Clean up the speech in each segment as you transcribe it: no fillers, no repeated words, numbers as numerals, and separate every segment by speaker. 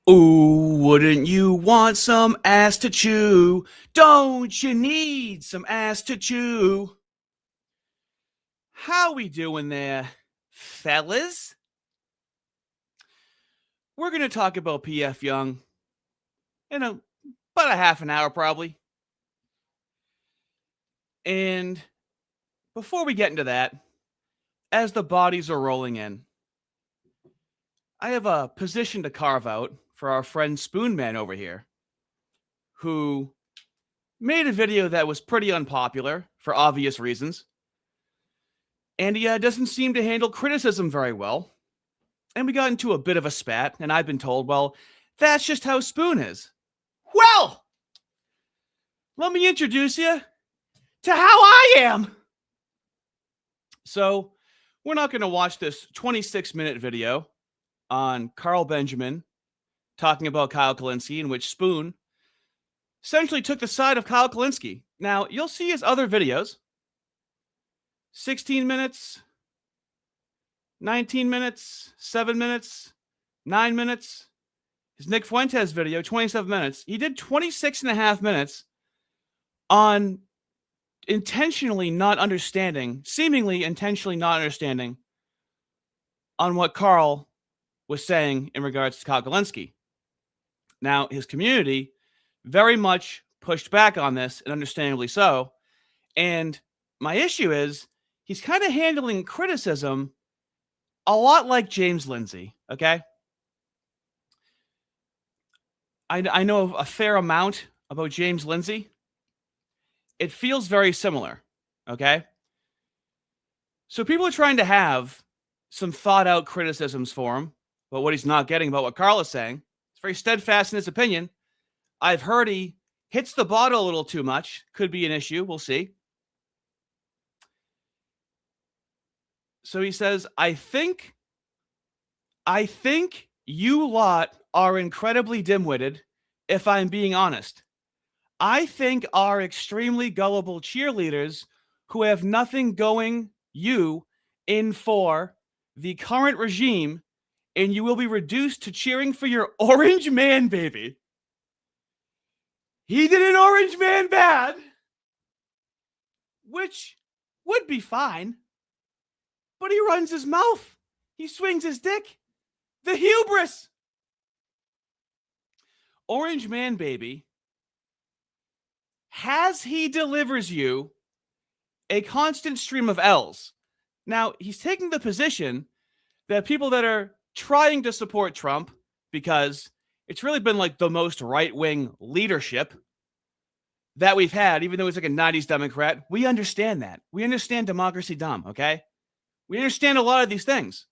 Speaker 1: Ooh, wouldn't you want some ass to chew? Don't you need some ass to chew? How we doing there, fellas? We're going to talk about P.F. Jung in about a half an hour, probably. And before we get into that, as the bodies are rolling in, I have a position to carve out for our friend Spoonman over here, who made a video that was pretty unpopular for obvious reasons. And he doesn't seem to handle criticism very well. And we got into a bit of a spat, and I've been told, well, that's just how Spoon is. Well, let me introduce you to how I am. So, we're not going to watch this 26-minute video on Carl Benjamin talking about Kyle Kalinske, in which Spoon essentially took the side of Kyle Kalinske. Now, you'll see his other videos. 16 minutes, 19 minutes, 7 minutes, 9 minutes. His Nick Fuentes video, 27 minutes. He did 26 and a half minutes on seemingly intentionally not understanding on what Carl was saying in regards to Kyle Kalinske. Now, his community very much pushed back on this, and understandably so. And my issue is he's kind of handling criticism a lot like James Lindsay, okay? I know a fair amount about James Lindsay. It feels very similar, okay? So people are trying to have some thought-out criticisms for him about what he's not getting about what Carl is saying. He's very steadfast in his opinion. I've heard he hits the bottle a little too much. Could be an issue. We'll see. So he says, I think you lot are incredibly dim-witted, if I'm being honest. I think are extremely gullible cheerleaders who have nothing going you in for the current regime, and you will be reduced to cheering for your orange man baby. He did an orange man bad, which would be fine, but he runs his mouth. He swings his dick. The hubris. Orange man baby, he delivers you a constant stream of L's. Now, he's taking the position that people that are trying to support Trump, because it's really been like the most right-wing leadership that we've had, even though he's like a 90s Democrat, we understand that. We understand democracy dumb, okay? We understand a lot of these things.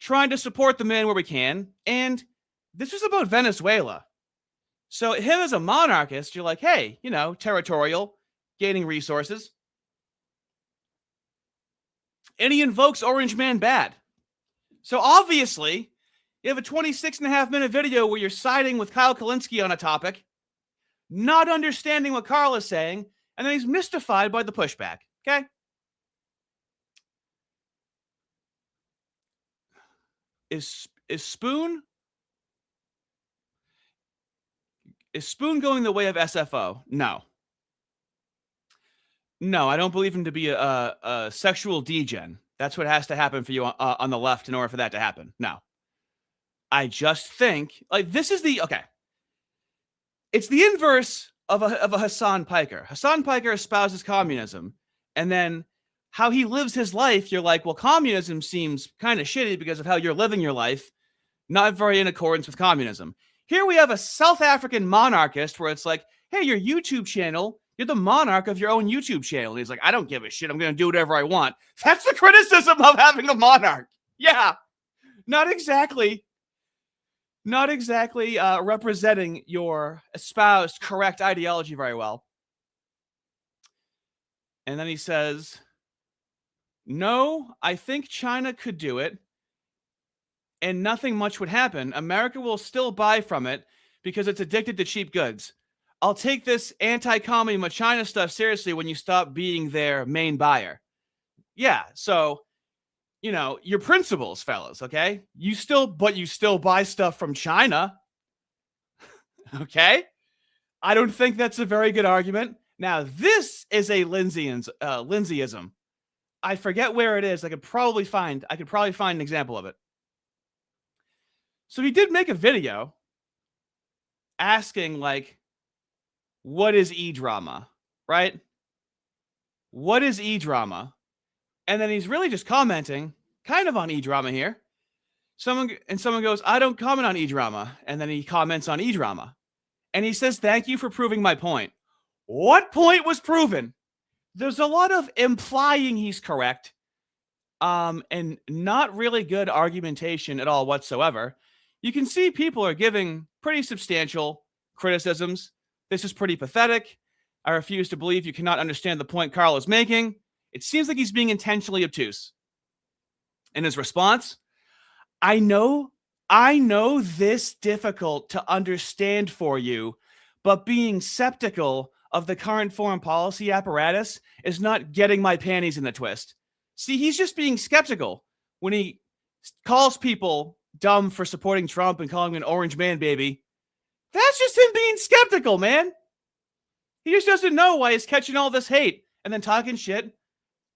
Speaker 1: Trying to support the man where we can, and this was about Venezuela. So him as a monarchist, you're like, hey, territorial, gaining resources. And he invokes Orange Man bad. So obviously, you have a 26.5-minute video where you're siding with Kyle Kalinske on a topic, not understanding what Carl is saying, and then he's mystified by the pushback, okay? Is Spoon going the way of SFO? No, I don't believe him to be a sexual degen. That's what has to happen for you on the left in order for that to happen. No, I just think this is okay. It's the inverse of a Hassan Piker. Hassan Piker espouses communism, and then how he lives his life, you're like, well, communism seems kind of shitty because of how you're living your life, not very in accordance with communism. Here we have a South African monarchist where it's like, hey, your YouTube channel, you're the monarch of your own YouTube channel. And he's like, I don't give a shit. I'm going to do whatever I want. That's the criticism of having a monarch. Yeah, not exactly representing your espoused correct ideology very well. And then he says, no, I think China could do it, and nothing much would happen. America will still buy from it because it's addicted to cheap goods. I'll take this anti-commie China stuff seriously when you stop being their main buyer. Yeah, so, your principles, fellas, okay? But you still buy stuff from China, okay? I don't think that's a very good argument. Now, this is a Lindsayism. I forget where it is. I could probably find an example of it. So he did make a video asking, like, what is e-drama, right? What is e-drama? And then he's really just commenting kind of on e-drama here. Someone goes, I don't comment on e-drama. And then he comments on e-drama. And he says, thank you for proving my point. What point was proven? There's a lot of implying he's correct, and not really good argumentation at all whatsoever. You can see people are giving pretty substantial criticisms. This is pretty pathetic. I refuse to believe you cannot understand the point Carl is making. It seems like he's being intentionally obtuse. In his response, I know this difficult to understand for you, but being skeptical of the current foreign policy apparatus is not getting my panties in the twist. See, he's just being skeptical when he calls people dumb for supporting Trump and calling him an orange man baby. That's just him being skeptical, man. He just doesn't know why he's catching all this hate and then talking shit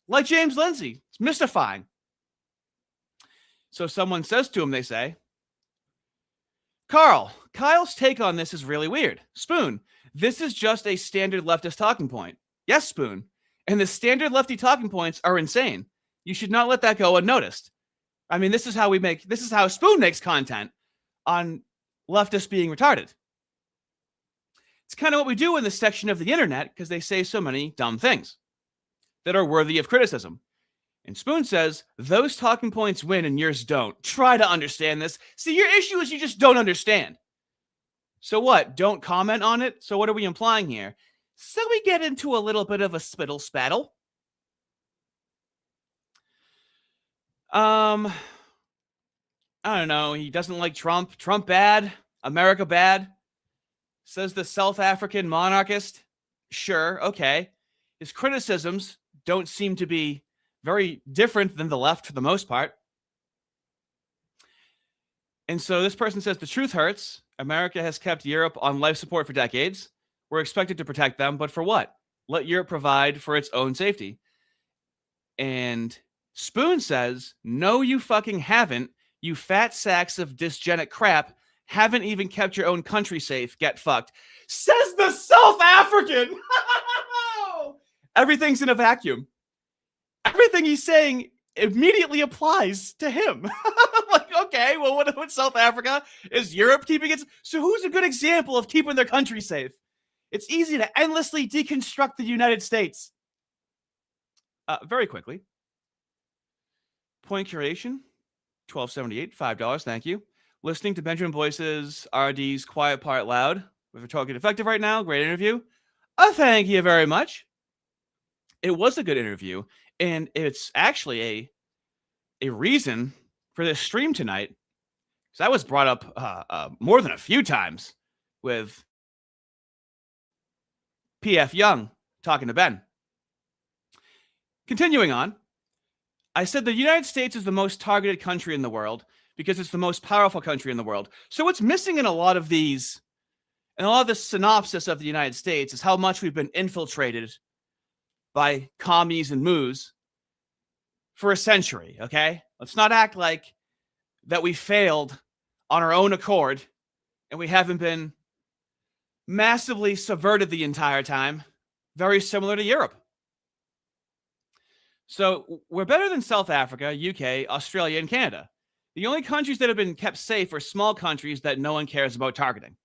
Speaker 1: like James Lindsay. It's mystifying. So someone says to him, they say, Kyle's take on this is really weird. Spoon, this is just a standard leftist talking point. Yes, Spoon. And the standard lefty talking points are insane. You should not let that go unnoticed. I mean, this is how Spoon makes content on leftists being retarded. It's kind of what we do in this section of the internet because they say so many dumb things that are worthy of criticism. And Spoon says, those talking points win and yours don't. Try to understand this. See, your issue is you just don't understand. So what? Don't comment on it? So what are we implying here? So we get into a little bit of a spittle spattle. I don't know. He doesn't like Trump. Trump bad. America bad. Says the South African monarchist. Sure, okay. His criticisms don't seem to be very different than the left for the most part. And so this person says the truth hurts. America has kept Europe on life support for decades. We're expected to protect them, but for what? Let Europe provide for its own safety. And Spoon says, no, you fucking haven't. You fat sacks of dysgenic crap haven't even kept your own country safe. Get fucked. Says the South African. Everything's in a vacuum. Everything he's saying immediately applies to him. Like, okay, well, what South Africa? Is Europe keeping it? So who's a good example of keeping their country safe? It's easy to endlessly deconstruct the United States. Very quickly. Point curation, $12.78, $5, thank you. Listening to Benjamin Boyce's RD's Quiet Part Loud with Rhetorical Effective right now. Great interview. Thank you very much. It was a good interview, and it's actually a reason for this stream tonight, because that was brought up more than a few times with P.F. Jung talking to Ben. Continuing on, I said the United States is the most targeted country in the world because it's the most powerful country in the world. So what's missing in a lot of these, and a lot of the synopsis of the United States is how much we've been infiltrated by commies and moos for a century, okay? Let's not act like that we failed on our own accord and we haven't been massively subverted the entire time. Very similar to Europe. So we're better than South Africa, UK, Australia, and Canada. The only countries that have been kept safe are small countries that no one cares about targeting.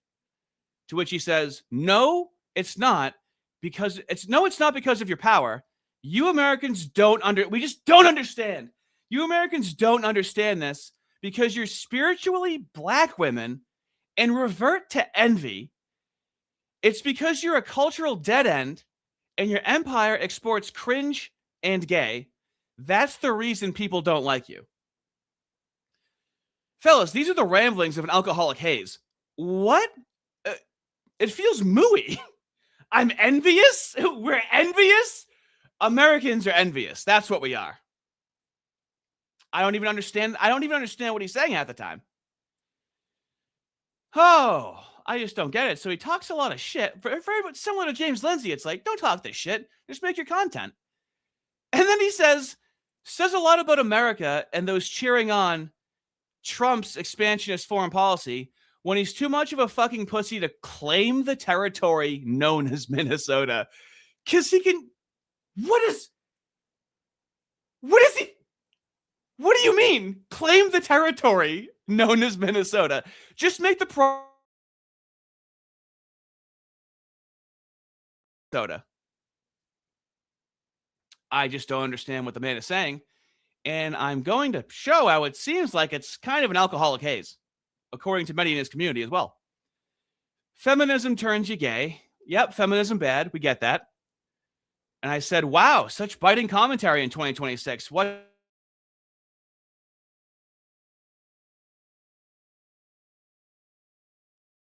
Speaker 1: To which he says, no, it's not because it's not because of your power. You Americans we just don't understand. You Americans don't understand this because you're spiritually black women and revert to envy. It's because you're a cultural dead end and your empire exports cringe and gay. That's the reason people don't like you. Fellas, these are the ramblings of an alcoholic haze. What? It feels mooey. I'm envious? We're envious? Americans are envious. That's what we are. I don't even understand what he's saying half the time. Oh, I just don't get it. So he talks a lot of shit. Very much similar to James Lindsay. It's like, don't talk this shit. Just make your content. And then he says a lot about America and those cheering on Trump's expansionist foreign policy when he's too much of a fucking pussy to claim the territory known as Minnesota. Because he can. What do you mean? Claim the territory known as Minnesota. Just make the Minnesota. I just don't understand what the man is saying. And I'm going to show how it seems like it's kind of an alcoholic haze, according to many in his community as well. Feminism turns you gay. Yep, feminism bad. We get that. And I said, wow, such biting commentary in 2026. What?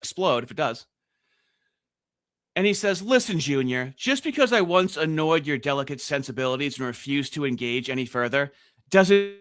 Speaker 1: Explode if it does. And he says, listen, Junior, just because I once annoyed your delicate sensibilities and refused to engage any further, doesn't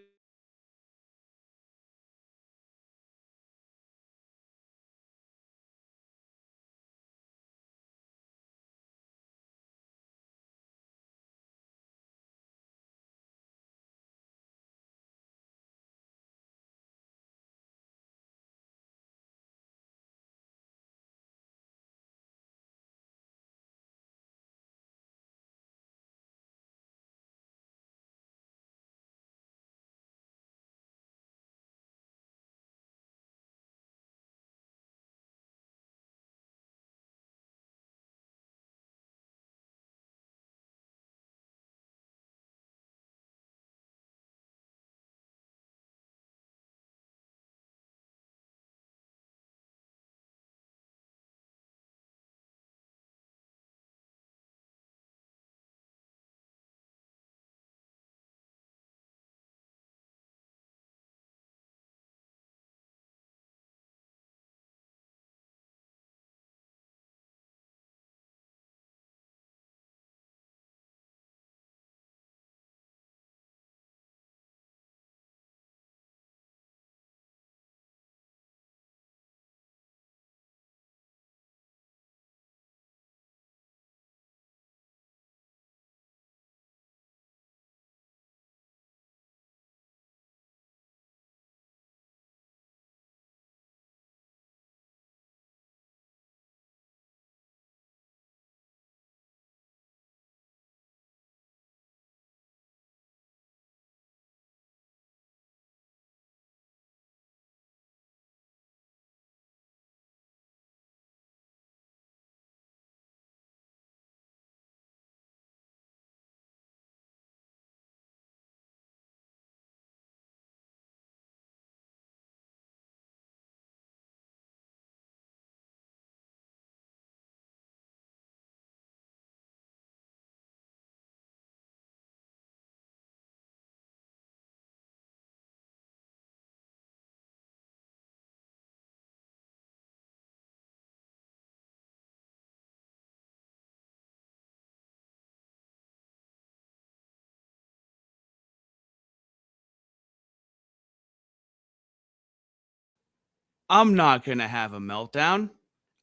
Speaker 1: I'm not going to have a meltdown.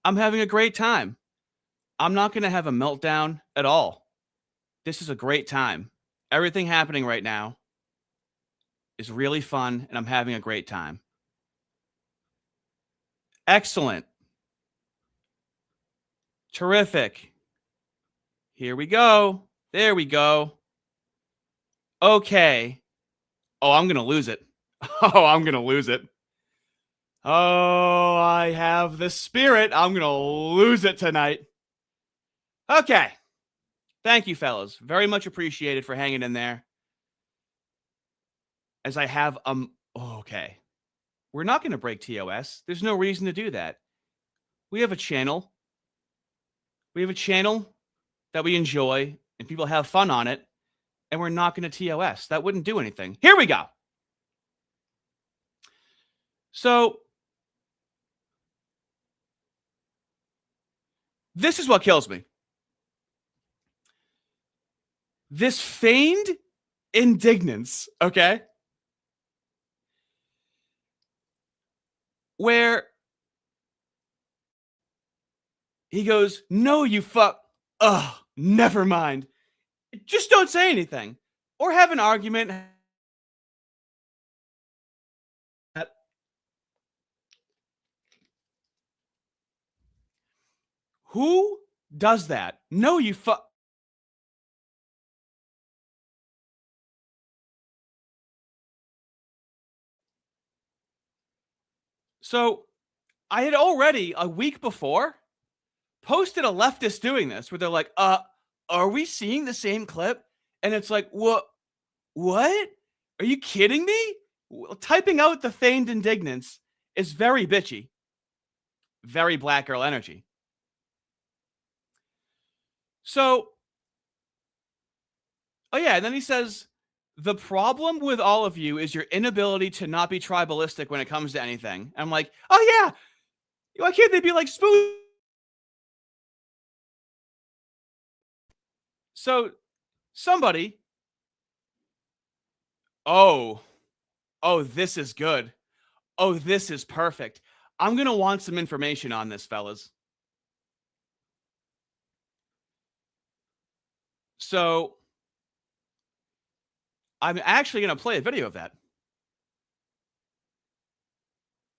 Speaker 1: I'm having a great time. I'm not going to have a meltdown at all. This is a great time. Everything happening right now is really fun, and I'm having a great time. Excellent. Terrific. Here we go. There we go. Okay. Oh, I'm going to lose it. Oh, I'm going to lose it. Oh, I have the spirit. I'm going to lose it tonight. Okay. Thank you, fellas. Very much appreciated for hanging in there. As I have, okay. We're not going to break TOS. There's no reason to do that. We have a channel. We have a channel that we enjoy and people have fun on it. And we're not going to TOS. That wouldn't do anything. Here we go. So, this is what kills me. This feigned indignance, okay? where he goes, "No, you fuck. Ugh, never mind. Just don't say anything. Or have an argument." Who does that? No, you fuck. So I had already, a week before, posted a leftist doing this where they're like, are we seeing the same clip? And it's like, what? Are you kidding me? Typing out the feigned indignance is very bitchy. Very black girl energy. So, oh yeah, and then he says, the problem with all of you is your inability to not be tribalistic when it comes to anything. I'm like, oh yeah, why can't they be like Spoon? So somebody, oh, this is good. Oh, this is perfect. I'm going to want some information on this, fellas. So I'm actually going to play a video of that.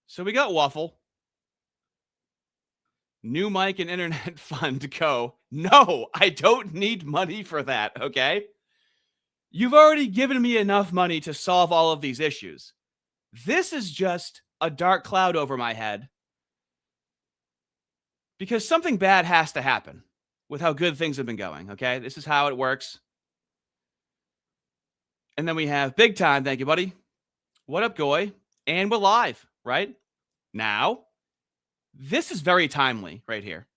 Speaker 1: So we got Waffle. New mic and internet fund go. No, I don't need money for that, okay? You've already given me enough money to solve all of these issues. This is just a dark cloud over my head because something bad has to happen with how good things have been going, okay? This is how it works. And then we have Big Time. Thank you, buddy. What up, Goy? And we're live, right? Now, this is very timely right here.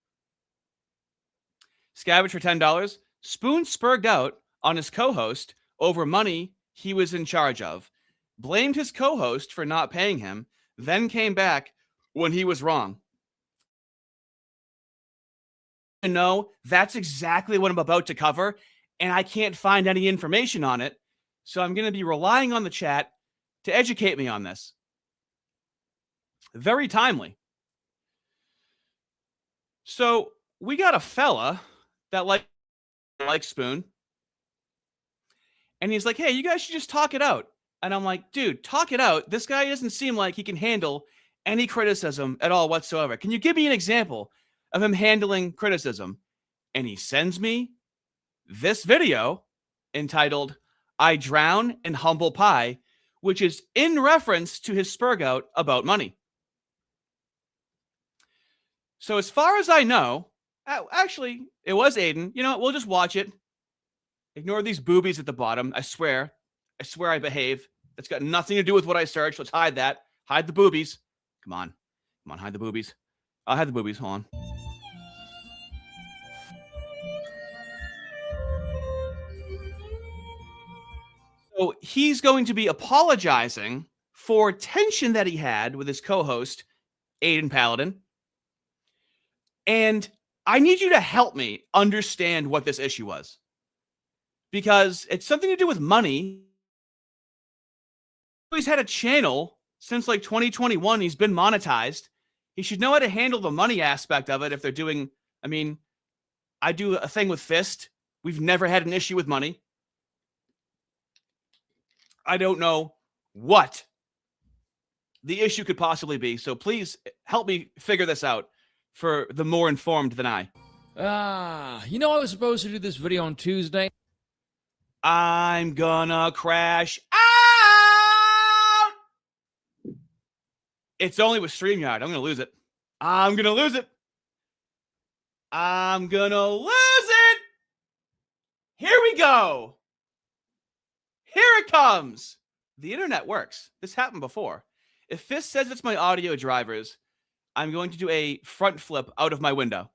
Speaker 1: Scavenge for $10. Spoon spurged out on his co-host over money he was in charge of, blamed his co-host for not paying him, then came back when he was wrong. And no, that's exactly what I'm about to cover, and I can't find any information on it, so I'm going to be relying on the chat to educate me on this. Very timely. So we got a fella that likes Spoon, and he's like, hey, you guys should just talk it out. And I'm like, dude, talk it out. This guy doesn't seem like he can handle any criticism at all whatsoever. Can you give me an example of him handling criticism? And he sends me this video entitled, I Drown in Humble Pie, which is in reference to his spurg out about money. So as far as I know, actually, it was Aiden. You know what? We'll just watch it. Ignore these boobies at the bottom. I swear I behave. That's got nothing to do with what I searched. Let's hide that. Hide the boobies. Come on, hide the boobies. I'll hide the boobies. Hold on. So he's going to be apologizing for tension that he had with his co-host, Aiden Paladin. And I need you to help me understand what this issue was. Because it's something to do with money. He's had a channel since like 2021. He's been monetized. He should know how to handle the money aspect of it if they're doing, I mean, I do a thing with Fist. We've never had an issue with money. I don't know what the issue could possibly be. So please help me figure this out for the more informed than I.
Speaker 2: You know I was supposed to do this video on Tuesday.
Speaker 1: I'm gonna crash out. It's only with StreamYard. I'm gonna lose it. I'm gonna lose it. Here we go. Here it comes. The internet works. This happened before. If Fist says it's my audio drivers, I'm going to do a front flip out of my window.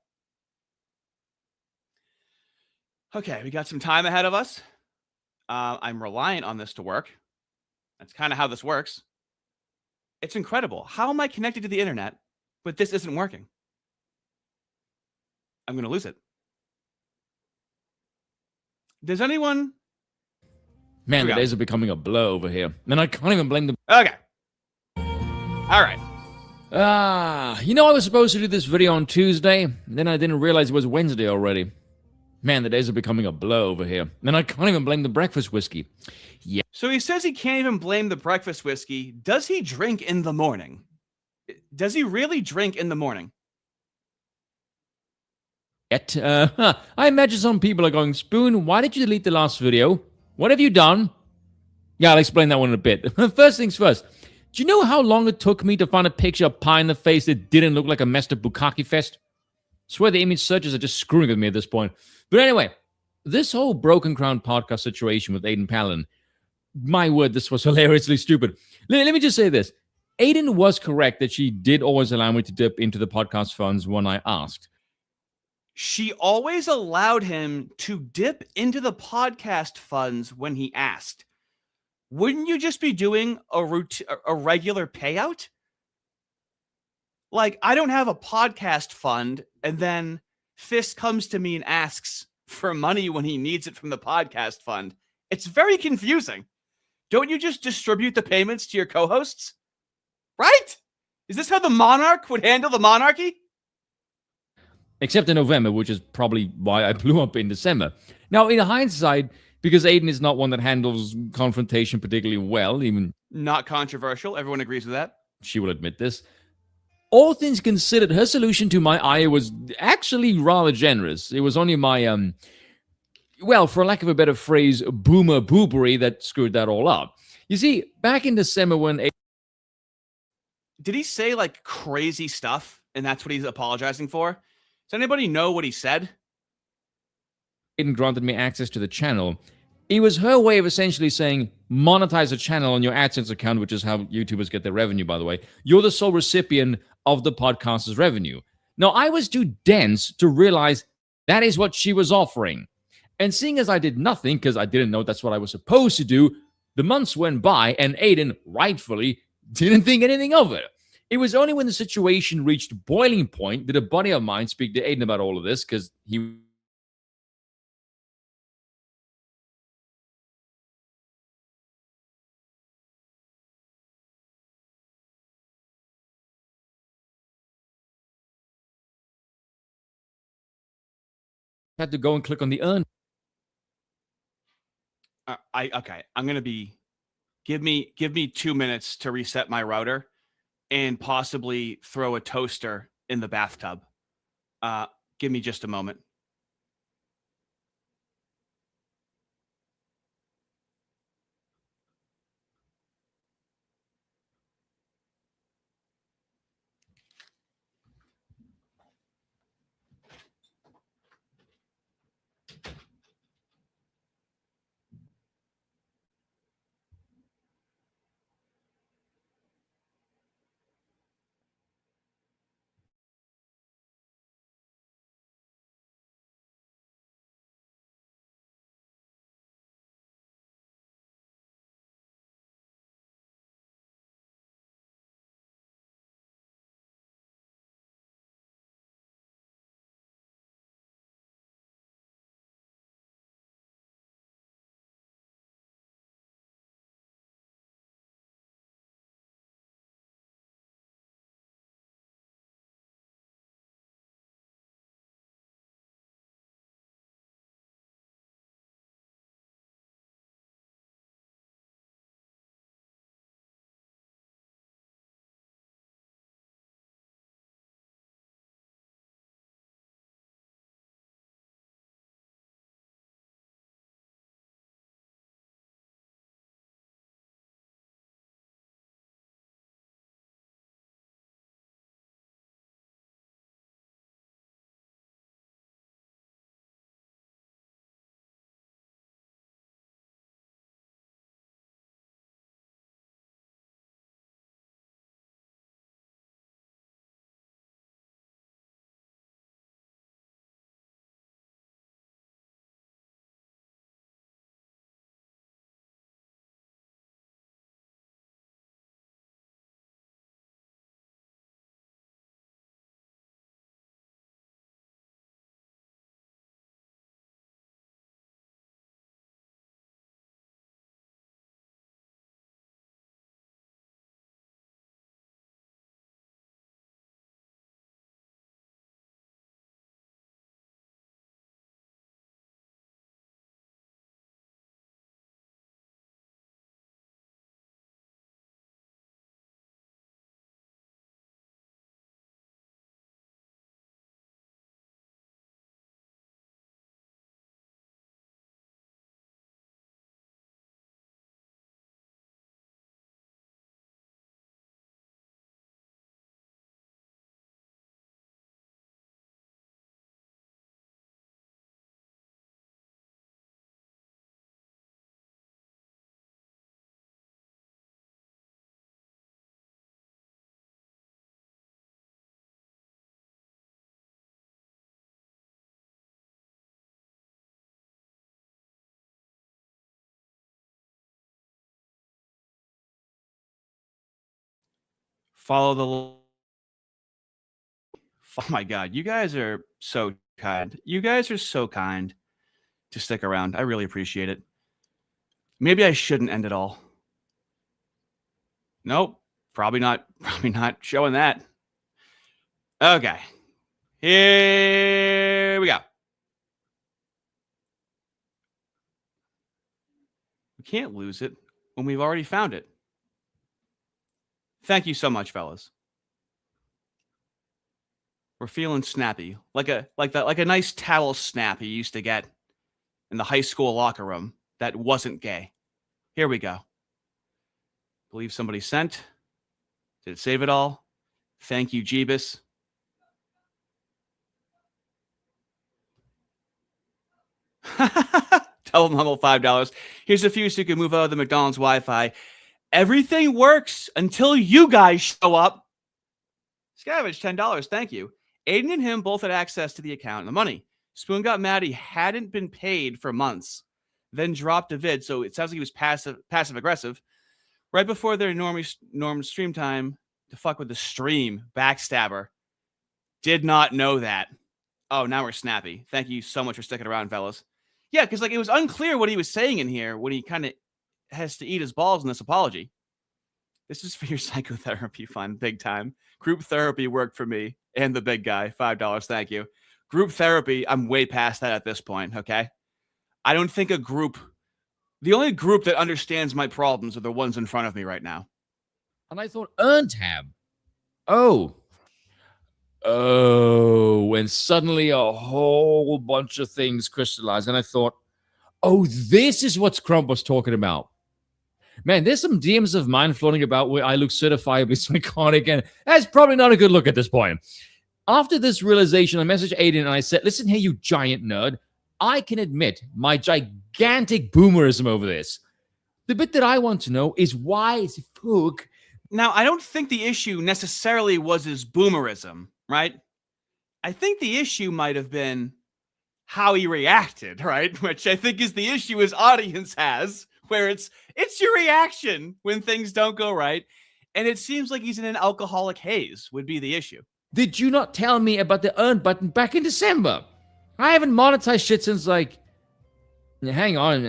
Speaker 1: Okay, we got some time ahead of us. I'm reliant on this to work. That's kind of how this works. It's incredible. How am I connected to the internet, but this isn't working? I'm going to lose it. Does anyone...
Speaker 2: Man, the days are becoming a blur over here. And I can't even blame them.
Speaker 1: Okay. All right.
Speaker 2: I was supposed to do this video on Tuesday, then I didn't realize it was Wednesday already. Man, the days are becoming a blur over here. And I can't even blame the breakfast whiskey. Yeah.
Speaker 1: So he says he can't even blame the breakfast whiskey. Does he drink in the morning? Does he really drink in the morning?
Speaker 2: I imagine some people are going, Spoon, why did you delete the last video? What have you done? Yeah, I'll explain that one in a bit. First things first. Do you know how long it took me to find a picture of pie in the face that didn't look like a messed up bukkake fest? Swear the image searches are just screwing with me at this point. But anyway, this whole Broken Crown podcast situation with Aiden Palin, my word, this was hilariously stupid. Let me just say this. Aiden was correct that she did always allow me to dip into the podcast funds when I asked.
Speaker 1: She always allowed him to dip into the podcast funds when he asked. Wouldn't you just be doing a regular payout? Like, I don't have a podcast fund, and then Fist comes to me and asks for money when he needs it from the podcast fund. It's very confusing. Don't you just distribute the payments to your co-hosts? Right? Is this how the monarch would handle the monarchy?
Speaker 2: Except in November, which is probably why I blew up in December. Now, in hindsight, because Aiden is not one that handles confrontation particularly well, even
Speaker 1: not controversial, everyone agrees with that.
Speaker 2: She will admit this. All things considered, her solution to my ire was actually rather generous. It was only my, well, for lack of a better phrase, boomer boobery that screwed that all up. You see, back in December when...
Speaker 1: Did he say, like, crazy stuff, and that's what he's apologizing for? Does anybody know what he said?
Speaker 2: Aiden granted me access to the channel. It was her way of essentially saying, monetize a channel on your AdSense account, which is how YouTubers get their revenue, by the way. You're the sole recipient of the podcaster's revenue. Now, I was too dense to realize that is what she was offering. And seeing as I did nothing, because I didn't know that's what I was supposed to do, the months went by, and Aiden, rightfully, didn't think anything of it. It was only when the situation reached boiling point did a buddy of mine speak to Aiden about all of this, because he had to go and click on the earn.
Speaker 1: Okay. I'm gonna be. Give me 2 minutes to reset my router, and possibly throw a toaster in the bathtub. Give me just a moment. Follow the. Oh my God, you guys are so kind. You guys are so kind to stick around. I really appreciate it. Maybe I shouldn't end it all. Nope, probably not. Probably not showing that. Okay, here we go. We can't lose it when we've already found it. Thank you so much, fellas. We're feeling snappy, like a nice towel snap you used to get in the high school locker room that wasn't gay. Here we go. Believe somebody sent. Did it save it all? Thank you, Jeebus. Tell them humble $5. Here's a few so you can move out of the McDonald's Wi-Fi. Everything works until you guys show up. Scavenge, $10. Thank you. Aiden and him both had access to the account and the money. Spoon got mad he hadn't been paid for months, then dropped a vid, so it sounds like he was passive-aggressive. Right before their norm stream time to fuck with the stream. Backstabber. Did not know that. Oh, now we're snappy. Thank you so much for sticking around, fellas. Yeah, because like it was unclear what he was saying in here when he kind of has to eat his balls in this apology. This is for your psychotherapy fund, big time. Group therapy worked for me and the big guy. $5, thank you. Group therapy, I'm way past that at this point, okay? I don't think the only group that understands my problems are the ones in front of me right now.
Speaker 2: And I thought, earn tab. Oh, and suddenly a whole bunch of things crystallized. And I thought, oh, this is what Crump was talking about. Man, there's some DMs of mine floating about where I look certifiably psychotic, and that's probably not a good look at this point. After this realization, I messaged Aiden and I said, listen here, you giant nerd. I can admit my gigantic boomerism over this. The bit that I want to know is why is fuck.
Speaker 1: Now, I don't think the issue necessarily was his boomerism, right? I think the issue might have been how he reacted, right? Which I think is the issue his audience has, where it's your reaction when things don't go right. And it seems like he's in an alcoholic haze would be the issue.
Speaker 2: Did you not tell me about the earn button back in December? I haven't monetized shit since hang on,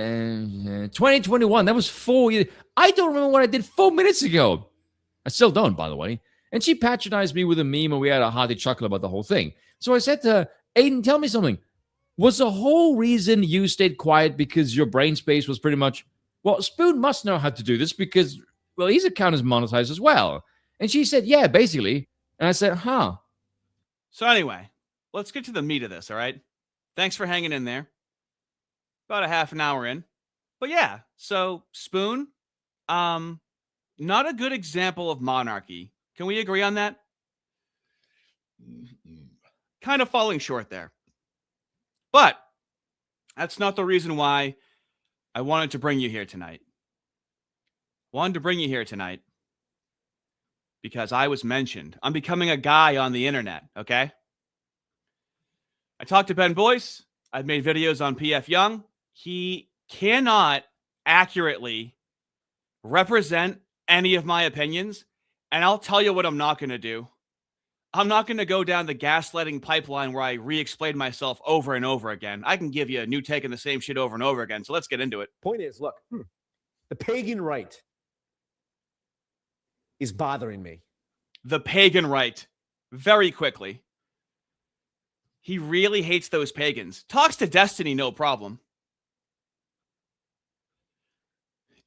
Speaker 2: 2021. That was 4 years. I don't remember what I did 4 minutes ago. I still don't, by the way. And she patronized me with a meme and we had a hearty chuckle about the whole thing. So I said to her, Aiden, tell me something. Was the whole reason you stayed quiet because your brain space was pretty much, well, Spoon must know how to do this because, well, his account is monetized as well. And she said, yeah, basically. And I said, huh.
Speaker 1: So anyway, let's get to the meat of this, all right? Thanks for hanging in there. About a half an hour in. But yeah, so Spoon, not a good example of monarchy. Can we agree on that? Kind of falling short there. But that's not the reason why I wanted to bring you here tonight. Wanted to bring you here tonight because I was mentioned. I'm becoming a guy on the internet, okay? I talked to Ben Boyce. I've made videos on PF Jung. He cannot accurately represent any of my opinions. And I'll tell you what I'm not going to do. I'm not going to go down the gaslighting pipeline where I re-explain myself over and over again. I can give you a new take on the same shit over and over again. So let's get into it.
Speaker 3: Point is, look, the pagan right is bothering me.
Speaker 1: The pagan right. Very quickly. He really hates those pagans. Talks to Destiny, no problem.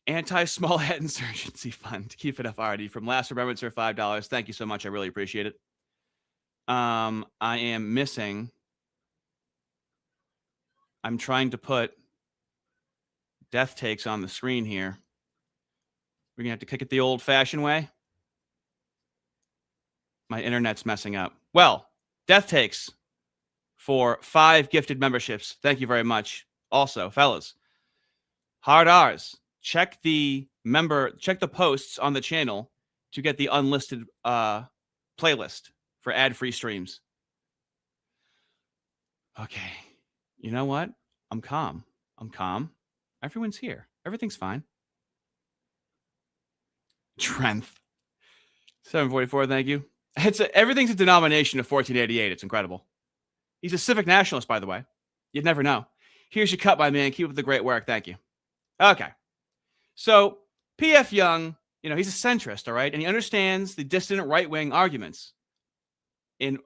Speaker 1: Anti-small hat insurgency fund. Keep it FRD from Last Remembrance for $5. Thank you so much. I really appreciate it. I am missing. I'm trying to put death takes on the screen here. We're going to have to kick it the old-fashioned way. My internet's messing up. Well, death takes for 5 gifted memberships. Thank you very much. Also, fellas, hard R's. Check the posts on the channel to get the unlisted playlist for ad-free streams. Okay. You know what? I'm calm. Everyone's here. Everything's fine. Trenth. 744, thank you. Everything's a denomination of 1488. It's incredible. He's a civic nationalist, by the way. You'd never know. Here's your cut, my man. Keep up the great work. Thank you. Okay. So P.F. Jung, he's a centrist, all right? And he understands the dissident right-wing arguments in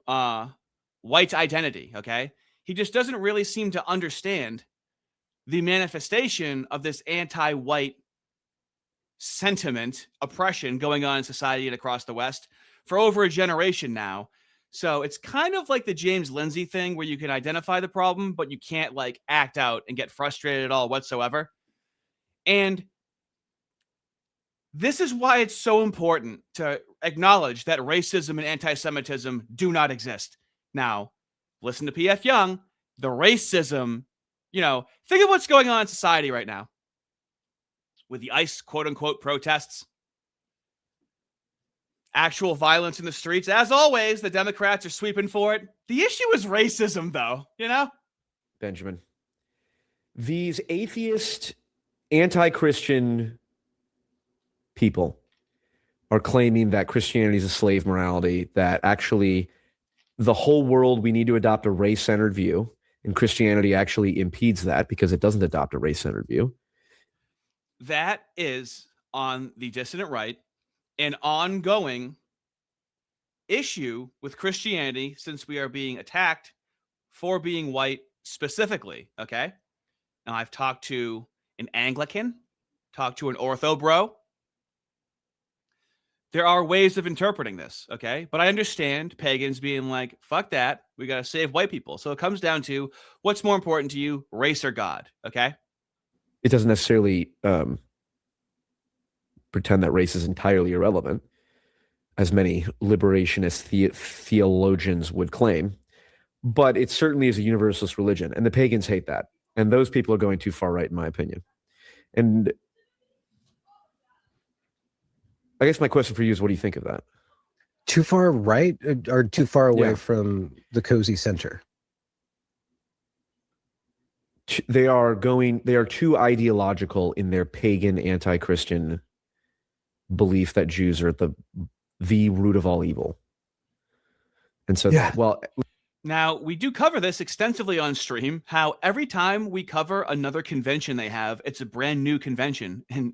Speaker 1: white identity, okay? He just doesn't really seem to understand the manifestation of this anti-white sentiment, oppression going on in society and across the West for over a generation now. So it's kind of like the James Lindsay thing where you can identify the problem, but you can't like act out and get frustrated at all whatsoever. And this is why it's so important to acknowledge that racism and anti-Semitism do not exist. Now, listen to P.F. Jung, the racism, think of what's going on in society right now with the ICE quote-unquote protests. Actual violence in the streets. As always, the Democrats are sweeping for it. The issue is racism, though,
Speaker 3: Benjamin, these atheist, anti-Christian people are claiming that Christianity is a slave morality, that actually the whole world, we need to adopt a race-centered view, and Christianity actually impedes that because it doesn't adopt a race-centered view.
Speaker 1: That is, on the dissident right, an ongoing issue with Christianity since we are being attacked for being white specifically, okay? Now, I've talked to an Anglican, talked to an Ortho bro. There are ways of interpreting this, okay? But I understand pagans being like, fuck that, we got to save white people. So it comes down to what's more important to you, race or God, okay?
Speaker 3: It doesn't necessarily pretend that race is entirely irrelevant, as many liberationist theologians would claim, but it certainly is a universalist religion, and the pagans hate that. And those people are going too far right, in my opinion. And I guess my question for you is, what do you think of that?
Speaker 4: Too far right or too far away
Speaker 3: Yeah.
Speaker 4: from the cozy center?
Speaker 3: They are too ideological in their pagan, anti-Christian belief that Jews are the root of all evil. And so,
Speaker 4: Yeah.
Speaker 1: Now, we do cover this extensively on stream, how every time we cover another convention they have, it's a brand new convention. And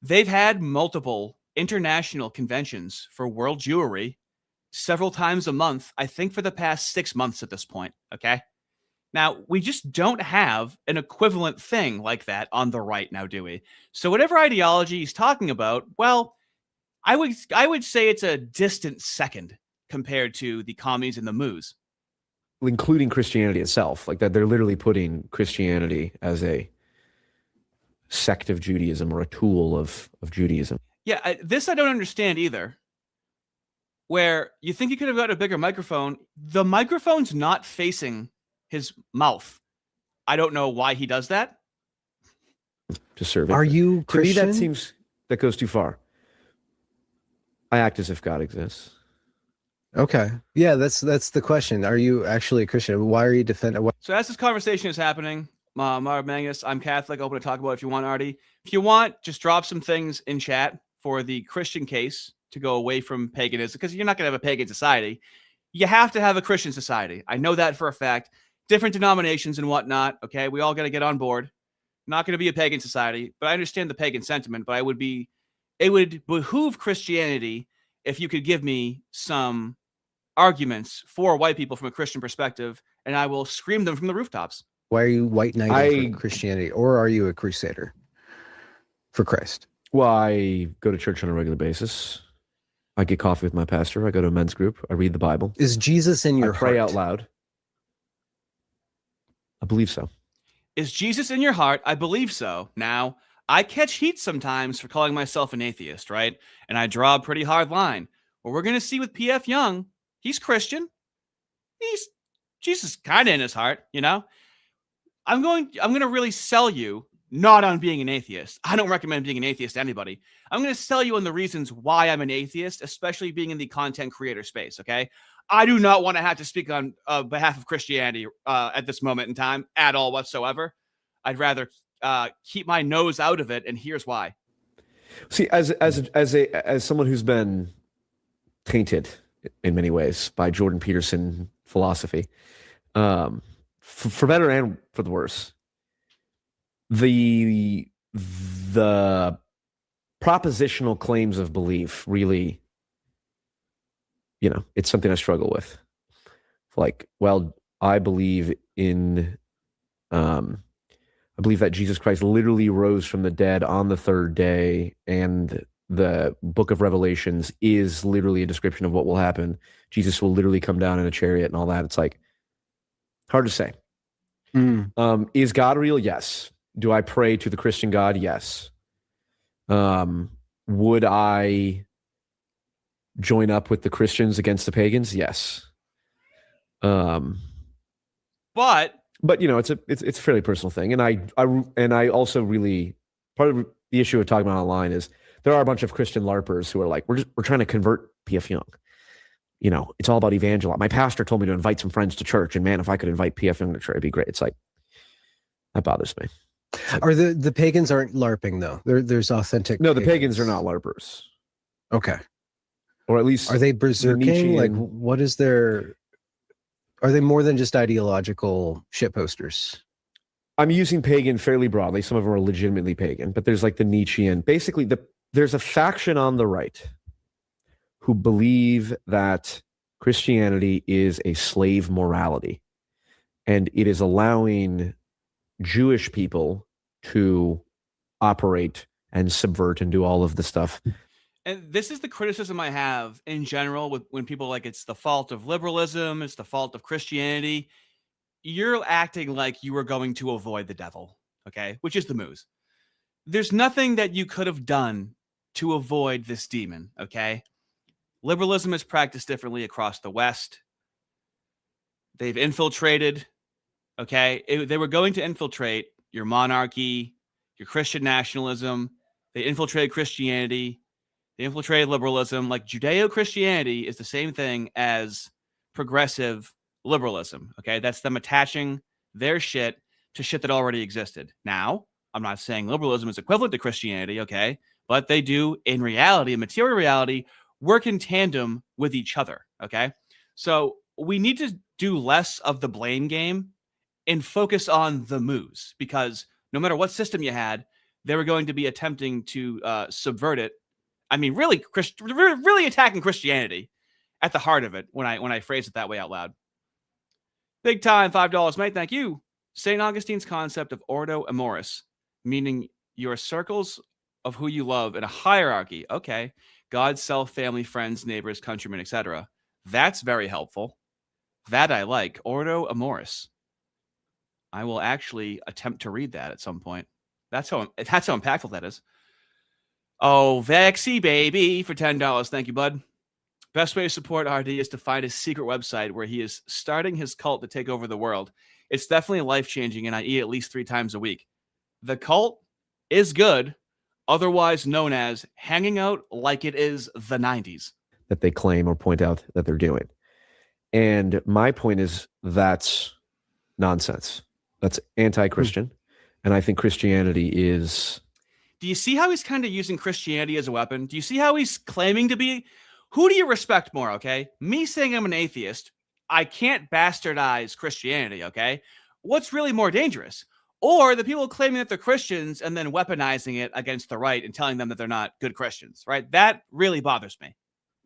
Speaker 1: they've had multiple international conventions for world Jewry several times a month, I think for the past 6 months at this point, okay? Now, we just don't have an equivalent thing like that on the right now, do we? So whatever ideology he's talking about, well, I would say it's a distant second compared to the commies and the moos.
Speaker 3: including Christianity itself, like that they're literally putting Christianity as a sect of Judaism or a tool of Judaism.
Speaker 1: Yeah, this I don't understand either. Where you think you could have got a bigger microphone, the microphone's not facing his mouth. I don't know why he does that.
Speaker 3: To serve it.
Speaker 4: Are you
Speaker 3: To me,
Speaker 4: Christian?
Speaker 3: that goes too far. I act as if God exists.
Speaker 4: Okay. Yeah, that's the question. Are you actually a Christian? Why are you defending?
Speaker 1: So as this conversation is happening, Marv Mangus, I'm Catholic, open to talk about it if you want, Artie. If you want, just drop some things in chat for the Christian case to go away from paganism, because you're not going to have a pagan society. You have to have a Christian society. I know that for a fact. Different denominations and whatnot, okay? We all got to get on board. Not going to be a pagan society, but I understand the pagan sentiment, but it would behoove Christianity if you could give me some arguments for white people from a Christian perspective, and I will scream them from the rooftops.
Speaker 4: Why are you white knighting for Christianity, or are you a crusader for Christ?
Speaker 3: Well, I go to church on a regular basis. I get coffee with my pastor. I go to a men's group. I read the Bible.
Speaker 4: Is Jesus in your
Speaker 3: I pray
Speaker 4: heart?
Speaker 3: out loud. I believe so.
Speaker 1: Is Jesus in your heart? I believe so. Now, I catch heat sometimes for calling myself an atheist, right? And I draw a pretty hard line. Well, we're going to see with P.F. Jung, he's Christian. He's Jesus kind of in his heart, you know? I'm going to really sell you not on being an atheist. I don't recommend being an atheist to anybody. I'm going to sell you on the reasons why I'm an atheist, especially being in the content creator space, okay? I do not want to have to speak on behalf of Christianity at this moment in time at all whatsoever. I'd rather keep my nose out of it, and here's why.
Speaker 3: See, as someone who's been tainted in many ways by Jordan Peterson philosophy, for better and for the worse. The propositional claims of belief really, it's something I struggle with. Like, well, I believe that Jesus Christ literally rose from the dead on the third day, and the book of Revelations is literally a description of what will happen. Jesus will literally come down in a chariot and all that. It's like hard to say. Is God real? Yes. Do I pray to the Christian God? Yes. Would I join up with the Christians against the pagans? Yes.
Speaker 1: But
Speaker 3: it's a fairly personal thing, and I also really, part of the issue of talking about online is there are a bunch of Christian LARPers who are like, we're trying to convert P.F. Jung. It's all about evangelize. My pastor told me to invite some friends to church, and man, if I could invite P.F. Jung to church, it'd be great. It's like, that bothers me.
Speaker 4: Are the pagans aren't LARPing though? There's authentic.
Speaker 3: No, the pagans are not LARPers.
Speaker 4: Okay.
Speaker 3: Or at least,
Speaker 4: are they berserking? Like, what is their? Are they more than just ideological shitposters?
Speaker 3: I'm using pagan fairly broadly. Some of them are legitimately pagan, but there's like the Nietzschean. Basically, there's a faction on the right who believe that Christianity is a slave morality, and it is allowing Jewish people to operate and subvert and do all of the stuff.
Speaker 1: And this is the criticism I have in general when people like it's the fault of liberalism, it's the fault of Christianity. You're acting like you were going to avoid the devil, okay? Which is the moose. There's nothing that you could have done to avoid this demon, okay? Liberalism is practiced differently across the West. They've infiltrated, okay? They were going to infiltrate your monarchy, your Christian nationalism. They infiltrated Christianity. They infiltrated liberalism. Like Judeo-Christianity is the same thing as progressive liberalism, okay? That's them attaching their shit to shit that already existed. Now, I'm not saying liberalism is equivalent to Christianity, okay? But they do, in reality, in material reality, work in tandem with each other, okay? So we need to do less of the blame game and focus on the moves, because no matter what system you had, they were going to be attempting to subvert it. I mean, really attacking Christianity at the heart of it when I phrase it that way out loud. Big time, $5, mate. Thank you. St. Augustine's concept of ordo amoris, meaning your circles of who you love in a hierarchy. Okay. God, self, family, friends, neighbors, countrymen, etc. That's very helpful. That I like. Ordo amoris. I will actually attempt to read that at some point. That's how impactful that is. Oh, Vexy baby for $10. Thank you, bud. Best way to support RD is to find his secret website where he is starting his cult to take over the world. It's definitely life-changing, and I eat at least 3 times a week. The cult is good, otherwise known as hanging out like it is the 90s.
Speaker 3: That they claim or point out that they're doing. And my point is that's nonsense. That's anti-Christian. And I think Christianity is...
Speaker 1: Do you see how he's kind of using Christianity as a weapon? Do you see how he's claiming to be? Who do you respect more, okay? Me saying I'm an atheist, I can't bastardize Christianity, okay? What's really more dangerous? Or the people claiming that they're Christians and then weaponizing it against the right and telling them that they're not good Christians, right? That really bothers me.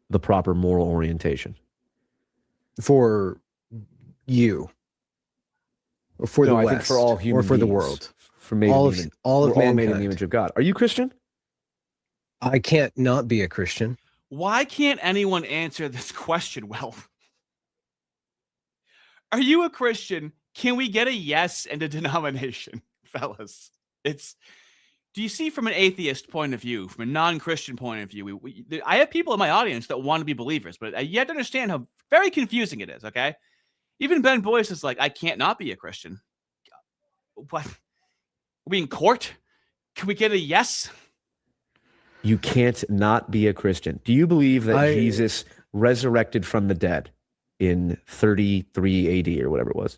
Speaker 3: The proper moral orientation.
Speaker 4: For you. Or for the West.
Speaker 3: I think for all human
Speaker 4: or for
Speaker 3: beings.
Speaker 4: The world.
Speaker 3: For made
Speaker 4: all of
Speaker 3: mankind. Made in the image of God. Are you Christian?
Speaker 4: I can't not be a Christian.
Speaker 1: Why can't anyone answer this question well? Are you a Christian? Can we get a yes and a denomination, fellas? Do you see from an atheist point of view, from a non-Christian point of view, I have people in my audience that want to be believers, but I yet understand how very confusing it is, okay? Even Ben Boyce is like, I can't not be a Christian. What? Are we in court? Can we get a yes?
Speaker 3: You can't not be a Christian. Do you believe that Jesus resurrected from the dead in 33 AD or whatever it was?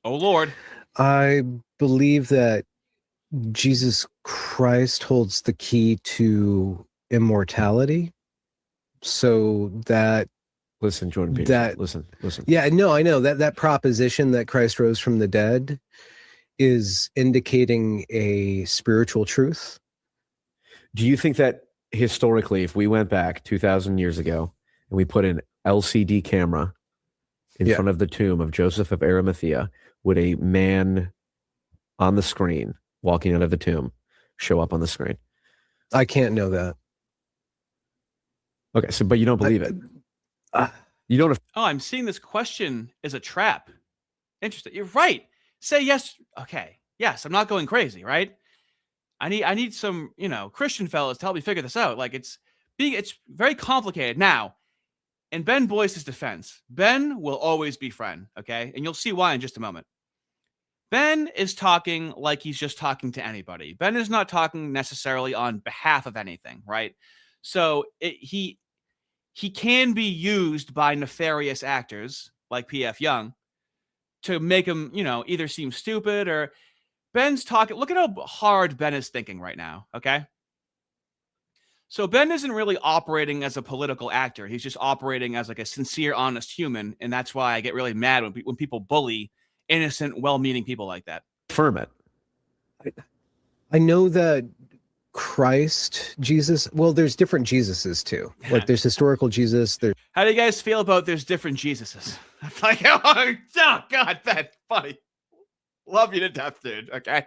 Speaker 1: Oh, Lord.
Speaker 4: I believe that Jesus Christ holds the key to immortality, so that
Speaker 3: Listen, Jordan Peterson. Listen.
Speaker 4: Yeah, no, I know that proposition that Christ rose from the dead is indicating a spiritual truth.
Speaker 3: Do you think that historically, if we went back 2,000 years ago and we put an LCD camera in front of the tomb of Joseph of Arimathea, would a man on the screen walking out of the tomb show up on the screen?
Speaker 4: I can't know that.
Speaker 3: Okay, so but you don't believe it. You don't.
Speaker 1: Oh, I'm seeing this question as a trap. Interesting. You're right. Say yes. Okay. Yes, I'm not going crazy, right? I need some, Christian fellas to help me figure this out. Like it's very complicated. Now, in Ben Boyce's defense, Ben will always be friend, okay? And you'll see why in just a moment. Ben is talking like he's just talking to anybody. Ben is not talking necessarily on behalf of anything, right? So he can be used by nefarious actors like P.F. Jung to make him, either seem stupid or Ben's talking. Look at how hard Ben is thinking right now, okay? So Ben isn't really operating as a political actor. He's just operating as like a sincere, honest human, and that's why I get really mad when people bully innocent, well-meaning people like that.
Speaker 3: Affirm it.
Speaker 4: I know that Jesus, well, there's different Jesuses too. Like there's historical Jesus.
Speaker 1: How do you guys feel about there's different Jesuses? Like, oh God, Ben, funny. Love you to death, dude. Okay.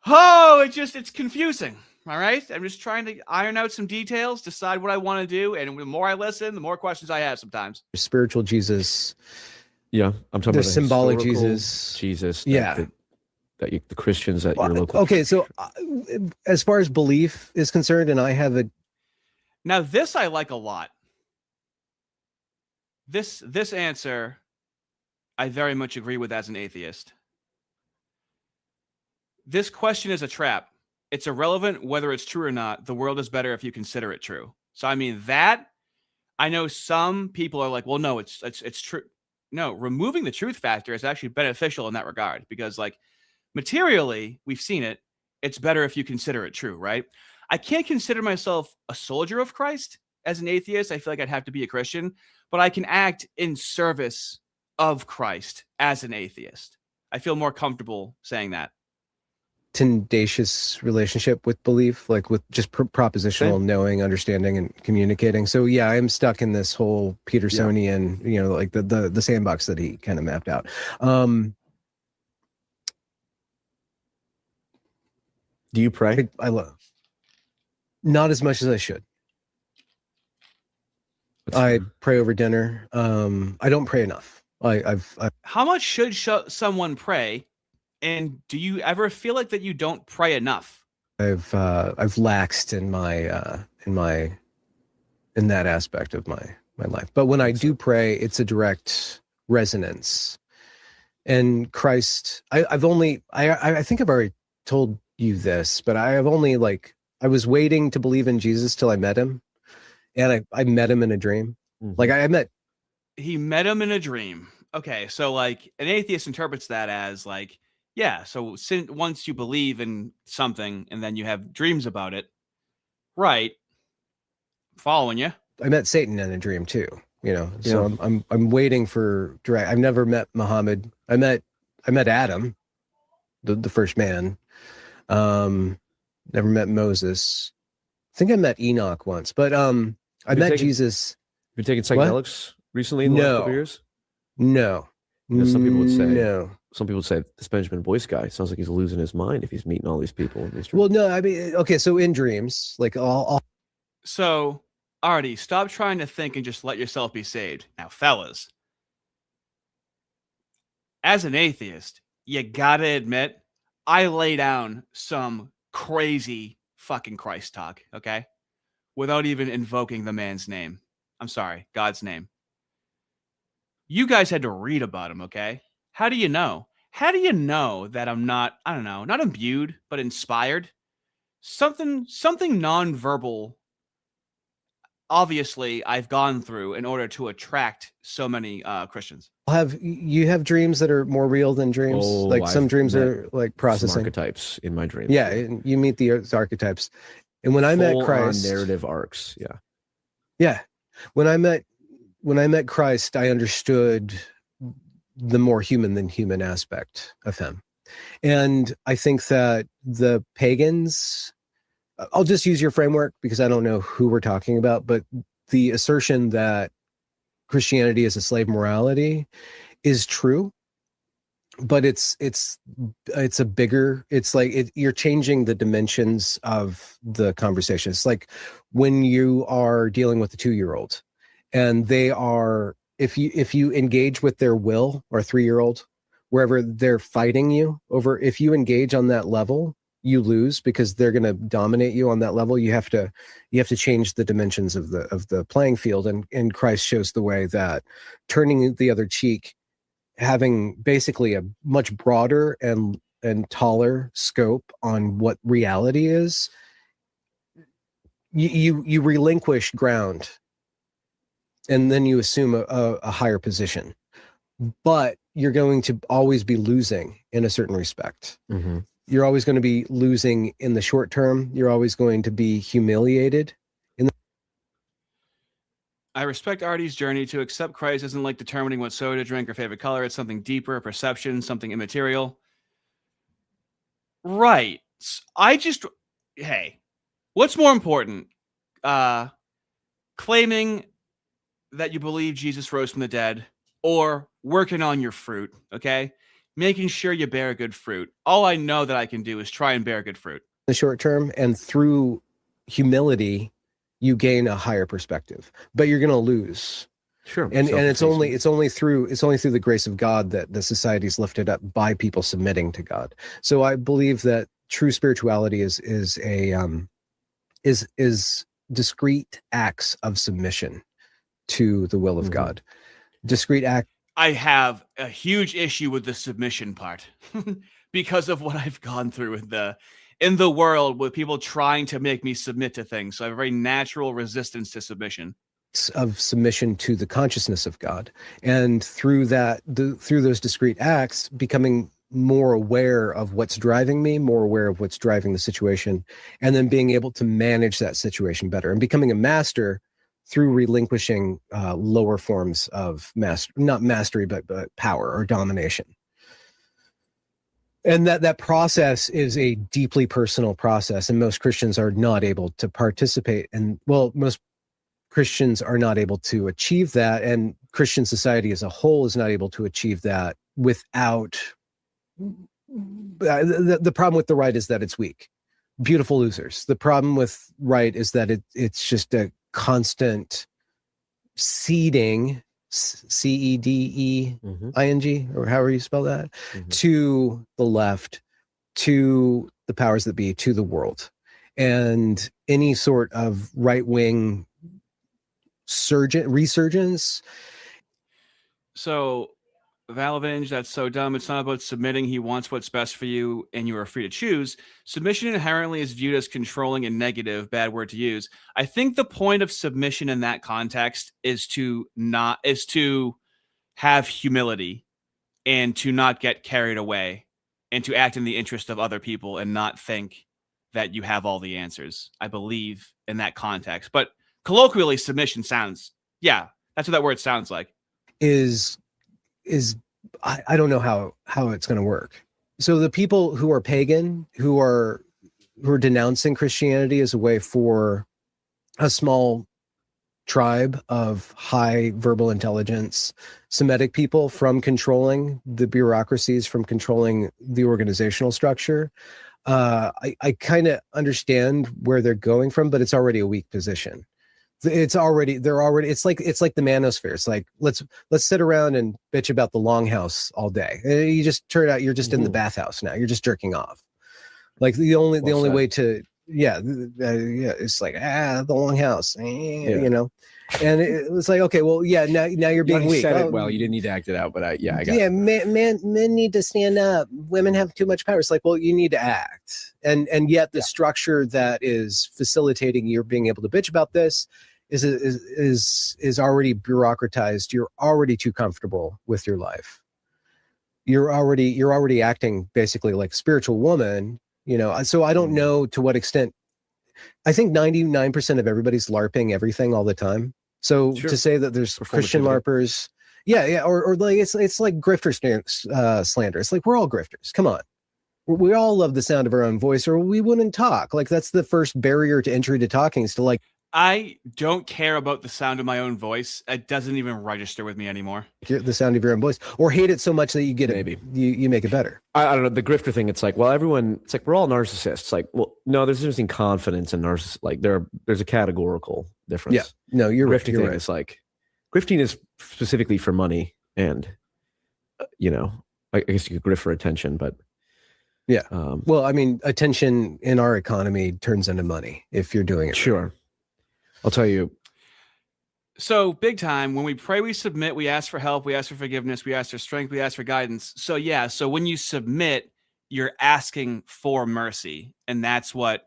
Speaker 1: Oh, it's confusing. All right. I'm just trying to iron out some details, decide what I want to do. And the more I listen, the more questions I have sometimes.
Speaker 4: Spiritual Jesus.
Speaker 3: Yeah. I'm talking about the
Speaker 4: symbolic Jesus.
Speaker 3: Yeah. The Christians at your local.
Speaker 4: Okay. So as far as belief is concerned, and I have
Speaker 1: now this I like a lot. This answer I very much agree with as an atheist. This question is a trap. It's irrelevant whether it's true or not. The world is better if you consider it true. So, I mean, that I know some people are like, well, no, it's true. No, removing the truth factor is actually beneficial in that regard because, like, materially, we've seen it. It's better if you consider it true, right? I can't consider myself a soldier of Christ as an atheist. I feel like I'd have to be a Christian, but I can act in service of Christ as an atheist. I feel more comfortable saying that.
Speaker 4: Tendacious relationship with belief, like with just propositional knowing, understanding, and communicating. So yeah, I'm stuck in this whole Petersonian, like the sandbox that he kind of mapped out.
Speaker 3: Do you pray?
Speaker 4: I love not as much as I should. I pray over dinner. I don't pray enough.
Speaker 1: How much should someone pray? And do you ever feel like that you don't pray enough?
Speaker 4: I've laxed in in that aspect of my life. But when I do pray, it's a direct resonance. And Christ, I think I've already told you this, but I was waiting to believe in Jesus till I met him. And I met him in a dream. Mm-hmm. Like
Speaker 1: he met him in a dream. Okay. So like an atheist interprets that as like, yeah, so once you believe in something and then you have dreams about it, right? Following you.
Speaker 4: I met Satan in a dream too, So I'm waiting for direct. I've never met Muhammad. I met Adam, the first man. Never met Moses. I think I met Enoch once, but I met Jesus.
Speaker 3: Have you taken psychedelics recently in the last couple years?
Speaker 4: No.
Speaker 3: Some people would say
Speaker 4: no.
Speaker 3: Some people say this Benjamin Boyce guy sounds like he's losing his mind if he's meeting all these people in these dreams.
Speaker 4: Well, no, I mean, okay, so in dreams, like all.
Speaker 1: So, Artie, stop trying to think and just let yourself be saved. Now, fellas, as an atheist, you gotta admit, I lay down some crazy fucking Christ talk, okay? Without even invoking the man's name. I'm sorry, God's name. You guys had to read about him, okay? How do you know? How do you know that I'm not, I don't know, not imbued, but inspired? Something nonverbal, obviously, I've gone through in order to attract so many Christians.
Speaker 4: You have dreams that are more real than dreams?
Speaker 3: Oh,
Speaker 4: Like some
Speaker 3: I've
Speaker 4: dreams
Speaker 3: met
Speaker 4: are like
Speaker 3: some
Speaker 4: processing.
Speaker 3: archetypes in my dreams.
Speaker 4: Yeah, and you meet the archetypes. And when I met
Speaker 3: Full-on
Speaker 4: Christ,
Speaker 3: narrative arcs. Yeah.
Speaker 4: yeah, when I met Christ, I understood the more human than human aspect of him. And I think that the pagans, I'll just use your framework because I don't know who we're talking about, but the assertion that Christianity is a slave morality is true, but it's a bigger, it's like you're changing the dimensions of the conversation. It's like when you are dealing with a 2-year-old and they are, if you engage with their will, or a 3-year-old, wherever they're fighting you over, if you engage on that level, you lose because they're going to dominate you on that level. You have to change the dimensions of the playing field. And Christ shows the way that turning the other cheek, having basically a much broader and taller scope on what reality is, you relinquish ground and then you assume a higher position, but you're going to always be losing in a certain respect.
Speaker 3: Mm-hmm.
Speaker 4: You're always going to be losing in the short term. You're always going to be humiliated.
Speaker 1: I respect Artie's journey. To accept Christ isn't like determining what soda to drink or favorite color. It's something deeper, a perception, something immaterial. Right. Hey, what's more important? Claiming that you believe Jesus rose from the dead, or working on your fruit, okay? Making sure you bear good fruit. All I know that I can do is try and bear good fruit.
Speaker 4: The short term, and through humility, you gain a higher perspective, but you're going to lose.
Speaker 3: Sure.
Speaker 4: And it's only through the grace of God that the society is lifted up by people submitting to God. So I believe that true spirituality is discrete acts of submission to the will of God. Discrete act.
Speaker 1: I have a huge issue with the submission part because of what I've gone through in the world with people trying to make me submit to things. So I have a very natural resistance to submission.
Speaker 4: Of submission to the consciousness of God, and through those discrete acts, becoming more aware of what's driving me, more aware of what's driving the situation, and then being able to manage that situation better, and becoming a master through relinquishing lower forms of not mastery, but power or domination. And that process is a deeply personal process, and most Christians are not able to participate. And most Christians are not able to achieve that, and Christian society as a whole is not able to achieve that without. The problem with the right is that it's weak. Beautiful losers. The problem with right is that it's just a constant seeding, CEDEING, or however you spell that, to the left, to the powers that be, to the world. And any sort of right-wing resurgence.
Speaker 1: So Valavenge, that's so dumb. It's not about submitting. He wants what's best for you, and you are free to choose. Submission inherently is viewed as controlling and negative, bad word to use. I think the point of submission in that context is to have humility and to not get carried away and to act in the interest of other people and not think that you have all the answers. I believe in that context. But colloquially, submission sounds, yeah, that's what that word sounds like.
Speaker 4: I don't know how it's going to work. So the people who are pagan, who are denouncing Christianity as a way for a small tribe of high verbal intelligence Semitic people from controlling the bureaucracies, from controlling the organizational structure, I kind of understand where they're going from, but it's already a weak position. It's like the manosphere. It's like let's sit around and bitch about the longhouse all day. You just turn out you're just in the bathhouse now. You're just jerking off. Like the only way to it's like the longhouse, you know. And it was like, okay, well, yeah, now you're being weak.
Speaker 3: Said it well. You didn't need to act it out, but I got it.
Speaker 4: Men need to stand up. Women have too much power. It's like, well, you need to act, and yet the structure that is facilitating your being able to bitch about this is already bureaucratized. You're already too comfortable with your life. You're already acting basically like a spiritual woman, you know. So I don't know to what extent. I think 99% of everybody's LARPing everything all the time. So to say that there's Christian LARPers, or like it's like grifter slander. It's like we're all grifters. Come on, we all love the sound of our own voice, or we wouldn't talk. Like that's the first barrier to entry to talking is to like.
Speaker 1: I don't care about the sound of my own voice. It doesn't even register with me anymore.
Speaker 4: The sound of your own voice, or hate it so much that you get it. You make it better.
Speaker 3: I don't know. The grifter thing. It's like, well, everyone. It's like we're all narcissists. Like, well, no, there's interesting confidence and narcissist. Like there's a categorical difference.
Speaker 4: Yeah. No, you're
Speaker 3: grifting
Speaker 4: right.
Speaker 3: Thing is like grifting is specifically for money, and you know, I guess you could grift for attention, but
Speaker 4: yeah. Well, I mean, attention in our economy turns into money if you're doing it.
Speaker 3: Sure. Right. I'll tell you.
Speaker 1: So big time, when we pray, we submit, we ask for help, we ask for forgiveness, we ask for strength, we ask for guidance. So yeah, so when you submit, you're asking for mercy. And that's what,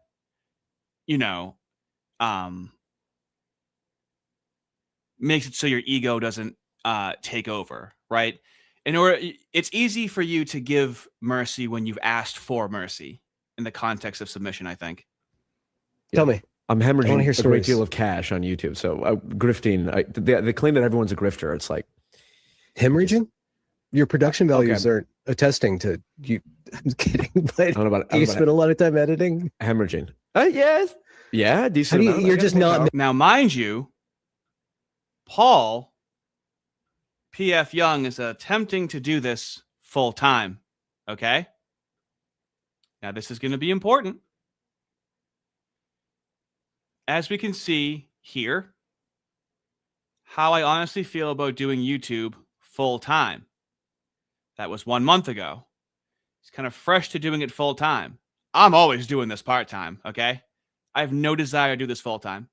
Speaker 1: you know, makes it so your ego doesn't take over, right? It's easy for you to give mercy when you've asked for mercy in the context of submission, I think.
Speaker 4: Tell me.
Speaker 3: I'm hemorrhaging a great deal of cash on YouTube. So grifting, they claim that everyone's a grifter. It's like
Speaker 4: hemorrhaging. Your production values are attesting to you. I'm kidding, but I don't know about it. You spend a lot of time editing.
Speaker 3: Hemorrhaging. Yes. Yeah. Decent.
Speaker 4: You're just not.
Speaker 1: Now, mind you, Paul P.F. Jung is attempting to do this full time. Okay. Now, this is going to be important. As we can see here, how I honestly feel about doing YouTube full time. That was 1 month ago. It's kind of fresh to doing it full time. I'm always doing this part time, okay? I have no desire to do this full time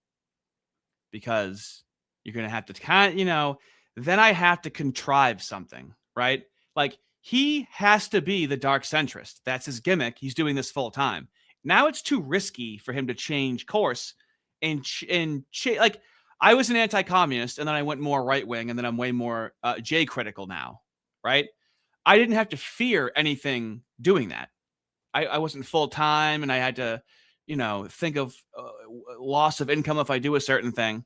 Speaker 1: because you're going to have to then I have to contrive something, right? Like he has to be the dark centrist. That's his gimmick. He's doing this full time. Now it's too risky for him to change course. Like I was an anti-communist and then I went more right-wing and then I'm way more J-critical now, right? I didn't have to fear anything doing that. I wasn't full-time and I had to, think of loss of income if I do a certain thing.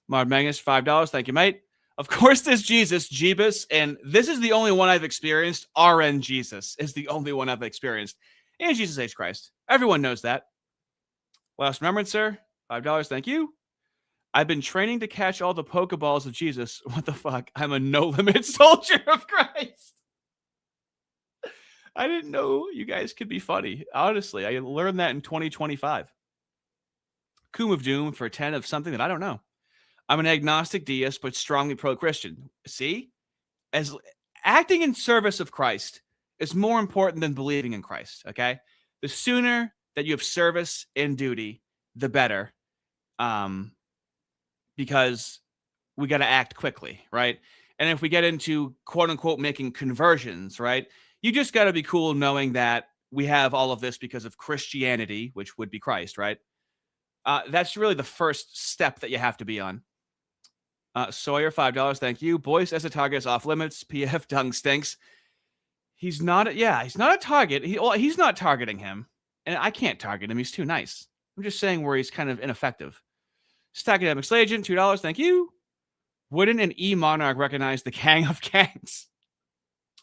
Speaker 1: Mard Magnus, $5. Thank you, mate. Of course, there's Jesus, Jeebus, and this is the only one I've experienced. RN Jesus is the only one I've experienced. And Jesus H. Christ. Everyone knows that. Last remembrance, sir. $5. Thank you. I've been training to catch all the Pokeballs of Jesus. What the fuck? I'm a no-limit soldier of Christ. I didn't know you guys could be funny. Honestly, I learned that in 2025. Coom of Doom for 10 of something that I don't know. I'm an agnostic deist, but strongly pro-Christian. See? As acting in service of Christ is more important than believing in Christ, okay? The sooner that you have service and duty, the better. Because we got to act quickly, right? And if we get into quote-unquote making conversions, right? You just got to be cool knowing that we have all of this because of Christianity, which would be Christ, right? That's really the first step that you have to be on. Sawyer, $5. Thank you. Boyce as a target is off limits. PF Dung stinks. He's not a target. He's not targeting him. And I can't target him. He's too nice. I'm just saying where he's kind of ineffective. Stackademics Legend, $2. Thank you. Wouldn't an E-Monarch recognize the Kang of Kangs?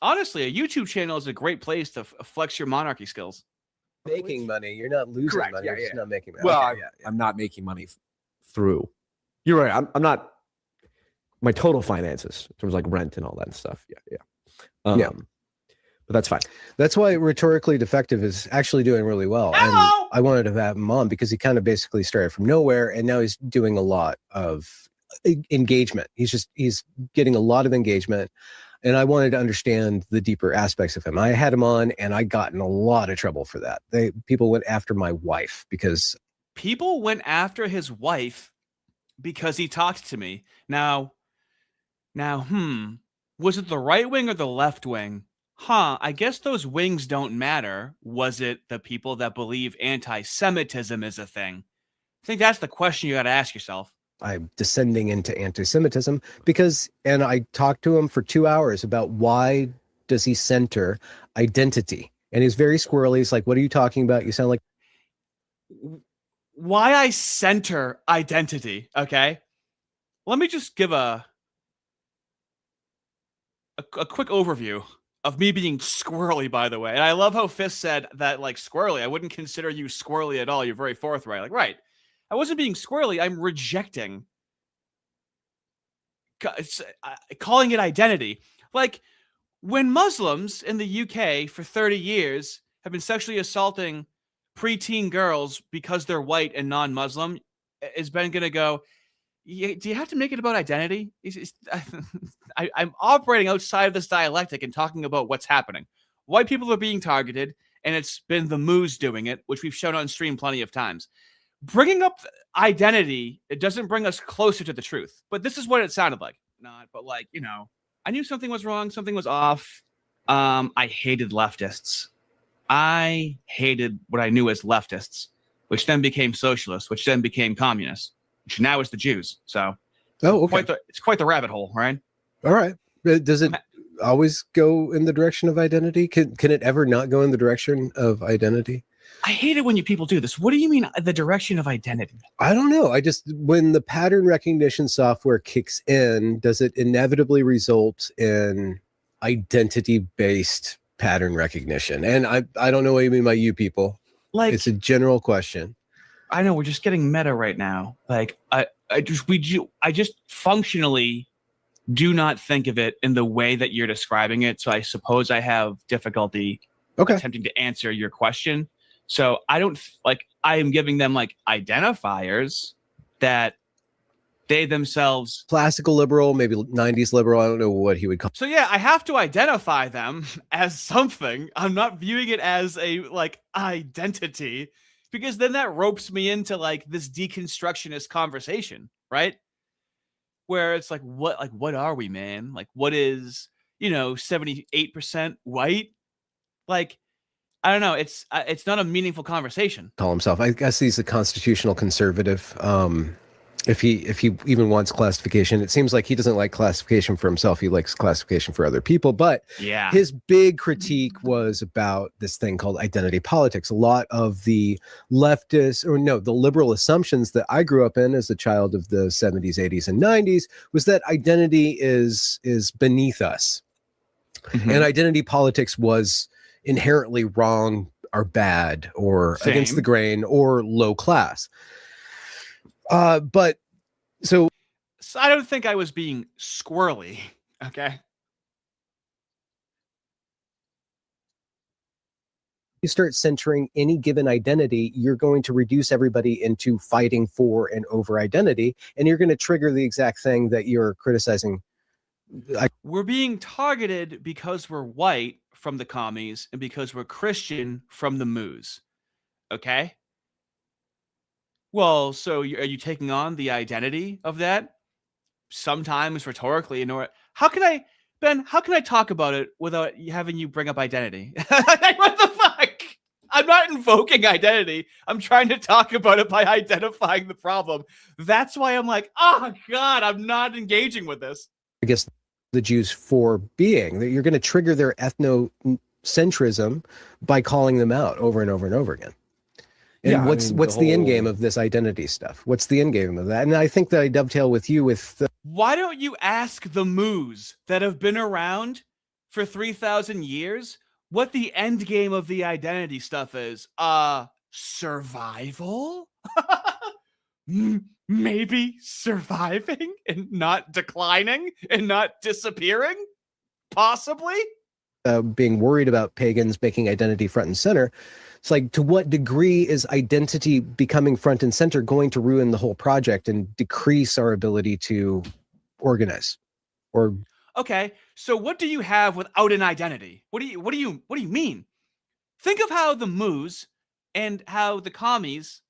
Speaker 1: Honestly, a YouTube channel is a great place to flex your monarchy skills.
Speaker 4: Making money. You're not losing
Speaker 3: Correct.
Speaker 4: money.
Speaker 3: Yeah,
Speaker 4: You're just not making money.
Speaker 3: Well, I'm not making money through. You're right. I'm not. My total finances in terms of like rent and all that stuff. Yeah. But that's fine.
Speaker 4: That's why Rhetorically Defective is actually doing really well.
Speaker 1: Hello!
Speaker 4: And I wanted to have him on because he kind of basically started from nowhere and now he's doing a lot of engagement. He's getting a lot of engagement. And I wanted to understand the deeper aspects of him. I had him on and I got in a lot of trouble for that. People went after my wife because
Speaker 1: people went after his wife because he talked to me. Now, was it the right wing or the left wing? I guess those wings don't matter. Was it the people that believe anti-Semitism is a thing? I think that's the question you got to ask yourself.
Speaker 4: I'm descending into anti-Semitism and I talked to him for 2 hours about why does he center identity, and he's very squirrely. He's like, "What are you talking about? You sound like."
Speaker 1: Why I center identity? Okay, let me just give a quick overview of me being squirrely, by the way. And I love how Fist said that, like, squirrely. I wouldn't consider you squirrely at all. You're very forthright. Like, right. I wasn't being squirrely. I'm rejecting calling it identity. Like, when Muslims in the UK for 30 years have been sexually assaulting preteen girls because they're white and non-Muslim, is Ben going to go, do you have to make it about identity? I'm operating outside of this dialectic and talking about what's happening. White people are being targeted, and it's been the Moos doing it, which we've shown on stream plenty of times. Bringing up identity, it doesn't bring us closer to the truth. But this is what it sounded like. Not, but like, I knew something was wrong. Something was off. I hated leftists. I hated what I knew as leftists, which then became socialists, which then became communists, which now is the Jews. So,
Speaker 4: okay.
Speaker 1: It's quite the rabbit hole, right?
Speaker 4: All right. Does it always go in the direction of identity? Can it ever not go in the direction of identity?
Speaker 1: I hate it when people do this. What do you mean the direction of identity?
Speaker 4: I don't know. When the pattern recognition software kicks in, does it inevitably result in identity-based pattern recognition? And I don't know what you mean by you people. Like, it's a general question.
Speaker 1: I know we're just getting meta right now. Like, I just functionally do not think of it in the way that you're describing it. So I suppose I have difficulty attempting to answer your question. So I am giving them like identifiers that they themselves.
Speaker 4: Classical liberal, maybe 90s liberal. I don't know what he would call.
Speaker 1: So yeah, I have to identify them as something. I'm not viewing it as a like identity, because then that ropes me into like this deconstructionist conversation, right? Where it's like, what are we, man? Like, what is, 78% white? Like, I don't know. It's not a meaningful conversation.
Speaker 4: Call himself. I guess he's a constitutional conservative. If he even wants classification, it seems like he doesn't like classification for himself. He likes classification for other people. But
Speaker 1: yeah,
Speaker 4: his big critique was about this thing called identity politics. A lot of the the liberal assumptions that I grew up in as a child of the 70s, 80s, and 90s was that identity is beneath us, and identity politics was inherently wrong or bad or against the grain or low class. But so
Speaker 1: I don't think I was being squirrely. Okay.
Speaker 4: You start centering any given identity, you're going to reduce everybody into fighting for and over identity, and you're going to trigger the exact thing that you're criticizing.
Speaker 1: We're being targeted because we're white from the commies and because we're Christian from the Moos. Okay. Well, so are you taking on the identity of that? Sometimes rhetorically, how can I talk about it without having you bring up identity? What the fuck? I'm not invoking identity. I'm trying to talk about it by identifying the problem. That's why I'm like, oh God, I'm not engaging with this.
Speaker 4: I guess the Jews for being that you're going to trigger their ethnocentrism by calling them out over and over and over again. And what's the end game of this identity stuff? What's the end game of that? And I think that I dovetail with you with
Speaker 1: why don't you ask the Moos that have been around for 3,000 years what the end game of the identity stuff is? Survival? Maybe surviving and not declining and not disappearing? Possibly?
Speaker 4: Being worried about pagans making identity front and center. It's like, to what degree is identity becoming front and center going to ruin the whole project and decrease our ability to organize? Or
Speaker 1: okay, so what do you have without an identity? What do you mean? Think of how the Moos and how the commies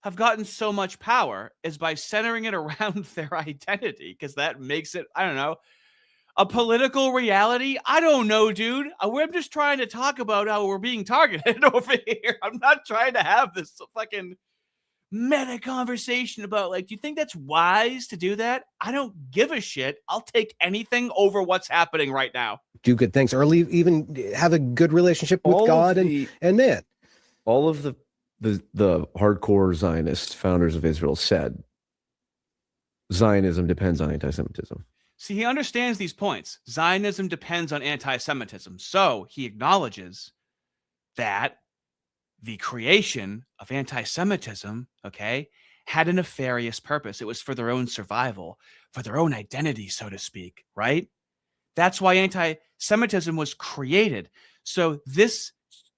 Speaker 1: have gotten so much power is by centering it around their identity, because that makes it, I don't know, a political reality. I don't know, dude. I'm just trying to talk about how we're being targeted over here. I'm not trying to have this fucking meta conversation about like, do you think that's wise to do that? I don't give a shit. I'll take anything over what's happening right now.
Speaker 4: Do good things, or even have a good relationship with God and man.
Speaker 3: All of the hardcore Zionist founders of Israel said Zionism depends on anti-Semitism.
Speaker 1: See, he understands these points. Zionism depends on anti-Semitism. So he acknowledges that the creation of anti-Semitism, okay, had a nefarious purpose. It was for their own survival, for their own identity, so to speak, right? That's why anti-Semitism was created. So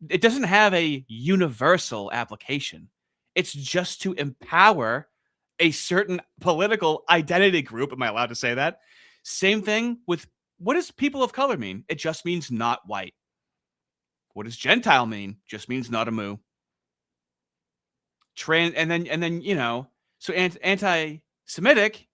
Speaker 1: it doesn't have a universal application. It's just to empower a certain political identity group. Am I allowed to say that? Same thing with, what does people of color mean? It just means not white. What does Gentile mean? Just means not a moo. And then you know, so anti-Semitic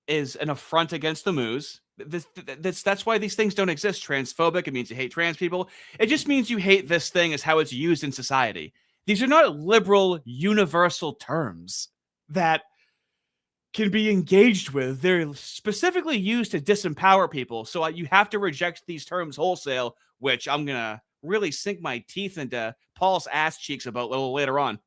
Speaker 1: is an affront against the moos. That's why these things don't exist. Transphobic, it means you hate trans people. It just means you hate this thing as how it's used in society. These are not liberal universal terms that can be engaged with. They're specifically used to disempower people. So you have to reject these terms wholesale, which I'm going to really sink my teeth into Paul's ass cheeks about a little later on.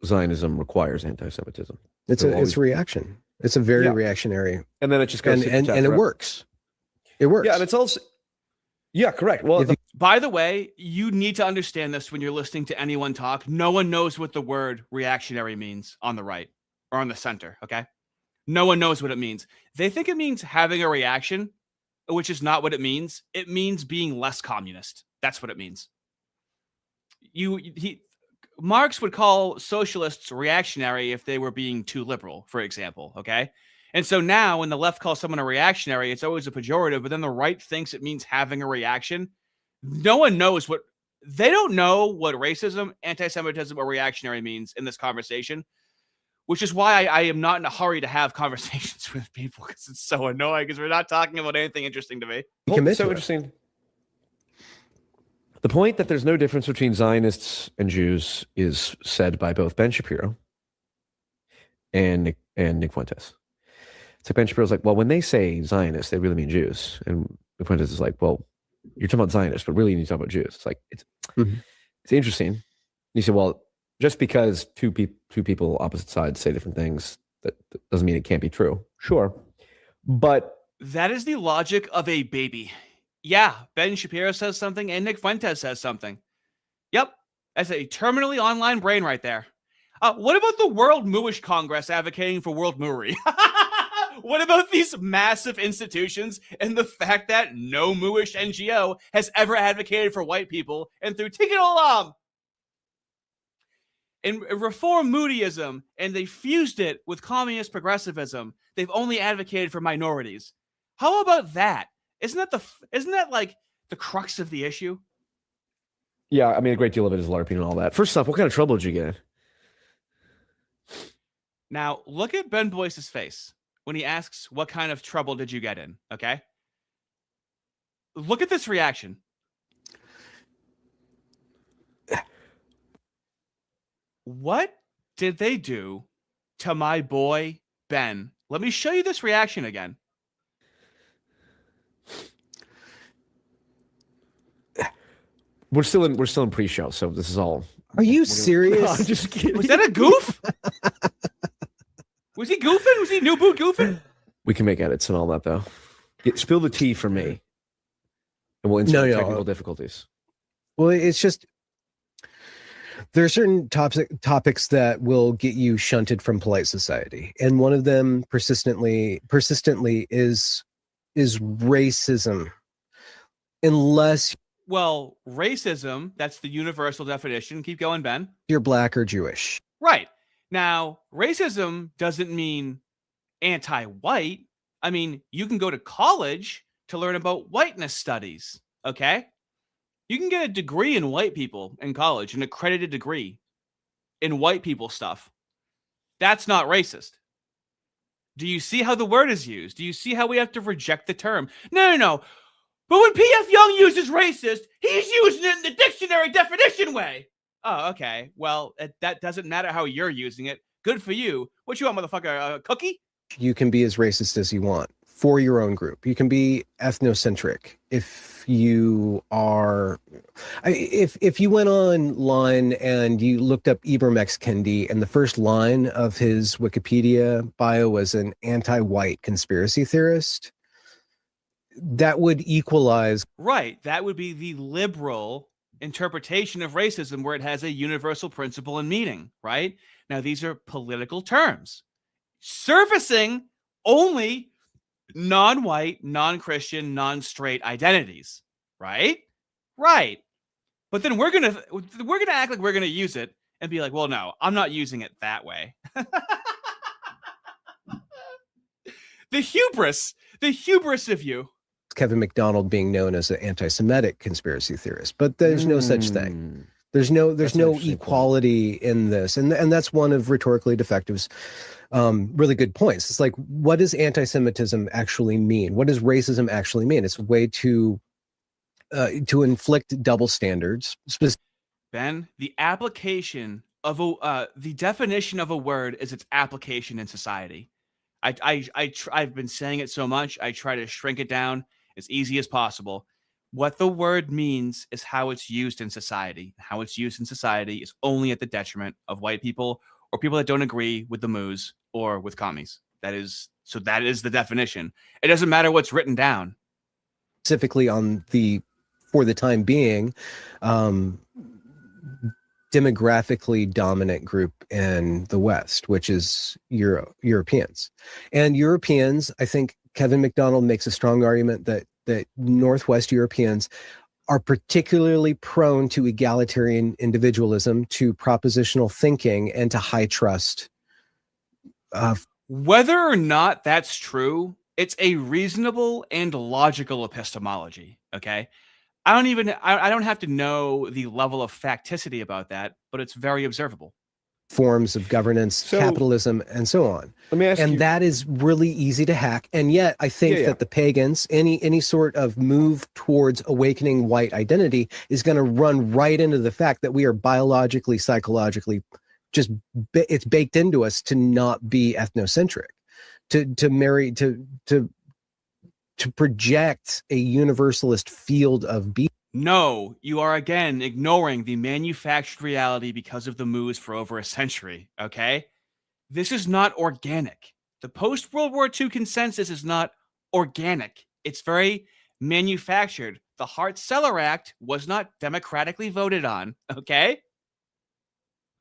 Speaker 3: Zionism requires anti-Semitism.
Speaker 4: It's a reaction. It's a very reactionary.
Speaker 3: And then it just goes
Speaker 4: and it works. It works.
Speaker 3: Yeah, and it's also correct. Well,
Speaker 1: by the way, you need to understand this when you're listening to anyone talk. No one knows what the word reactionary means on the right or on the center, okay? No one knows what it means. They think it means having a reaction, which is not what it means. It means being less communist. That's what it means. Marx would call socialists reactionary if they were being too liberal, for example, okay? And so now when the left calls someone a reactionary, it's always a pejorative, but then the right thinks it means having a reaction. No one knows they don't know what racism, anti-Semitism, or reactionary means in this conversation, which is why I am not in a hurry to have conversations with people, because it's so annoying, because we're not talking about anything interesting to me.
Speaker 3: It's so interesting. The point that there's no difference between Zionists and Jews is said by both Ben Shapiro and Nick Fuentes. So Ben Shapiro's like, well, when they say Zionists, they really mean Jews. And Nick Fuentes is like, well, you're talking about Zionists, but really you need to talk about Jews. It's like, it's interesting. You say, well, just because two people opposite sides say different things, that doesn't mean it can't be true. Sure. But
Speaker 1: that is the logic of a baby. Yeah, Ben Shapiro says something and Nick Fuentes says something. Yep, that's a terminally online brain right there. What about the World Mooish Congress advocating for world mooery? What about these massive institutions and the fact that no Mooish NGO has ever advocated for white people and through Tikkun Olam and Reform Moodyism, and they fused it with communist progressivism? They've only advocated for minorities. How about that? Isn't that like the crux of the issue?
Speaker 3: Yeah, I mean, a great deal of it is LARPing and all that. First off, what kind of trouble did you get in?
Speaker 1: Now, look at Ben Boyce's face when he asks, what kind of trouble did you get in? Okay? Look at this reaction. What did they do to my boy, Ben? Let me show you this reaction again.
Speaker 3: We're still in pre-show, so this is all.
Speaker 4: Are you serious?
Speaker 3: No, I'm just kidding.
Speaker 1: Was that a goof? Was he goofing? Was he new boot goofing?
Speaker 3: We can make edits and all that, though. Spill the tea for me, and we'll insert technical difficulties.
Speaker 4: Well, it's just there are certain topics that will get you shunted from polite society, and one of them persistently is racism. Unless
Speaker 1: racism, that's the universal definition. Keep going, Ben.
Speaker 4: You're black or Jewish.
Speaker 1: Right. Now, racism doesn't mean anti-white. I mean, you can go to college to learn about whiteness studies, okay? You can get a degree in white people in college, an accredited degree in white people stuff. That's not racist. Do you see how the word is used? Do you see how we have to reject the term? No. But when P.F. Young uses racist, he's using it in the dictionary definition way. Oh, okay. Well, that doesn't matter how you're using it. Good for you. What you want, motherfucker? A cookie?
Speaker 4: You can be as racist as you want for your own group. You can be ethnocentric if you are. If you went online and you looked up Ibram X. Kendi, and the first line of his Wikipedia bio was an anti-white conspiracy theorist, that would equalize.
Speaker 1: Right. That would be the liberal interpretation of racism, where it has a universal principle and meaning, right? Now, these are political terms surfacing only non-white, non-Christian, non-straight identities, right? Right. But then we're gonna act like we're gonna use it and be like, well, no, I'm not using it that way. The hubris of you.
Speaker 4: Kevin McDonald being known as an anti-Semitic conspiracy theorist, but there's no such thing. There's no equality in this, and that's one of Rhetorically Defective's really good points. It's like, what does anti-Semitism actually mean? What does racism actually mean? It's a way to inflict double standards.
Speaker 1: Ben, the application of the definition of a word is its application in society. I've been saying it so much, I try to shrink it down as easy as possible. What the word means is how it's used in society. How it's used in society is only at the detriment of white people or people that don't agree with the moos or with commies. That is the definition. It doesn't matter what's written down.
Speaker 4: Specifically for the time being, demographically dominant group in the West, which is Europeans. And Europeans, I think Kevin McDonald makes a strong argument that Northwest Europeans are particularly prone to egalitarian individualism, to propositional thinking, and to high trust.
Speaker 1: Whether or not that's true, it's a reasonable and logical epistemology, okay? I don't have to know the level of facticity about that, but it's very observable.
Speaker 4: Forms of governance, capitalism, and so on.
Speaker 3: Let me ask you,
Speaker 4: that is really easy to hack. And yet I think that the pagans, any sort of move towards awakening white identity is going to run right into the fact that we are biologically, psychologically, it's baked into us to not be ethnocentric, to project a universalist field of being.
Speaker 1: No, you are again ignoring the manufactured reality because of the moves for over a century, okay? This is not organic. The post-World War II consensus is not organic. It's very manufactured. The Hart-Celler Act was not democratically voted on, okay?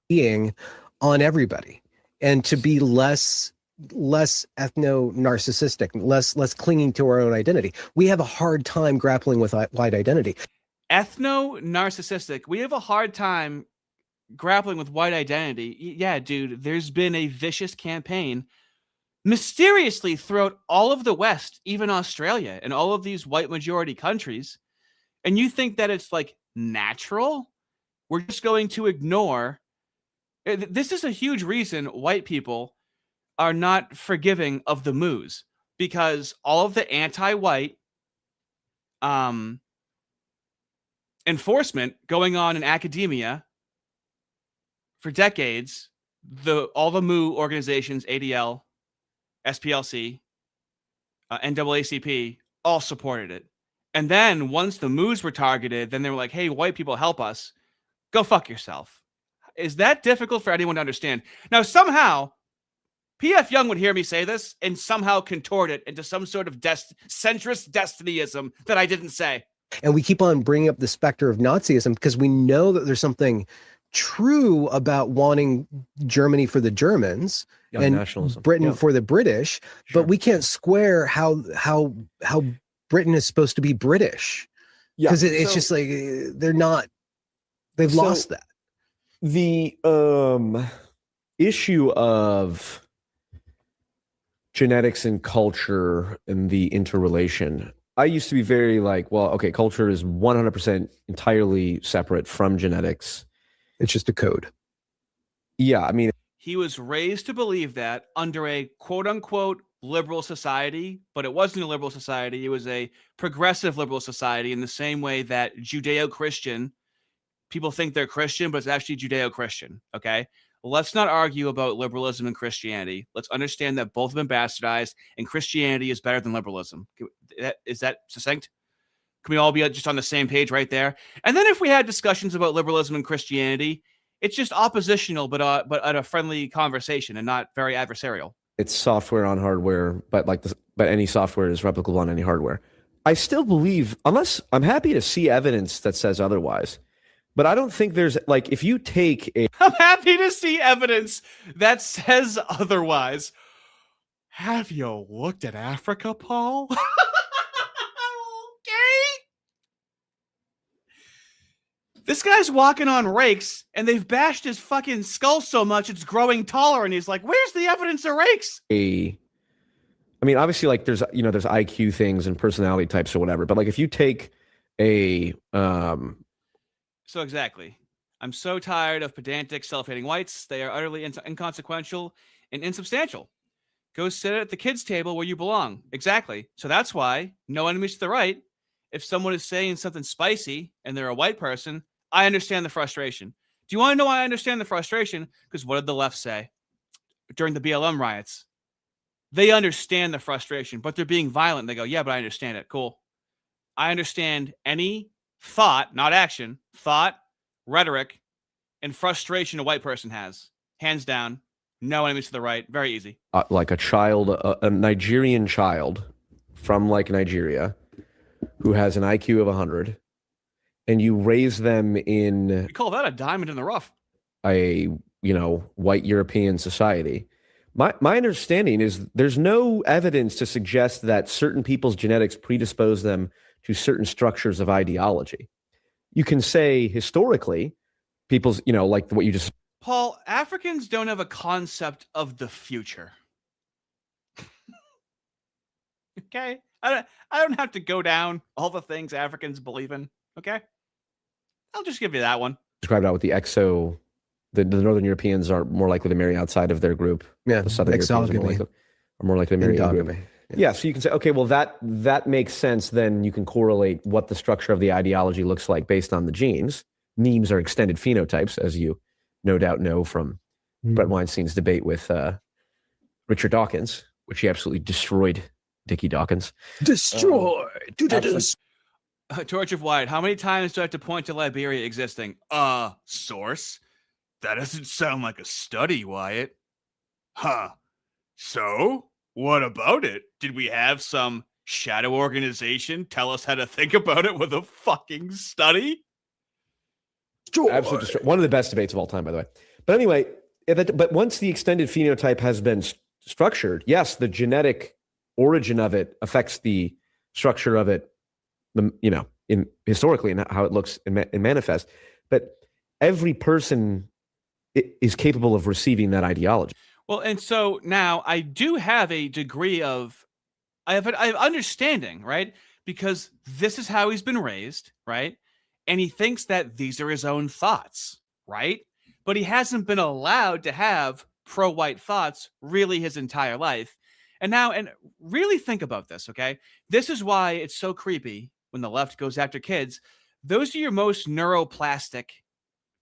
Speaker 4: Being on everybody, and to be less ethno-narcissistic, less clinging to our own identity. We have a hard time grappling with white identity.
Speaker 1: Ethno-narcissistic. We have a hard time grappling with white identity. Yeah, dude, there's been a vicious campaign mysteriously throughout all of the West, even Australia, and all of these white majority countries. And you think that it's like natural? We're just going to ignore. This is a huge reason white people are not forgiving of the moos, because all of the anti-white enforcement going on in academia for decades, all the moo organizations, ADL, SPLC, NAACP, all supported it. And then once the moos were targeted, then they were like, hey, white people, help us. Go fuck yourself. Is that difficult for anyone to understand? Now, somehow, P.F. Jung would hear me say this and somehow contort it into some sort of centrist destinyism that I didn't say.
Speaker 4: And we keep on bringing up the specter of Nazism because we know that there's something true about wanting Germany for the Germans and
Speaker 3: nationalism.
Speaker 4: Britain for the British, but we can't square how Britain is supposed to be British, because it's just like they've lost that.
Speaker 3: The issue of genetics and culture and the interrelation. I used to be very like, well, okay, culture is 100% entirely separate from genetics.
Speaker 4: It's just a code.
Speaker 3: Yeah, I mean,
Speaker 1: he was raised to believe that under a quote unquote liberal society, but it wasn't a liberal society. It was a progressive liberal society, in the same way that Judeo-Christian people think they're Christian, but it's actually Judeo-Christian. Okay. Let's not argue about liberalism and Christianity. Let's understand that both have been bastardized, and Christianity is better than liberalism. Is that succinct? Can we all be just on the same page right there? And then if we had discussions about liberalism and Christianity, it's just oppositional, but at a friendly conversation and not very adversarial.
Speaker 3: It's software on hardware, but any software is replicable on any hardware. I still believe, unless I'm happy to see evidence that says otherwise, but I don't think there's like, if you take a,
Speaker 1: I'm happy to see evidence that says otherwise. Have you looked at Africa, Paul? Okay. This guy's walking on rakes, and they've bashed his fucking skull so much it's growing taller, and he's like, where's the evidence of rakes?
Speaker 3: I mean, obviously, like there's IQ things and personality types or whatever, but like if you take a
Speaker 1: So exactly. I'm so tired of pedantic, self-hating whites. They are utterly inconsequential and insubstantial. Go sit at the kids' table where you belong. Exactly. So that's why, no enemies to the right. If someone is saying something spicy and they're a white person, I understand the frustration. Do you want to know why I understand the frustration? Because what did the left say during the BLM riots? They understand the frustration, but they're being violent. They go, yeah, but I understand it. Cool. I understand any thought, not action, thought, rhetoric, and frustration a white person has. Hands down, no enemies to the right. Very easy.
Speaker 3: Like a child, a Nigerian child from like Nigeria who has an IQ of 100, and you raise them in
Speaker 1: We call that a diamond in the rough.
Speaker 3: a white European society. My understanding is there's no evidence to suggest that certain people's genetics predispose them to certain structures of ideology. You can say historically, people's, like what you just.
Speaker 1: Paul, Africans don't have a concept of the future. Okay? I don't have to go down all the things Africans believe in. Okay? I'll just give you that one.
Speaker 3: Described out with the Northern Europeans are more likely to marry outside of their group.
Speaker 4: Yeah,
Speaker 3: The Southern Europeans are more likely to marry in a group. Yeah, so you can say, okay, well, that makes sense. Then you can correlate what the structure of the ideology looks like based on the genes. Memes are extended phenotypes, as you no doubt know from Brett Weinstein's debate with Richard Dawkins, which he absolutely destroyed Dickie Dawkins.
Speaker 4: Destroy.
Speaker 1: Torch of Wyatt, how many times do I have to point to Liberia existing? Source? That doesn't sound like a study, Wyatt. Huh. So? What about it? Did we have some shadow organization tell us how to think about it with a fucking study?
Speaker 3: Absolutely. One of the best debates of all time, by the way. But anyway, but once the extended phenotype has been structured, yes, the genetic origin of it affects the structure of it, in historically and how it looks and manifests. But every person is capable of receiving that ideology.
Speaker 1: Well, and so now I do have a degree of, I have understanding, right? Because this is how he's been raised, right? And he thinks that these are his own thoughts, right? But he hasn't been allowed to have pro-white thoughts really his entire life. And really think about this, okay? This is why it's so creepy when the left goes after kids. Those are your most neuroplastic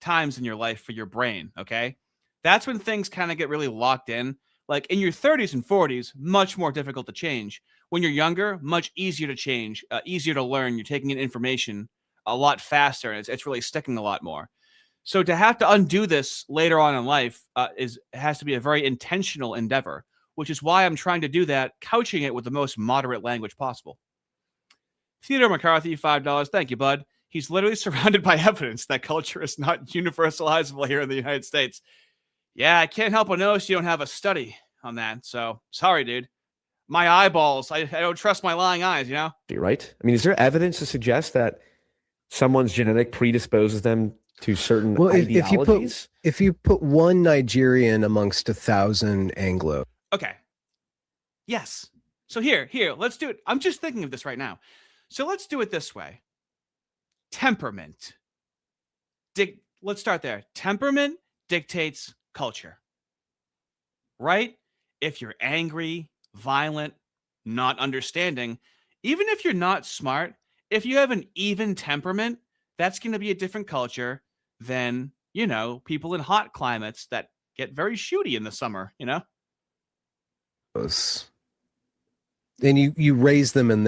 Speaker 1: times in your life for your brain, okay? That's when things kind of get really locked in. Like in your 30s and 40s, much more difficult to change. When you're younger, much easier to change, easier to learn. You're taking in information a lot faster, and it's really sticking a lot more. So to have to undo this later on in life has to be a very intentional endeavor, which is why I'm trying to do that, couching it with the most moderate language possible. Theodore McCarthy, $5. Thank you, bud. He's literally surrounded by evidence that culture is not universalizable here in the United States. Yeah, I can't help but notice you don't have a study on that. So sorry, dude. My eyeballs, I don't trust my lying eyes,
Speaker 3: Right? I mean, is there evidence to suggest that someone's genetic predisposes them to certain ideologies?
Speaker 4: If you put one Nigerian amongst 1,000 Anglo.
Speaker 1: Okay. Yes. So here, let's do it. I'm just thinking of this right now. So let's do it this way. Temperament. Let's start there. Temperament dictates culture. Right? If you're angry, violent, not understanding, even if you're not smart, if you have an even temperament, that's going to be a different culture than, you know, people in hot climates that get very shooty in the summer, you know?
Speaker 4: And you raise them in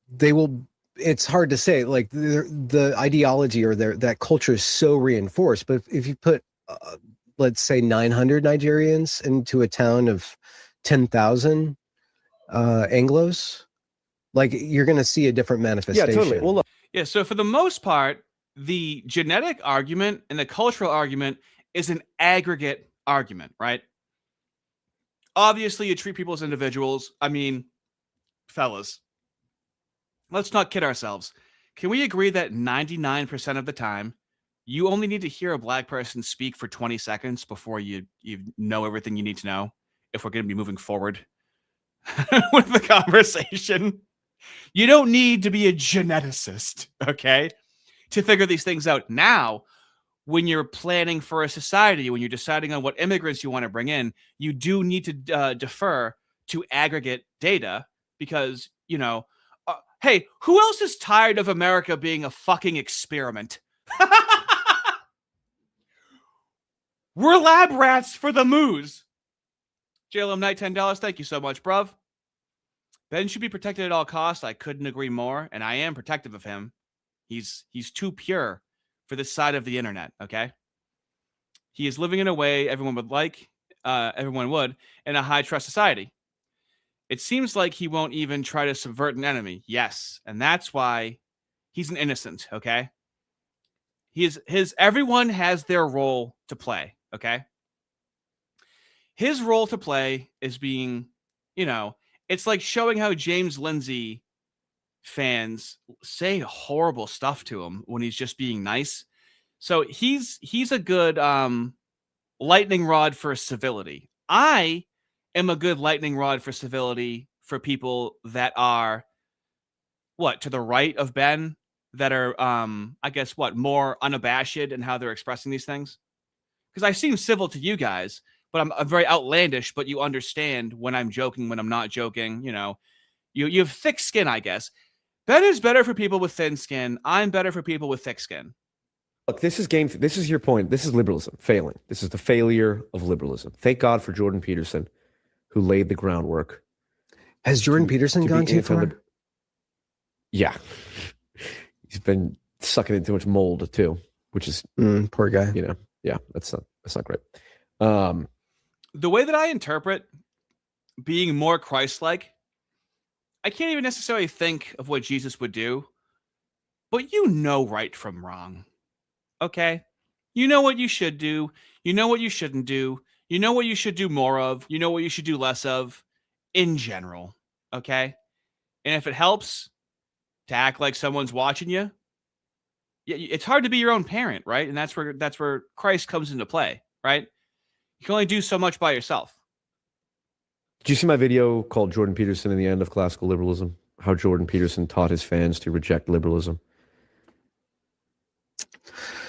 Speaker 4: they will, it's hard to say, like the ideology or that culture is so reinforced. But if you put, let's say 900 Nigerians into a town of 10,000 Anglos, like you're going to see a different manifestation.
Speaker 3: Yeah, totally. Well, look.
Speaker 1: Yeah, so for the most part, the genetic argument and the cultural argument is an aggregate argument, right? Obviously, you treat people as individuals. I mean, fellas, let's not kid ourselves. Can we agree that 99% of the time, you only need to hear a black person speak for 20 seconds before you know everything you need to know if we're going to be moving forward with the conversation? You don't need to be a geneticist, okay, to figure these things out. Now, when you're planning for a society, when you're deciding on what immigrants you want to bring in, you do need to defer to aggregate data because, you know, hey, who else is tired of America being a fucking experiment? We're lab rats for the moose. JLM Knight, $10. Thank you so much, bruv. Ben should be protected at all costs. I couldn't agree more, and I am protective of him. He's too pure for this side of the internet, okay? He is living in a way everyone would, in a high-trust society. It seems like he won't even try to subvert an enemy. Yes, and that's why he's an innocent, okay? Everyone has their role to play, okay? His role to play is being, you know, it's like showing how James Lindsay fans say horrible stuff to him when he's just being nice. So he's a good lightning rod for civility. I am a good lightning rod for civility for people that are to the right of Ben, that are I guess more unabashed in how they're expressing these things. Because I seem civil to you guys, but I'm very outlandish, but you understand when I'm joking, when I'm not joking, you know. You have thick skin, I guess. Ben is better for people with thin skin. I'm better for people with thick skin.
Speaker 3: Look, this is your point. This is liberalism failing. This is the failure of liberalism. Thank God for Jordan Peterson, who laid the groundwork.
Speaker 4: Has Jordan Peterson gone too far?
Speaker 3: Yeah. He's been sucking in too much mold too, which is
Speaker 4: poor guy.
Speaker 3: You know, yeah, that's not great.
Speaker 1: The way that I interpret being more Christ-like, I can't even necessarily think of what Jesus would do, but you know right from wrong. Okay? You know what you should do. You know what you shouldn't do. You know what you should do more of. You know what you should do less of in general. Okay? And if it helps to act like someone's watching you, it's hard to be your own parent, right? And that's where Christ comes into play, right? You can only do so much by yourself.
Speaker 3: Did you see my video called Jordan Peterson and the End of Classical Liberalism? How Jordan Peterson taught his fans to reject liberalism?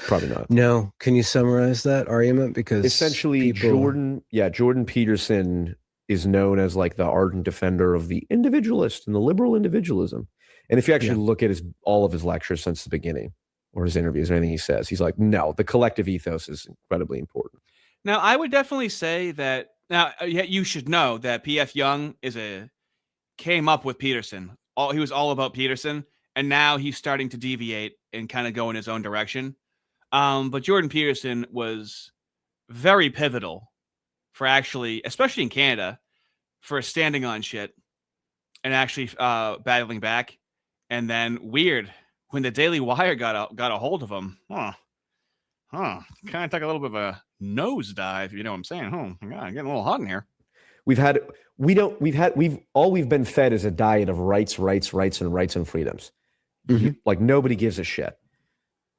Speaker 3: Probably not.
Speaker 4: No. Can you summarize that argument? Because
Speaker 3: essentially Jordan Peterson is known as like the ardent defender of the individualist and the liberal individualism. And if you actually look at all of his lectures since the beginning, or his interviews or anything he says, he's like, no, the collective ethos is incredibly important.
Speaker 1: Now, I would definitely say that. Now, you should know that P.F. Jung came up with Peterson. He was all about Peterson, and now he's starting to deviate and kind of go in his own direction. But Jordan Peterson was very pivotal for actually, especially in Canada, for standing on shit and actually battling back. And then weird, when the Daily Wire got a hold of him, kind of took a little bit of a nosedive, you know what I'm saying? Oh my God, getting a little hot in here.
Speaker 3: We've been fed is a diet of rights, and freedoms. Mm-hmm. Like nobody gives a shit.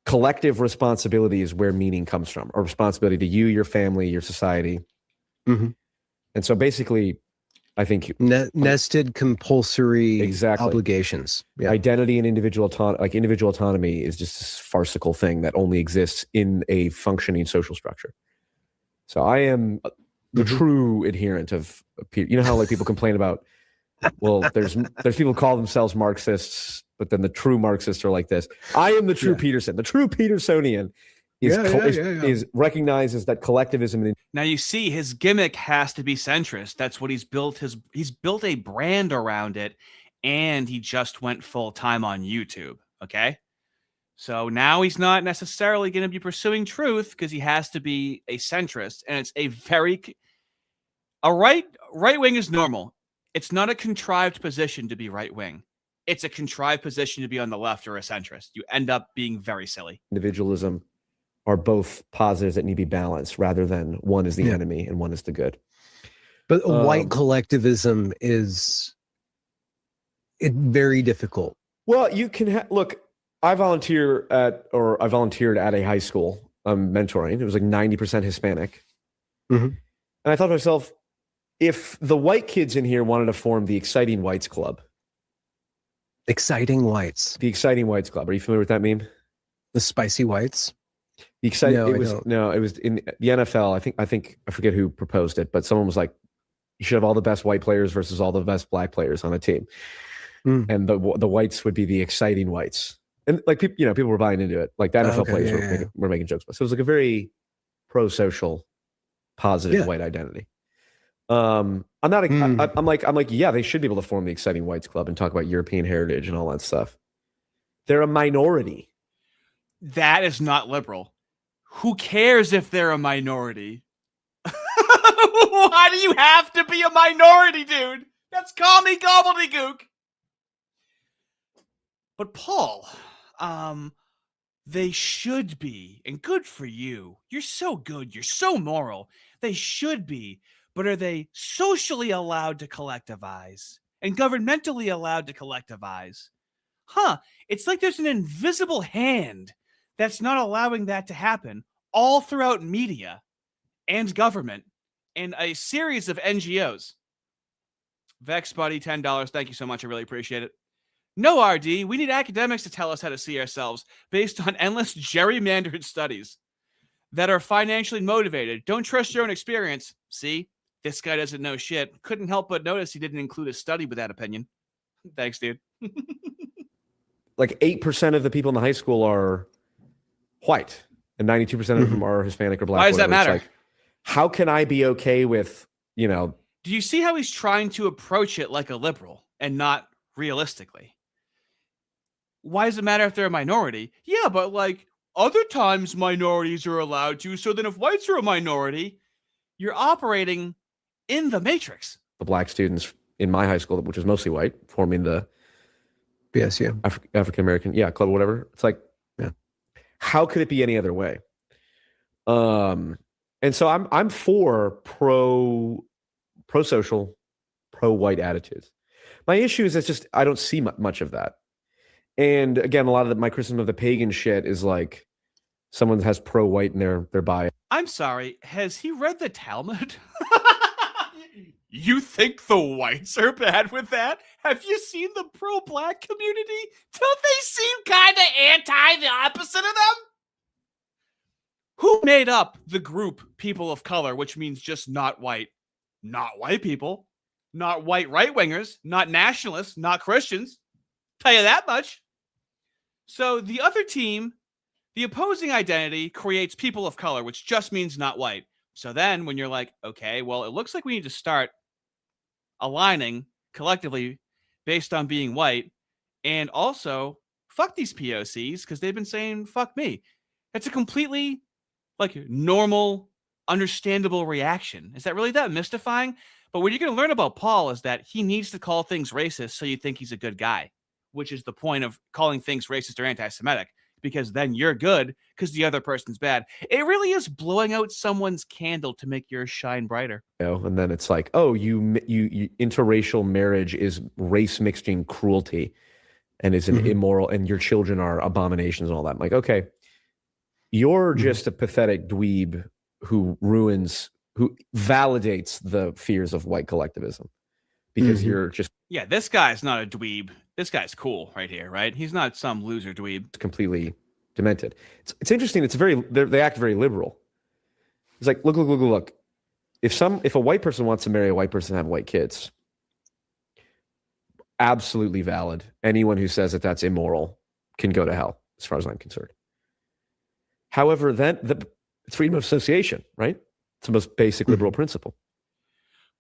Speaker 3: Collective responsibility is where meaning comes from, or responsibility to you, your family, your society.
Speaker 4: Mm-hmm.
Speaker 3: And so basically, I think
Speaker 4: nested compulsory obligations.
Speaker 3: Yeah. Identity and individual autonomy is just this farcical thing that only exists in a functioning social structure. So I am the true adherent of, you know how like people complain about, well, there's people who call themselves Marxists, but then the true Marxists are like this. I am the true Peterson, the true Petersonian. is recognizes that collectivism.
Speaker 1: Now you see his gimmick has to be centrist. That's what he's built. He's built a brand around it, and he just went full time on YouTube. Okay, so now he's not necessarily going to be pursuing truth because he has to be a centrist, and it's a right wing is normal. It's not a contrived position to be right wing. It's a contrived position to be on the left or a centrist. You end up being very silly.
Speaker 3: Individualism are both positives that need to be balanced rather than one is the enemy and one is the good.
Speaker 4: But white collectivism is very difficult.
Speaker 3: Well, you can look, I volunteered at a high school mentoring. It was like 90% Hispanic.
Speaker 4: Mm-hmm.
Speaker 3: And I thought to myself, if the white kids in here wanted to form the Exciting Whites Club.
Speaker 4: Exciting Whites.
Speaker 3: The Exciting Whites Club. Are you familiar with that meme?
Speaker 4: The Spicy Whites?
Speaker 3: The exciting. It was in the NFL. I think I forget who proposed it, but someone was like, "You should have all the best white players versus all the best black players on a team," and the whites would be the exciting whites. And like people were buying into it. Like the NFL players were making jokes about it. So it was like a very pro-social, positive white identity. I'm not. I'm like, yeah, they should be able to form the Exciting Whites Club and talk about European heritage and all that stuff. They're a minority.
Speaker 1: That is not liberal. Who cares if they're a minority? Why do you have to be a minority, dude? That's call me gobbledygook. But Paul, they should be, and good for you. You're so good. You're so moral. They should be, but are they socially allowed to collectivize and governmentally allowed to collectivize? It's like there's an invisible hand that's not allowing that to happen all throughout media and government and a series of NGOs. Vex Buddy, $10. Thank you so much. I really appreciate it. No, RD, we need academics to tell us how to see ourselves based on endless gerrymandered studies that are financially motivated. Don't trust your own experience. See, this guy doesn't know shit. Couldn't help but notice he didn't include a study with that opinion. Thanks, dude.
Speaker 3: Like 8% of the people in the high school are white and 92% of them are Hispanic or black.
Speaker 1: Why does that matter?
Speaker 3: Like, how can I be okay with,
Speaker 1: Do you see how he's trying to approach it like a liberal and not realistically? Why does it matter if they're a minority? Yeah, but like other times minorities are allowed to. So then if whites are a minority, you're operating in the matrix.
Speaker 3: The black students in my high school, which was mostly white, forming the
Speaker 4: BSU,
Speaker 3: African American, club or whatever. It's like, how could it be any other way? And so I'm for pro-social, pro-white attitudes. My issue is it's just I don't see much of that. And again, a lot of my criticism of the pagan shit is like someone has pro-white in their bio.
Speaker 1: I'm sorry, has he read the Talmud? You think the whites are bad with that? Have you seen the pro-black community? Don't they seem kind of anti the opposite of them? Who made up the group people of color, which means just not white? Not white people. Not white right-wingers. Not nationalists. Not Christians. Tell you that much. So the other team, the opposing identity, creates people of color, which just means not white. So then when you're like, okay, well, it looks like we need to start aligning collectively based on being white, and also fuck these POCs because they've been saying fuck me. It's a completely like normal, understandable reaction. Is that really that mystifying? But what you're going to learn about Paul is that he needs to call things racist so you think he's a good guy, which is the point of calling things racist or anti-Semitic, because then you're good because the other person's bad. It really is blowing out someone's candle to make yours shine brighter.
Speaker 3: And then it's like, oh, you interracial marriage is race mixing cruelty and is an immoral, and your children are abominations and all that. I'm like, okay, you're just a pathetic dweeb who validates the fears of white collectivism because you're just...
Speaker 1: Yeah, this guy's not a dweeb. This guy's cool right here, right? He's not some loser dweeb.
Speaker 3: Completely demented. It's interesting. They act very liberal. It's like, look. If a white person wants to marry a white person and have white kids, absolutely valid. Anyone who says that that's immoral can go to hell, as far as I'm concerned. However, it's freedom of association, right? It's the most basic liberal principle.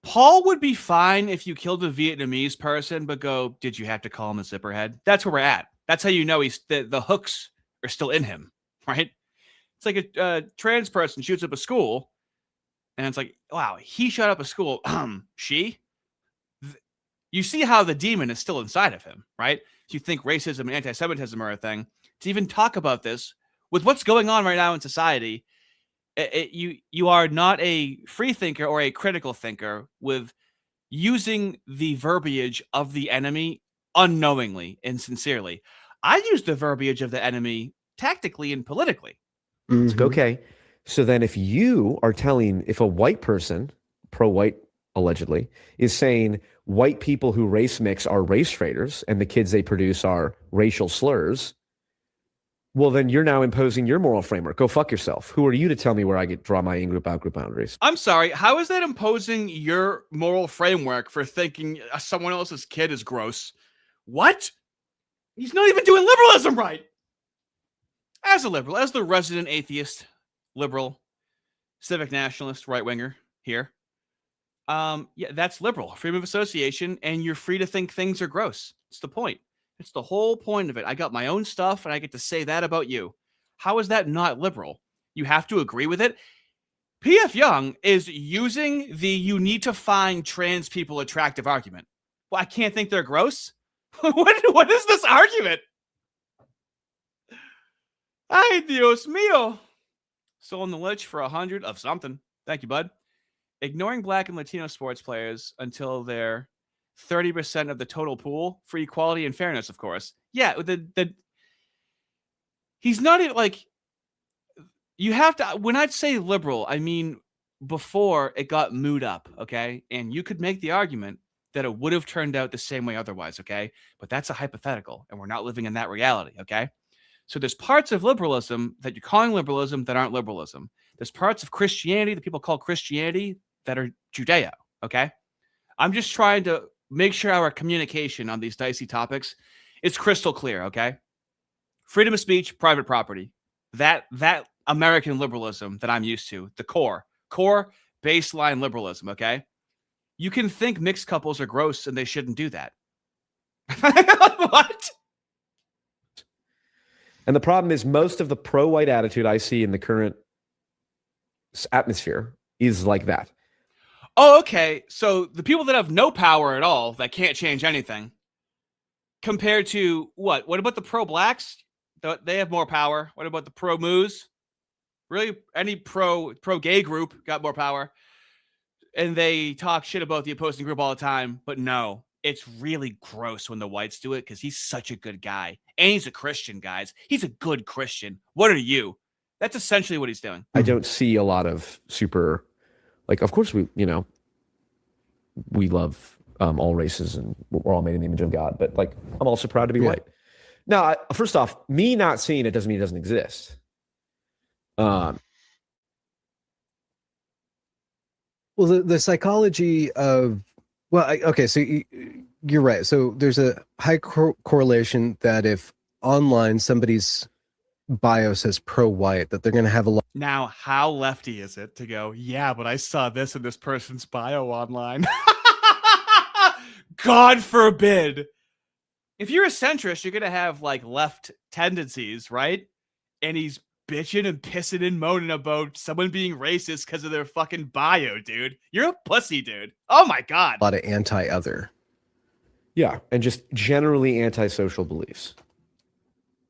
Speaker 1: Paul would be fine if you killed a Vietnamese person, but go, did you have to call him a zipperhead? That's where we're at. That's how you know the hooks are still in him, right? It's like a trans person shoots up a school, and it's like, wow, he shot up a school. She? You see how the demon is still inside of him, right? If you think racism and anti-Semitism are a thing, to even talk about this with what's going on right now in society, you are not a free thinker or a critical thinker with using the verbiage of the enemy unknowingly and sincerely. I use the verbiage of the enemy tactically and politically.
Speaker 3: It's like, okay. So then if a white person, pro-white allegedly, is saying white people who race mix are race traitors and the kids they produce are racial slurs, well, then you're now imposing your moral framework. Go fuck yourself. Who are you to tell me where I draw my in-group, out-group boundaries?
Speaker 1: I'm sorry. How is that imposing your moral framework for thinking someone else's kid is gross? What? He's not even doing liberalism right. As a liberal, as the resident atheist, liberal, civic nationalist, right-winger here, yeah, that's liberal. Freedom of association, and you're free to think things are gross. It's the point. It's the whole point of it. I got my own stuff, and I get to say that about you. How is that not liberal? You have to agree with it. P.F. Jung is using the you need to find trans people attractive argument. Well, I can't think they're gross. What is this argument? Ay, Dios mío. Still on the ledge for 100 of something. Thank you, bud. Ignoring Black and Latino sports players until they're 30% of the total pool for equality and fairness, of course. Yeah, he's not even like, you have to, when I'd say liberal, I mean before it got mooed up, okay? And you could make the argument that it would have turned out the same way otherwise, okay? But that's a hypothetical, and we're not living in that reality, okay? So there's parts of liberalism that you're calling liberalism that aren't liberalism. There's parts of Christianity that people call Christianity that are Judeo, okay? I'm just trying to make sure our communication on these dicey topics is crystal clear, okay? Freedom of speech, private property. That American liberalism that I'm used to, the core baseline liberalism, okay? You can think mixed couples are gross and they shouldn't do that. What?
Speaker 3: And the problem is most of the pro-white attitude I see in the current atmosphere is like that.
Speaker 1: Oh, okay. So the people that have no power at all, that can't change anything, compared to what? What about the pro-blacks? They have more power. What about the pro-moos? Really, any pro-gay group got more power. And they talk shit about the opposing group all the time. But no, it's really gross when the whites do it because he's such a good guy. And he's a Christian, guys. He's a good Christian. What are you? That's essentially what he's doing.
Speaker 3: I don't see a lot of super, like, of course we love all races and we're all made in the image of God. But like, I'm also proud to be white. Now, first off, me not seeing it doesn't mean it doesn't exist.
Speaker 4: Well, the psychology of, okay, so you're right. So there's a high correlation that if online somebody's bio says pro-white, that they're going to have a lot.
Speaker 1: Now, how lefty is it to go, yeah, but I saw this in this person's bio online? God forbid. If you're a centrist, you're going to have like left tendencies, right? And he's bitching and pissing and moaning about someone being racist because of their fucking bio, dude. You're a pussy, dude. Oh my God.
Speaker 4: A lot of anti-other.
Speaker 3: Yeah, and just generally antisocial beliefs.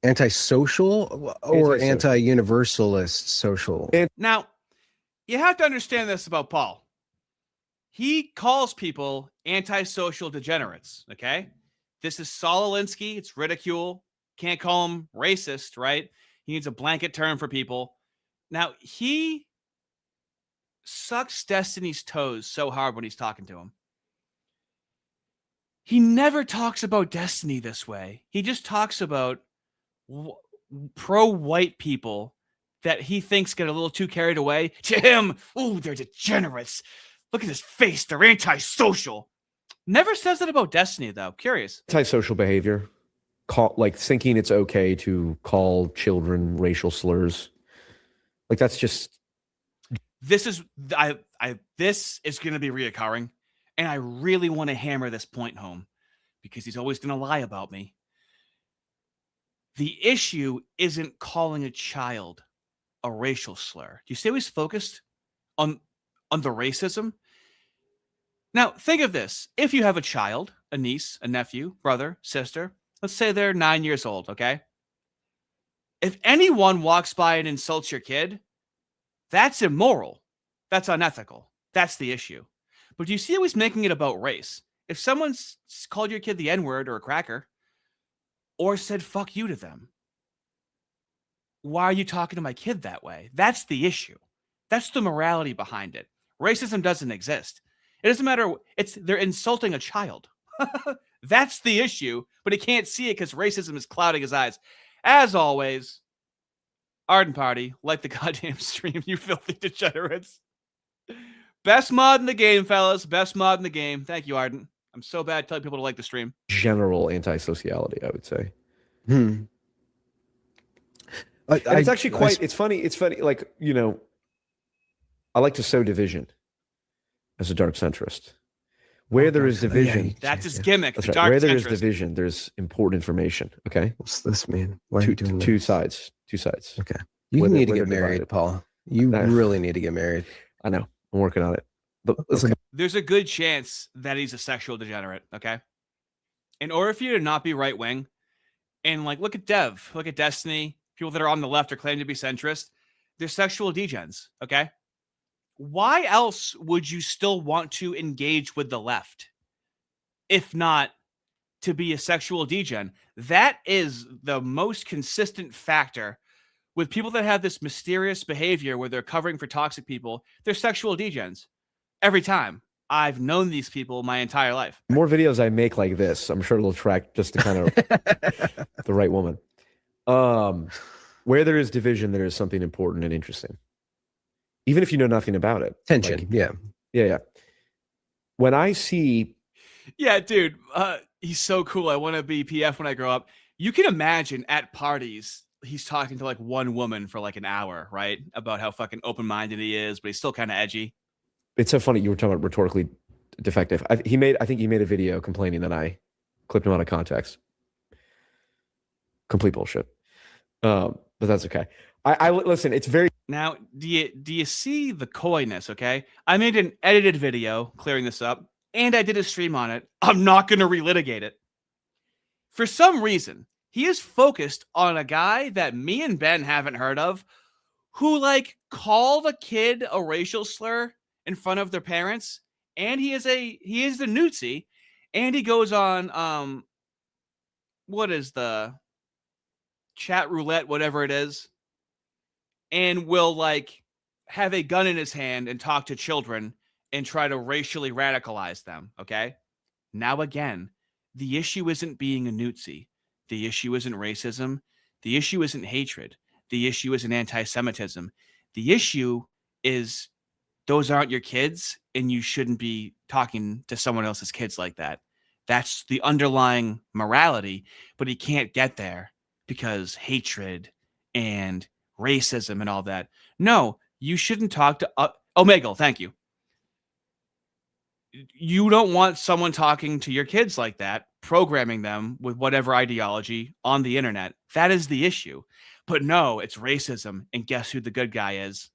Speaker 4: Antisocial or anti-universalist social?
Speaker 1: Now, you have to understand this about Paul. He calls people antisocial degenerates, okay? This is Saul Alinsky. It's ridicule. Can't call him racist, right? He needs a blanket term for people. Now, he sucks Destiny's toes so hard when he's talking to him. He never talks about Destiny this way. He just talks about pro-white people that he thinks get a little too carried away. To him, oh, they're degenerates. Look at his face. They're antisocial. Never says that about Destiny, though. Curious.
Speaker 3: Antisocial behavior. Like thinking it's okay to call children racial slurs. Like that's just
Speaker 1: This is this is going to be reoccurring, and I really want to hammer this point home because he's always going to lie about me. The issue isn't calling a child a racial slur. Do you see how he's focused on the racism? Now, think of this. If you have a child, a niece, a nephew, brother, sister, let's say they're 9 years old, okay? If anyone walks by and insults your kid, that's immoral. That's unethical. That's the issue. But do you see how he's making it about race? If someone's called your kid the N-word or a cracker, or said fuck you to them, why are you talking to my kid that way? That's the issue. That's the morality behind it. Racism doesn't exist. It doesn't matter. They're insulting a child. That's the issue, but he can't see it because racism is clouding his eyes. As always, Arden Party, like the goddamn stream, you filthy degenerates. Best mod in the game, fellas. Best mod in the game. Thank you, Arden. I'm so bad telling people to like the stream.
Speaker 3: general antisociality, I would say.
Speaker 4: Hmm.
Speaker 3: And it's actually quite. It's funny. It's funny. Like, you know, I like to sow division as a dark centrist. Where there is division,
Speaker 1: That's his gimmick.
Speaker 3: that's
Speaker 1: the
Speaker 3: right.
Speaker 1: dark
Speaker 3: Where there is
Speaker 1: centrist.
Speaker 3: division, there's important information. Okay,
Speaker 4: What's this mean? Why are you doing
Speaker 3: two
Speaker 4: this?
Speaker 3: sides. Two sides.
Speaker 4: Okay. You
Speaker 3: Whether-
Speaker 4: need to
Speaker 3: whether
Speaker 4: get married,
Speaker 3: divided.
Speaker 4: Paul. You
Speaker 3: No.
Speaker 4: really need to get married.
Speaker 3: I know. I'm working on it. But listen,
Speaker 1: There's a good chance that he's a sexual degenerate, okay? In order for you to not be right wing, and like look at Dev, look at Destiny, people that are on the left or claim to be centrist, they're sexual degens, okay? Why else would you still want to engage with the left if not to be a sexual degen? That is the most consistent factor with people that have this mysterious behavior where they're covering for toxic people. They're sexual degens every time. I've known these people my entire life.
Speaker 3: more videos I make like this, I'm sure it'll attract just the kind of the right woman. Where there is division, there is something important and interesting, even if you know nothing about it.
Speaker 4: Tension.
Speaker 3: Like,
Speaker 4: Yeah.
Speaker 3: yeah. When I see,
Speaker 1: Yeah, dude, he's so cool. I want to be PF when I grow up. You can imagine at parties, he's talking to like one woman for like an hour, right? About how fucking open-minded he is, but he's still kind of edgy.
Speaker 3: it's so funny you were talking about rhetorically defective. I think he made a video complaining that I clipped him out of context. Complete bullshit. But that's okay. I listen. It's very
Speaker 1: Now, do you see the coyness, okay? I made an edited video clearing this up, and I did a stream on it. I'm not going to relitigate it. For some reason, he is focused on a guy that me and Ben haven't heard of who, like, called a kid a racial slur in front of their parents, and he is the Newtsy, and he goes on, what is the chat roulette, whatever it is, and will like have a gun in his hand and talk to children and try to racially radicalize them. Okay. Now, again, the issue isn't being a Newtsy. The issue isn't racism. The issue isn't hatred. The issue isn't anti-Semitism. The issue is those aren't your kids and you shouldn't be talking to someone else's kids like that. That's the underlying morality, but he can't get there because hatred and racism and all that. No, you shouldn't talk to Omegle. Thank you. You don't want someone talking to your kids like that, programming them with whatever ideology on the internet. That is the issue. But no, it's racism. And guess who the good guy is?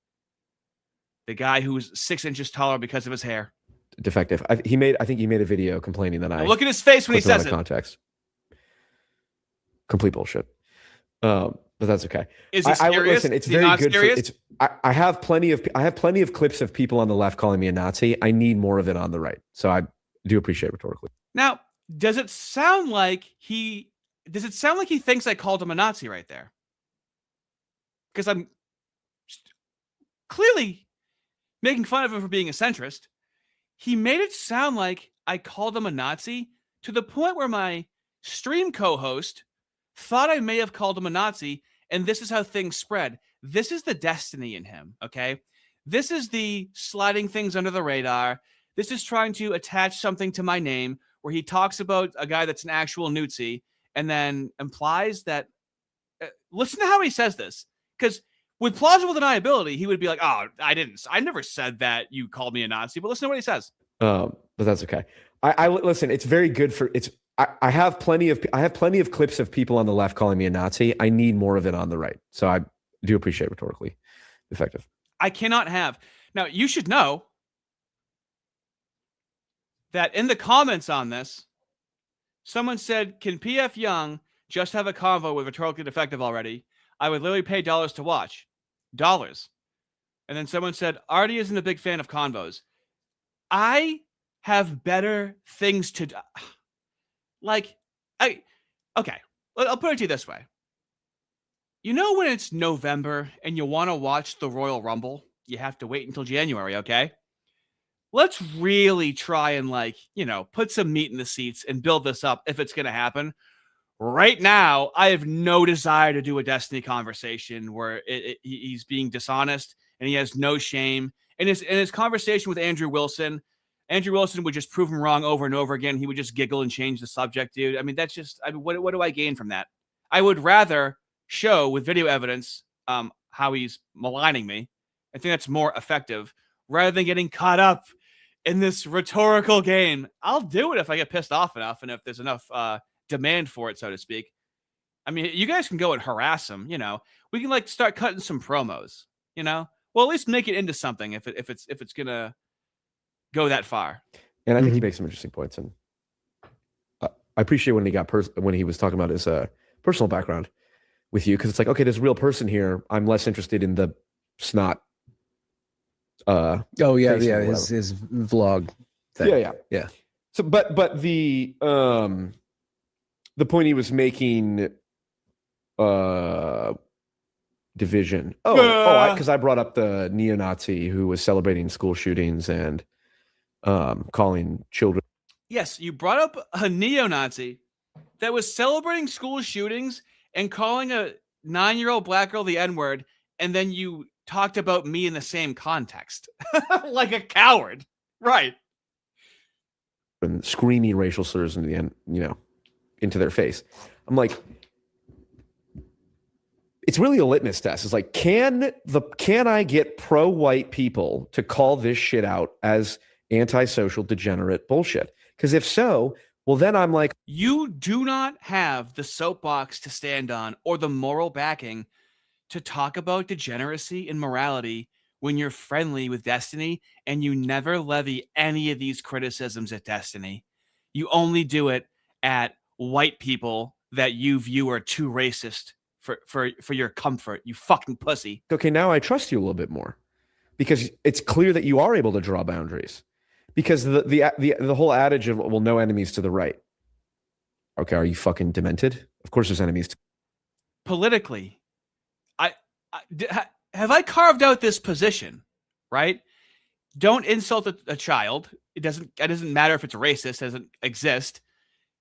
Speaker 1: The guy who's 6 inches taller because of his hair.
Speaker 3: defective. I think he made a video complaining that I
Speaker 1: Now look at his face when he
Speaker 3: clipped him out
Speaker 1: says
Speaker 3: of
Speaker 1: it.
Speaker 3: context. Complete bullshit. But that's okay.
Speaker 1: Is he serious?
Speaker 3: Listen, it's
Speaker 1: Is he
Speaker 3: very
Speaker 1: not
Speaker 3: good.
Speaker 1: serious?
Speaker 3: I have plenty of clips of people on the left calling me a Nazi. I need more of it on the right. So I do appreciate rhetorically.
Speaker 1: Now, does it sound like he thinks I called him a Nazi right there? Because I'm clearly making fun of him for being a centrist. He made it sound like I called him a Nazi to the point where my stream co-host thought I may have called him a Nazi, and this is how things spread. This is the destiny in him, okay? This is the sliding things under the radar. This is trying to attach something to my name where he talks about a guy that's an actual Newtsy and then implies that listen to how he says this, because With plausible deniability, he would be like, "Oh, I never said that you called me a Nazi." But listen to what he says.
Speaker 3: But that's okay. I listen. It's very good for it's. I have plenty of clips of people on the left calling me a Nazi. I need more of it on the right. So I do appreciate rhetorically effective.
Speaker 1: I cannot have. Now, you should know that in the comments on this, someone said, "Can PF Jung just have a convo with rhetorically defective already? I would literally pay dollars to watch." Dollars. And then someone said, "Artie isn't a big fan of convos." I have better things to do. Like, okay, I'll put it to you this way. You know when it's November and you want to watch the Royal Rumble? You have to wait until January, okay? Let's really try and, like, put some meat in the seats and build this up if it's going to happen. Right now, I have no desire to do a Destiny conversation where he's being dishonest and he has no shame. In his conversation with Andrew Wilson would just prove him wrong over and over again. He would just giggle and change the subject, dude. I mean, that's just, what do I gain from that? I would rather show with video evidence how he's maligning me. I think that's more effective rather than getting caught up in this rhetorical game. I'll do it if I get pissed off enough and if there's enough demand for it, so to speak. I mean, you guys can go and harass him, we can like start cutting some promos, well, at least make it into something if it's gonna go that far.
Speaker 3: And I think he makes some interesting points, and I appreciate when he was talking about his personal background with you, because it's like, okay, there's a real person here. I'm less interested in the snot.
Speaker 4: His vlog thing. Yeah.
Speaker 3: So, but the point he was making, division. Because I brought up the neo-Nazi who was celebrating school shootings and calling children.
Speaker 1: Yes, you brought up a neo-Nazi that was celebrating school shootings and calling a 9-year-old black girl the N-word, and then you talked about me in the same context. Like a coward. Right.
Speaker 3: And screaming racial slurs in the end, into their face. I'm like, it's really a litmus test. It's like, can I get pro-white people to call this shit out as antisocial, degenerate bullshit? Because if so, well, then I'm like,
Speaker 1: you do not have the soapbox to stand on or the moral backing to talk about degeneracy and morality when you're friendly with Destiny, and you never levy any of these criticisms at Destiny. You only do it at white people that you view are too racist for your comfort, you fucking pussy.
Speaker 3: Okay, now I trust you a little bit more because it's clear that you are able to draw boundaries. Because the whole adage of, well, no enemies to the right. Okay, are you fucking demented? Of course there's enemies.
Speaker 1: Politically, have I carved out this position, right? Don't insult a child. It doesn't matter if it's racist, it doesn't exist.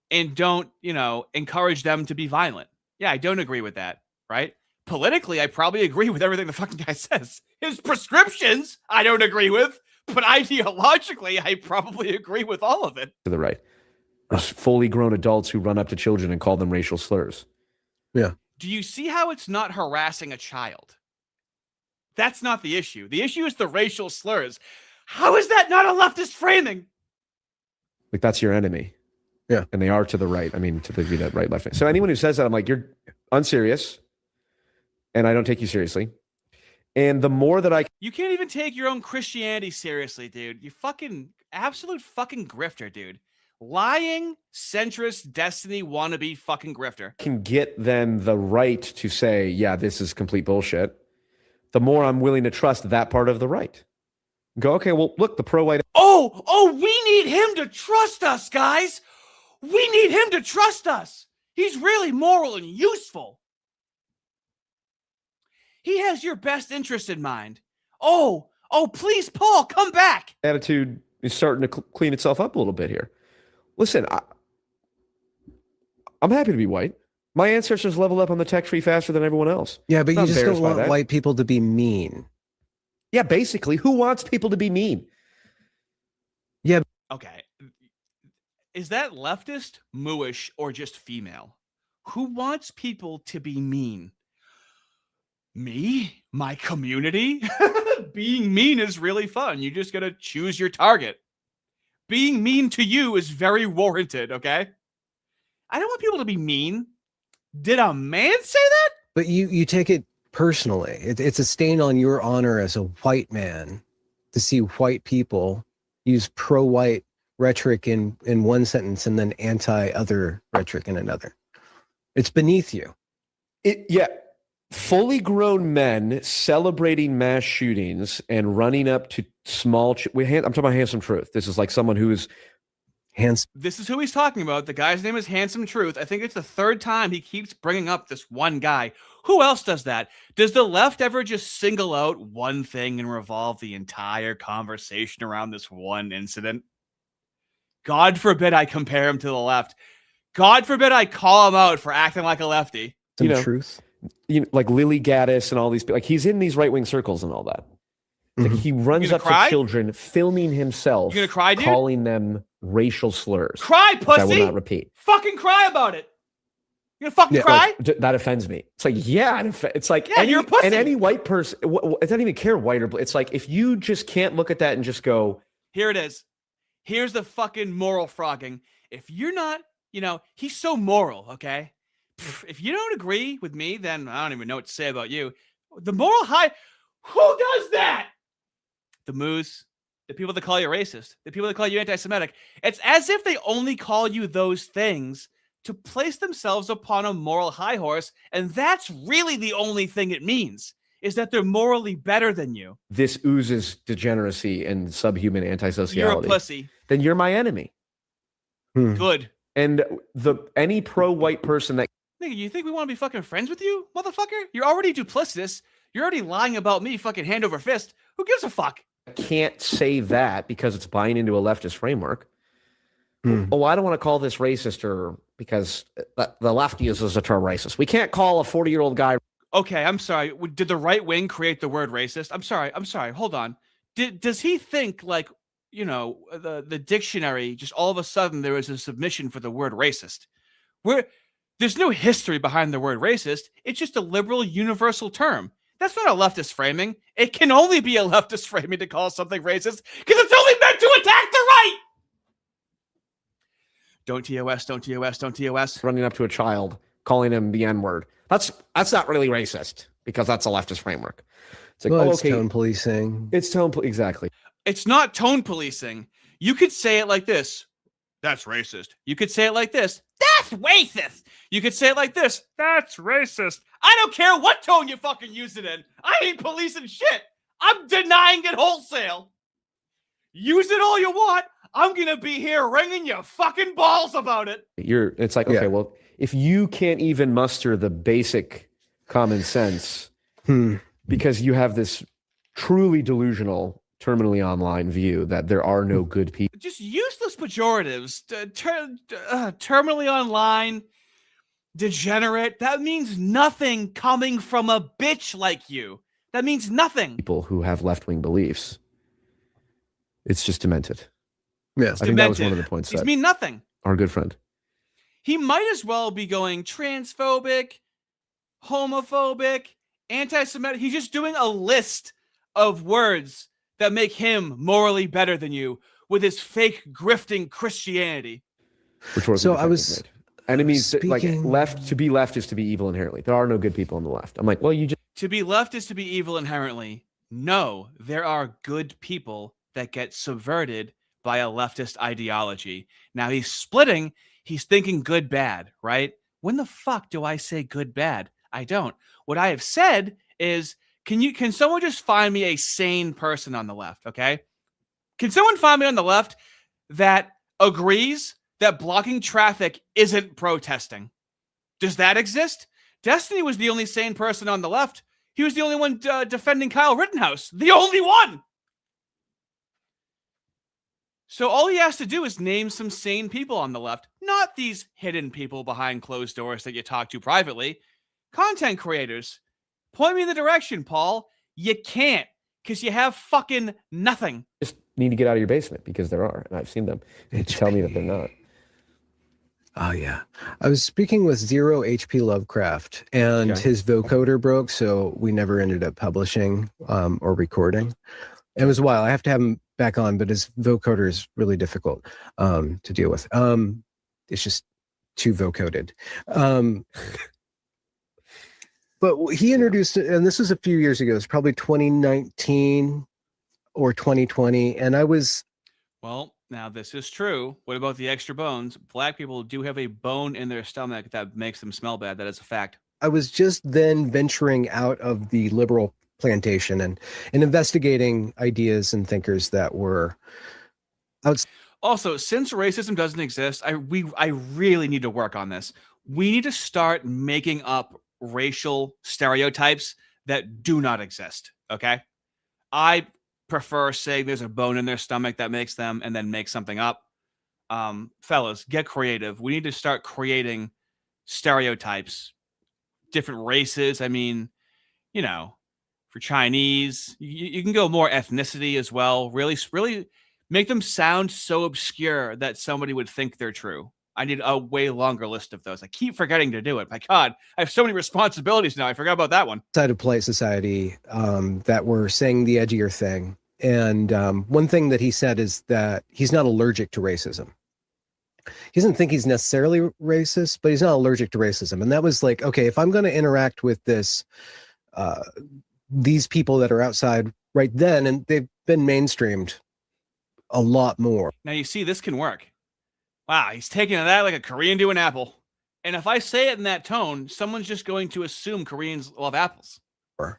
Speaker 1: And don't, encourage them to be violent. Yeah, I don't agree with that, right? Politically, I probably agree with everything the fucking guy says. His prescriptions, I don't agree with. But ideologically, I probably agree with all of it.
Speaker 3: To the right. There's fully grown adults who run up to children and call them racial slurs.
Speaker 4: Yeah.
Speaker 1: Do you see how it's not harassing a child? That's not the issue. The issue is the racial slurs. How is that not a leftist framing?
Speaker 3: Like, that's your enemy.
Speaker 4: Yeah.
Speaker 3: And they are to the right. I mean, to the that right, left. So anyone who says that, I'm like, you're unserious. And I don't take you seriously. And the more that
Speaker 1: you can't even take your own Christianity seriously, dude. You fucking absolute fucking grifter, dude. Lying, centrist, Destiny wannabe fucking grifter.
Speaker 3: Can get then the right to say, yeah, this is complete bullshit. The more I'm willing to trust that part of the right. Go, okay, well, look, the pro-white.
Speaker 1: Oh, we need him to trust us, guys. We need him to trust us. He's really moral and useful. He has your best interest in mind. Oh, please, Paul, come back.
Speaker 3: Attitude is starting to clean itself up a little bit here. Listen, I'm happy to be white. My ancestors leveled up on the tech tree faster than everyone else.
Speaker 4: Yeah, but
Speaker 3: I'm
Speaker 4: you just don't want
Speaker 3: that.
Speaker 4: white people to be mean.
Speaker 3: Yeah, basically, who wants people to be mean?
Speaker 4: Yeah.
Speaker 1: Okay. Is that leftist, mooish, or just female? Who wants people to be mean? Me? My community? Being mean is really fun. You just gotta choose your target. Being mean to you is very warranted, okay? I don't want people to be mean. Did a man say that?
Speaker 4: But you take it personally. It's a stain on your honor as a white man to see white people use pro-white rhetoric in one sentence and then anti-other rhetoric in another. It's beneath you.
Speaker 3: Yeah. Fully grown men celebrating mass shootings and running up to small. I'm talking about Handsome Truth. This is like someone who is
Speaker 4: Hands.
Speaker 1: This is who he's talking about. The guy's name is Handsome Truth. I think it's the third time he keeps bringing up this one guy. Who else does that? Does the left ever just single out one thing and revolve the entire conversation around this one incident? God forbid I compare him to the left. God forbid I call him out for acting like a lefty.
Speaker 4: Some
Speaker 3: You know,
Speaker 4: truth.
Speaker 3: like Lily Gaddis and all these, like he's in these right-wing circles and all that. Like
Speaker 4: Mhm.
Speaker 3: he runs
Speaker 1: gonna
Speaker 3: up
Speaker 1: cry?
Speaker 3: to children, filming himself,
Speaker 1: You gonna cry, dude?
Speaker 3: calling them racial slurs.
Speaker 1: Cry,
Speaker 3: which I will
Speaker 1: pussy!
Speaker 3: not repeat.
Speaker 1: Fucking cry about it. You gonna fucking
Speaker 4: Yeah,
Speaker 1: cry?
Speaker 3: That offends me. It's like, yeah, it's like
Speaker 1: Yeah, you're a pussy.
Speaker 3: and any white person. It doesn't even care white or black. It's like if you just can't look at that and just go,
Speaker 1: Here it is. Here's the fucking moral frogging. If you're not, he's so moral, okay? If you don't agree with me, then I don't even know what to say about you. The moral high, who does that? The moose, the people that call you racist, the people that call you anti-Semitic. It's as if they only call you those things to place themselves upon a moral high horse, and that's really the only thing it means, is that they're morally better than you.
Speaker 3: this oozes degeneracy and subhuman antisociality.
Speaker 1: You're a pussy.
Speaker 3: Then you're my enemy.
Speaker 1: Good.
Speaker 3: And any pro-white person that
Speaker 1: Nigga, you think we want to be fucking friends with you, motherfucker? You're already duplicitous. You're already lying about me fucking hand over fist. Who gives a fuck?
Speaker 3: can't say that because it's buying into a leftist framework.
Speaker 4: Hmm.
Speaker 3: Oh, I don't want to call this racist or because the left uses the term racist. We can't call a 40-year-old guy.
Speaker 1: Okay, I'm sorry. Did the right wing create the word racist? I'm sorry. Hold on. Does he think like, the dictionary, just all of a sudden there was a submission for the word racist? There's no history behind the word racist. It's just a liberal universal term. That's not a leftist framing. It can only be a leftist framing to call something racist because it's only meant to attack the right. Don't TOS, don't TOS, don't TOS.
Speaker 3: Running up to a child, calling him the N-word. That's not really racist because that's a leftist framework. It's like,
Speaker 4: Well,
Speaker 3: oh,
Speaker 4: it's
Speaker 3: okay,
Speaker 4: tone policing.
Speaker 3: it's exactly.
Speaker 1: It's not tone policing. You could say it like this. That's racist. You could say it like this. That's racist. You could say it like this. That's racist. I don't care what tone you fucking use it in. I ain't policing shit. I'm denying it wholesale. Use it all you want. I'm going to be here ringing your fucking balls about it.
Speaker 3: It's like, okay,
Speaker 4: Yeah.
Speaker 3: well, if you can't even muster the basic common sense because you have this truly delusional, terminally online view that there are no good people.
Speaker 1: Just useless pejoratives. Terminally online, degenerate. That means nothing coming from a bitch like you. That means nothing.
Speaker 3: People who have left-wing beliefs. It's just demented.
Speaker 4: Yes.
Speaker 3: I think that was one
Speaker 1: Demented.
Speaker 3: of the points
Speaker 1: These
Speaker 3: that
Speaker 1: mean nothing.
Speaker 3: our good friend.
Speaker 1: He might as well be going transphobic, homophobic, anti-Semitic. He's just doing a list of words that make him morally better than you with his fake grifting Christianity.
Speaker 3: So
Speaker 4: I was
Speaker 3: enemies like
Speaker 4: speaking-
Speaker 3: left. To be left is to be evil inherently. There are no good people on the left. I'm like, well, you just
Speaker 1: To be left is to be evil inherently. No, there are good people that get subverted by a leftist ideology. Now he's splitting. He's thinking good, bad, right? When the fuck do I say good, bad? I don't. What I have said is, can someone just find me a sane person on the left, okay? Can someone find me on the left that agrees that blocking traffic isn't protesting? Does that exist? Destiny was the only sane person on the left. He was the only one defending Kyle Rittenhouse. The only one! So all he has to do is name some sane people on the left, not these hidden people behind closed doors that you talk to privately. Content creators. Point me in the direction, Paul. You can't, because you have fucking nothing.
Speaker 3: need to get out of your basement because there are, and I've seen them. And tell me that they're not.
Speaker 4: Oh yeah. I was speaking with Zero HP Lovecraft, and
Speaker 3: Okay.
Speaker 4: his vocoder broke, so we never ended up publishing or recording. It was a while. I have to have him back on, but his vocoder is really difficult to deal with. It's just too vocoded. But he introduced it, and this was a few years ago. It's probably 2019 or 2020, and
Speaker 1: Well, now this is true. What about the extra bones? Black people do have a bone in their stomach that makes them smell bad. That is a fact.
Speaker 4: I was just then venturing out of the liberal plantation and investigating ideas and thinkers that were outside.
Speaker 1: Also, since racism doesn't exist, I really need to work on this. We need to start making up racial stereotypes that do not exist. Okay, I prefer saying there's a bone in their stomach that makes them, and then make something up. Fellas, get creative. We need to start creating stereotypes, different races. I mean, you know, for Chinese, you can go more ethnicity as well. Really make them sound so obscure that somebody would think they're true. I need a way longer list of those. I keep forgetting to do it. My God, I have so many responsibilities now. I forgot about that one.
Speaker 4: Of polite society that were saying the edgier thing. And one thing that he said is that he's not allergic to racism. He doesn't think he's necessarily racist, but he's not allergic to racism. And that was like, okay, if I'm going to interact with these people that are outside right then, and they've been mainstreamed a lot more.
Speaker 1: Now you see, this can work. Wow, he's taking that like a Korean to an apple. And if I say it in that tone, someone's just going to assume Koreans love apples.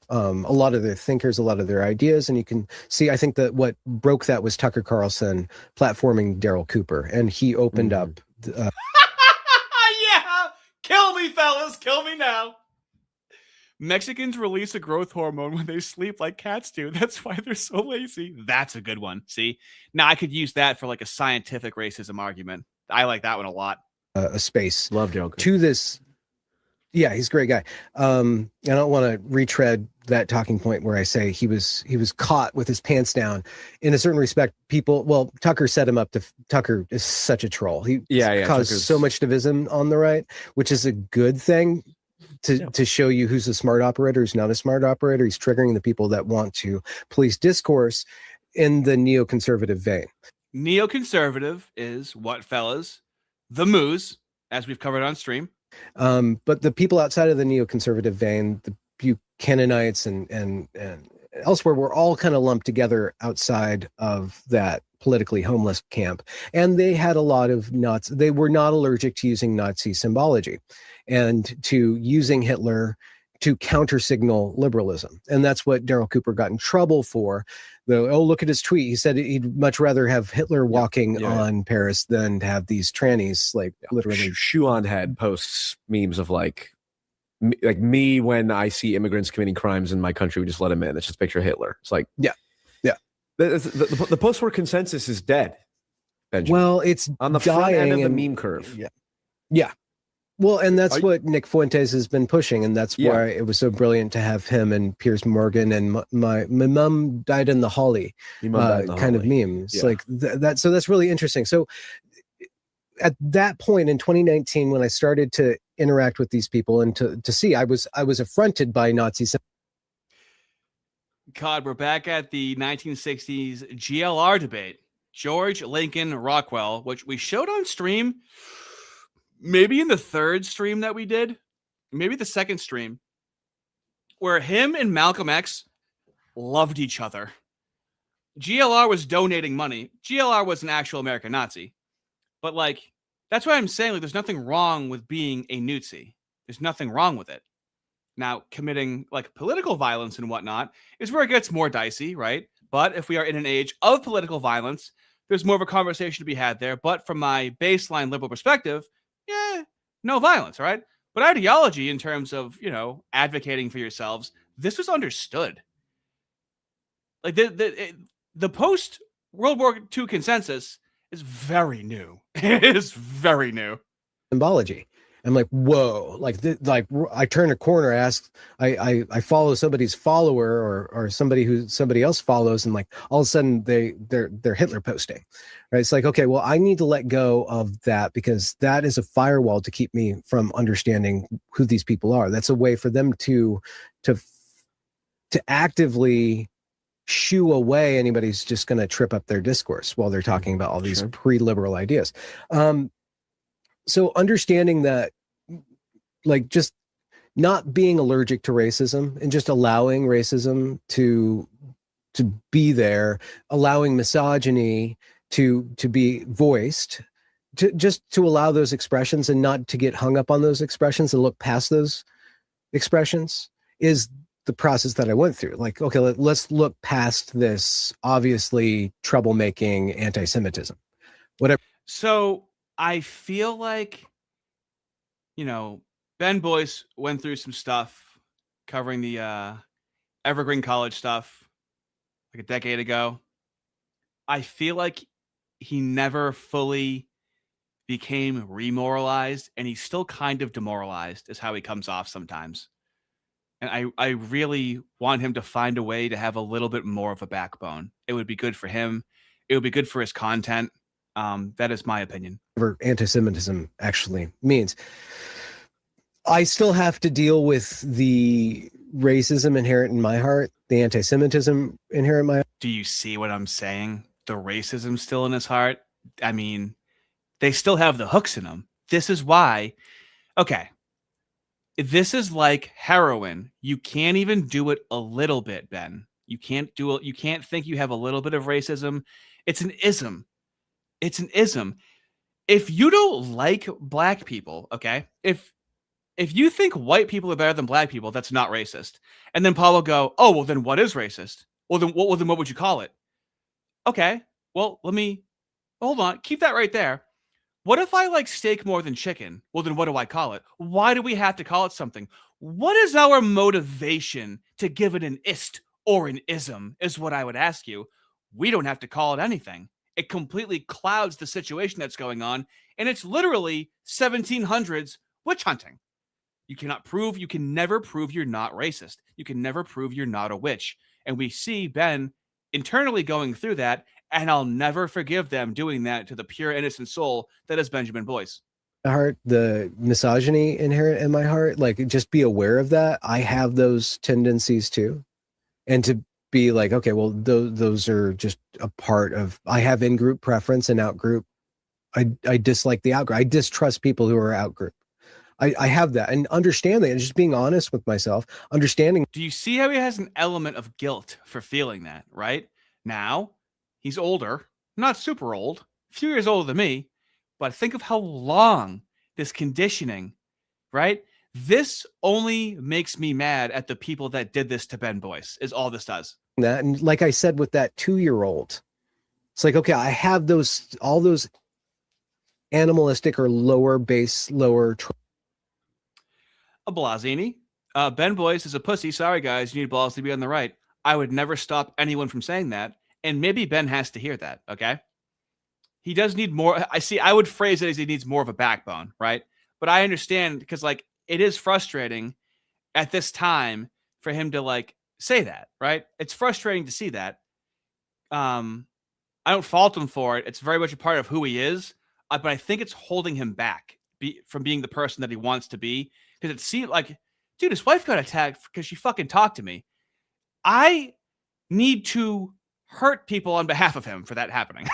Speaker 4: A lot of their thinkers, a lot of their ideas, and you can see, I think that what broke that was Tucker Carlson platforming Daryl Cooper, and he opened up.
Speaker 1: Yeah, kill me, fellas, kill me now. Mexicans release a growth hormone when they sleep like cats do. That's why they're so lazy. That's a good one. See, now I could use that for like a scientific racism argument. I like that one a lot.
Speaker 4: A space
Speaker 3: Love Daryl Cooper.
Speaker 4: to this. Yeah, he's a great guy. I don't want to retread that talking point where I say he was caught with his pants down. In a certain respect, Tucker set him up. Tucker is such a troll. He caused
Speaker 3: Tucker's
Speaker 4: so much division on the right, which is a good thing to show you who's a smart operator, who's not a smart operator. He's triggering the people that want to police discourse in the neoconservative vein.
Speaker 1: Neoconservative is what, fellas? The moose, as we've covered on stream.
Speaker 4: But the people outside of the neoconservative vein, the Buchananites and elsewhere, were all kind of lumped together outside of that politically homeless camp. And they had a lot of Nazi. They were not allergic to using Nazi symbology and to using Hitler to counter-signal liberalism. And that's what Daryl Cooper got in trouble for. Look at his tweet. He said he'd much rather have Hitler walking on Paris than to have these trannies, like literally.
Speaker 3: Shuan had posts, memes of like me when I see immigrants committing crimes in my country, we just let them in. It's just a picture of Hitler. It's like,
Speaker 4: yeah.
Speaker 3: The post-war consensus is dead, Benjamin.
Speaker 4: Well, it's
Speaker 3: on the front end of the meme curve.
Speaker 4: Yeah. Well, and that's what Nick Fuentes has been pushing, and that's why it was so brilliant to have him and Piers Morgan and my mom died in the Holly kind of memes like that. So that's really interesting. So at that point in 2019, when I started to interact with these people and to see, I was affronted by Nazi.
Speaker 1: God, we're back at the 1960s GLR debate. George Lincoln Rockwell, which we showed on stream. Maybe in the third stream that we did, maybe the second stream, where him and Malcolm X loved each other. GLR was donating money. GLR was an actual American Nazi. But like, that's why I'm saying, like, there's nothing wrong with being a Nazi. There's nothing wrong with it. Now, committing like political violence and whatnot is where it gets more dicey, right? But if we are in an age of political violence, there's more of a conversation to be had there. But from my baseline liberal perspective, no violence, right? But ideology in terms of, advocating for yourselves, this was understood. Like the post World War II consensus is very new. It is very new.
Speaker 4: Symbology. I'm like, whoa, I turn a corner, I follow somebody's follower or somebody who somebody else follows, and like all of a sudden they're Hitler posting, right? It's like, okay, well, I need to let go of that because that is a firewall to keep me from understanding who these people are. That's a way for them to actively shoo away anybody who's just going to trip up their discourse while they're talking about all these pre-liberal ideas. So understanding that, like, just not being allergic to racism and just allowing racism to be there, allowing misogyny to be voiced, to allow those expressions and not to get hung up on those expressions and look past those expressions is the process that I went through. Like, okay, let's look past this obviously troublemaking anti-Semitism, whatever.
Speaker 1: So I feel like, Ben Boyce went through some stuff covering the Evergreen College stuff like a decade ago. I feel like he never fully became remoralized, and he's still kind of demoralized is how he comes off sometimes. And I really want him to find a way to have a little bit more of a backbone. It would be good for him. It would be good for his content. That is my opinion.
Speaker 4: Whatever anti-Semitism actually means. I still have to deal with the racism inherent in my heart, the anti-Semitism inherent in my heart.
Speaker 1: Do you see what I'm saying? The racism still in his heart. I mean, they still have the hooks in them. This is why. Okay. This is like heroin. You can't even do it a little bit, Ben. You can't do it. You can't think you have a little bit of racism. It's an ism. It's an ism. If you don't like black people, okay, if you think white people are better than black people, that's not racist. And then Paul will go, oh, well, then what is racist? Well, then what would you call it? Okay, well, hold on. Keep that right there. What if I like steak more than chicken? Well, then what do I call it? Why do we have to call it something? What is our motivation to give it an ist or an ism is what I would ask you. We don't have to call it anything. It completely clouds the situation that's going on, and it's literally 1700s witch hunting. You can never prove you're not racist. You can never prove you're not a witch. And we see Ben internally going through that, and I'll never forgive them doing that to the pure, innocent soul that is Benjamin Boyce.
Speaker 4: Heart, the misogyny inherent in my heart, like, just be aware of that. I have those tendencies too. And to be like, okay, well, those are just a part of, I have in-group preference and out-group. I dislike the out-group. I distrust people who are out-group. I have that, and understanding and just being honest with myself, understanding.
Speaker 1: Do you see how he has an element of guilt for feeling that, right? Now, he's older, not super old, a few years older than me, but think of how long this conditioning, right? This only makes me mad at the people that did this to Ben Boyce, is all this does.
Speaker 4: That, and like I said with that 2-year-old, it's like, okay, I have all those animalistic or lower
Speaker 1: A Blasini. Ben Boyce is a pussy. Sorry, guys. You need balls to be on the right. I would never stop anyone from saying that. And maybe Ben has to hear that, okay? He does need more. I would phrase it as he needs more of a backbone, right? But I understand because, like, it is frustrating at this time for him to, like, say that, right? It's frustrating to see that. I don't fault him for it. It's very much a part of who he is. But I think it's holding him back from being the person that he wants to be. Because it seemed like, dude, his wife got attacked because she fucking talked to me. I need to hurt people on behalf of him for that happening.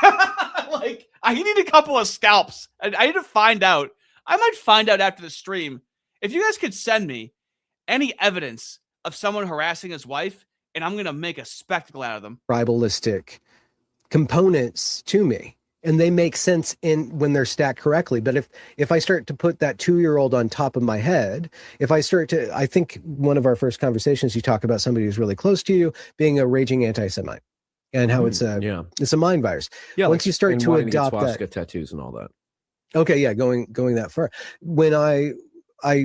Speaker 1: Like, I need a couple of scalps. I need to find out. I might find out after the stream. If you guys could send me any evidence of someone harassing his wife, and I'm going to make a spectacle out of them.
Speaker 4: Tribalistic components to me. And they make sense when they're stacked correctly. But if I start to put that 2-year-old on top of my head, I think one of our first conversations, you talk about somebody who's really close to you being a raging anti-Semite, and how it's a mind virus.
Speaker 3: Yeah.
Speaker 4: Once you start to adopt that,
Speaker 3: tattoos and all that.
Speaker 4: Okay, yeah, going that far. When I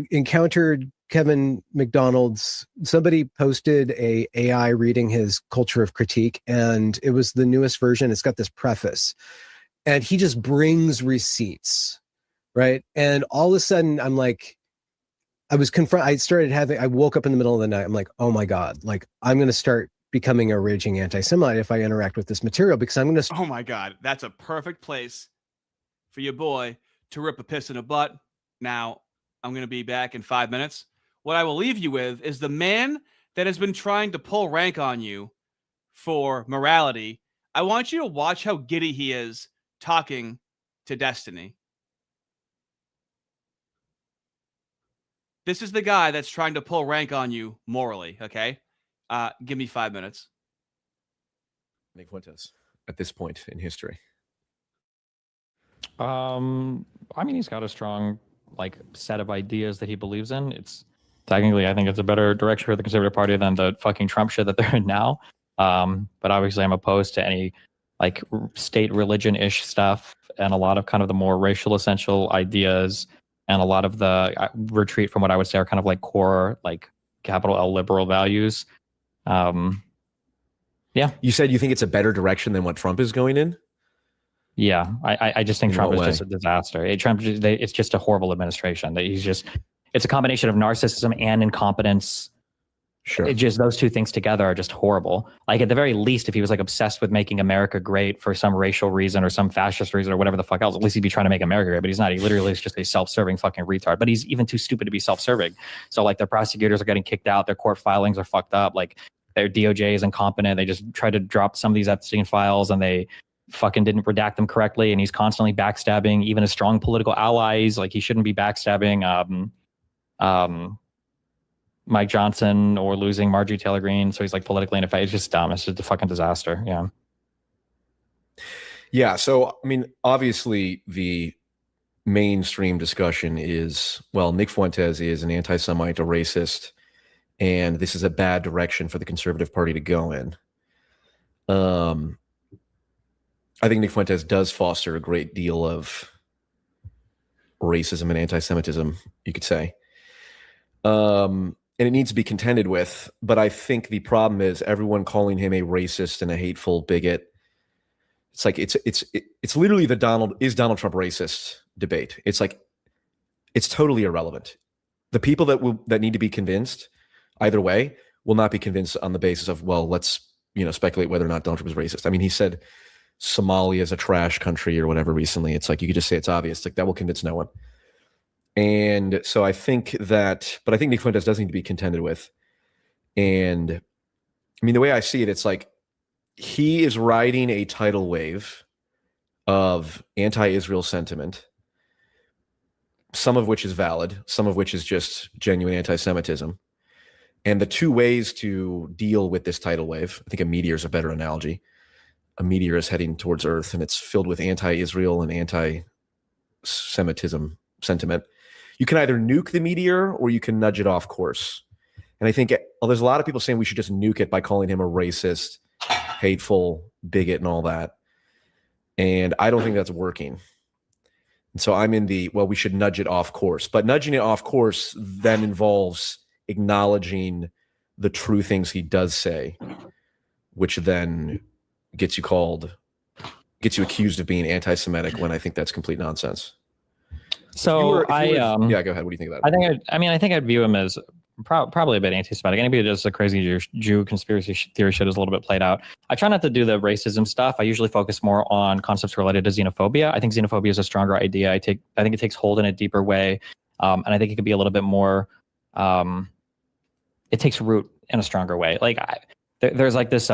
Speaker 4: encountered Kevin McDonald's, somebody posted a AI reading his Culture of Critique, and it was the newest version. It's got this preface. And he just brings receipts right? And all of a sudden, I'm like, I woke up in the middle of the night. I'm like, oh my God, like I'm going to start becoming a raging anti-Semite if I interact with this material, because I'm going to.
Speaker 1: Oh my God, that's a perfect place for your boy to rip a piss in a butt. Now, I'm going to be back in 5 minutes. What I will leave you with is the man that has been trying to pull rank on you for morality. I want you to watch how giddy he is talking to Destiny. This is the guy that's trying to pull rank on you morally, okay? Give me 5 minutes.
Speaker 3: Nick Fuentes at this point in history.
Speaker 5: I mean, he's got a strong like set of ideas that he believes in. It's technically, I think it's a better direction for the Conservative Party than the fucking Trump shit that they're in now. But obviously, I'm opposed to any like state religion-ish stuff and a lot of kind of the more racial essential ideas and a lot of the retreat from what I would say are kind of like core like capital L liberal values. Yeah.
Speaker 3: You said you think it's a better direction than what Trump is going in?
Speaker 5: Yeah, I just think
Speaker 3: In
Speaker 5: Trump
Speaker 3: what
Speaker 5: is
Speaker 3: way?
Speaker 5: just a disaster. It's just a horrible administration. That it's a combination of narcissism and incompetence.
Speaker 3: Sure.
Speaker 5: It just those two things together are just horrible. Like at the very least, if he was like obsessed with making America great for some racial reason or some fascist reason or whatever the fuck else, at least he'd be trying to make America great. But he's not. He literally is just a self-serving fucking retard. But he's even too stupid to be self-serving. So like their prosecutors are getting kicked out. Their court filings are fucked up. Like their DOJ is incompetent. They just tried to drop some of these Epstein files and they fucking didn't redact them correctly, and he's constantly backstabbing even his strong political allies. Like he shouldn't be backstabbing Mike Johnson or losing Marjorie Taylor Greene. So he's like politically ineffective. It's just dumb. It's just a fucking disaster. Yeah.
Speaker 3: Yeah. So, I mean, obviously the mainstream discussion is, well, Nick Fuentes is an anti-Semite, a racist, and this is a bad direction for the Conservative Party to go in. I think Nick Fuentes does foster a great deal of racism and anti-Semitism, you could say. And it needs to be contended with. But I think the problem is everyone calling him a racist and a hateful bigot. It's like it's literally the Donald Trump racist debate. It's like it's totally irrelevant. The people that need to be convinced either way will not be convinced on the basis of, well, let's speculate whether or not Donald Trump is racist. I mean, he said Somalia is a trash country or whatever recently. It's like you could just say it's obvious. Like that will convince no one. And so I think Nick Fuentes does need to be contended with. And I mean, the way I see it, it's like he is riding a tidal wave of anti-Israel sentiment, some of which is valid, some of which is just genuine anti-Semitism. And the two ways to deal with this tidal wave, I think a meteor is a better analogy. A meteor is heading towards Earth and it's filled with anti-Israel and anti-Semitism sentiment. You can either nuke the meteor or you can nudge it off course. And I think there's a lot of people saying we should just nuke it by calling him a racist, hateful, bigot and all that. And I don't think that's working. And so I'm in we should nudge it off course. But nudging it off course then involves acknowledging the true things he does say, which then gets you accused of being anti-Semitic when I think that's complete nonsense.
Speaker 5: So
Speaker 3: yeah, go ahead. What do you think about it?
Speaker 5: I think I'd view him as probably a bit anti-Semitic. Anybody who does the crazy Jew conspiracy theory shit is a little bit played out. I try not to do the racism stuff. I usually focus more on concepts related to xenophobia. I think xenophobia is a stronger idea. I think it takes hold in a deeper way, and I think it could be a little bit more. It takes root in a stronger way. Like there's like this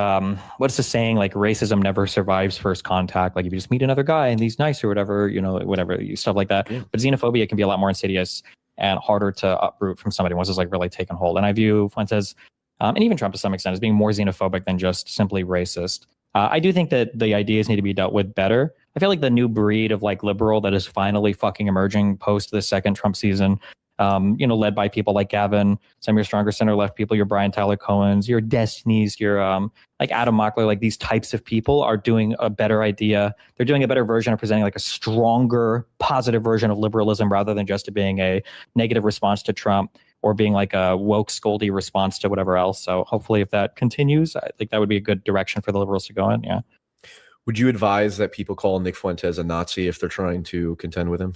Speaker 5: what's the saying, like racism never survives first contact. Like if you just meet another guy and he's nice or whatever, whatever stuff like that. Yeah. But xenophobia can be a lot more insidious and harder to uproot from somebody once it's like really taken hold. And I view Fuentes and even Trump to some extent as being more xenophobic than just simply racist. I do think that the ideas need to be dealt with better. I feel like the new breed of like liberal that is finally fucking emerging post the second Trump season, led by people like Gavin, some of your stronger center left people, your Brian Tyler Cohens, your Destinies, your like Adam Mockler, like these types of people are doing a better idea. They're doing a better version of presenting like a stronger, positive version of liberalism rather than just being a negative response to Trump or being like a woke scoldy response to whatever else. So hopefully if that continues, I think that would be a good direction for the liberals to go in. Yeah.
Speaker 3: Would you advise that people call Nick Fuentes a Nazi if they're trying to contend with him?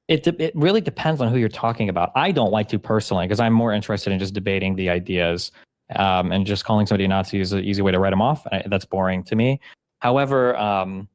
Speaker 5: It really depends on who you're talking about. I don't like to personally, because I'm more interested in just debating the ideas, and just calling somebody a Nazi is an easy way to write them off. That's boring to me. However,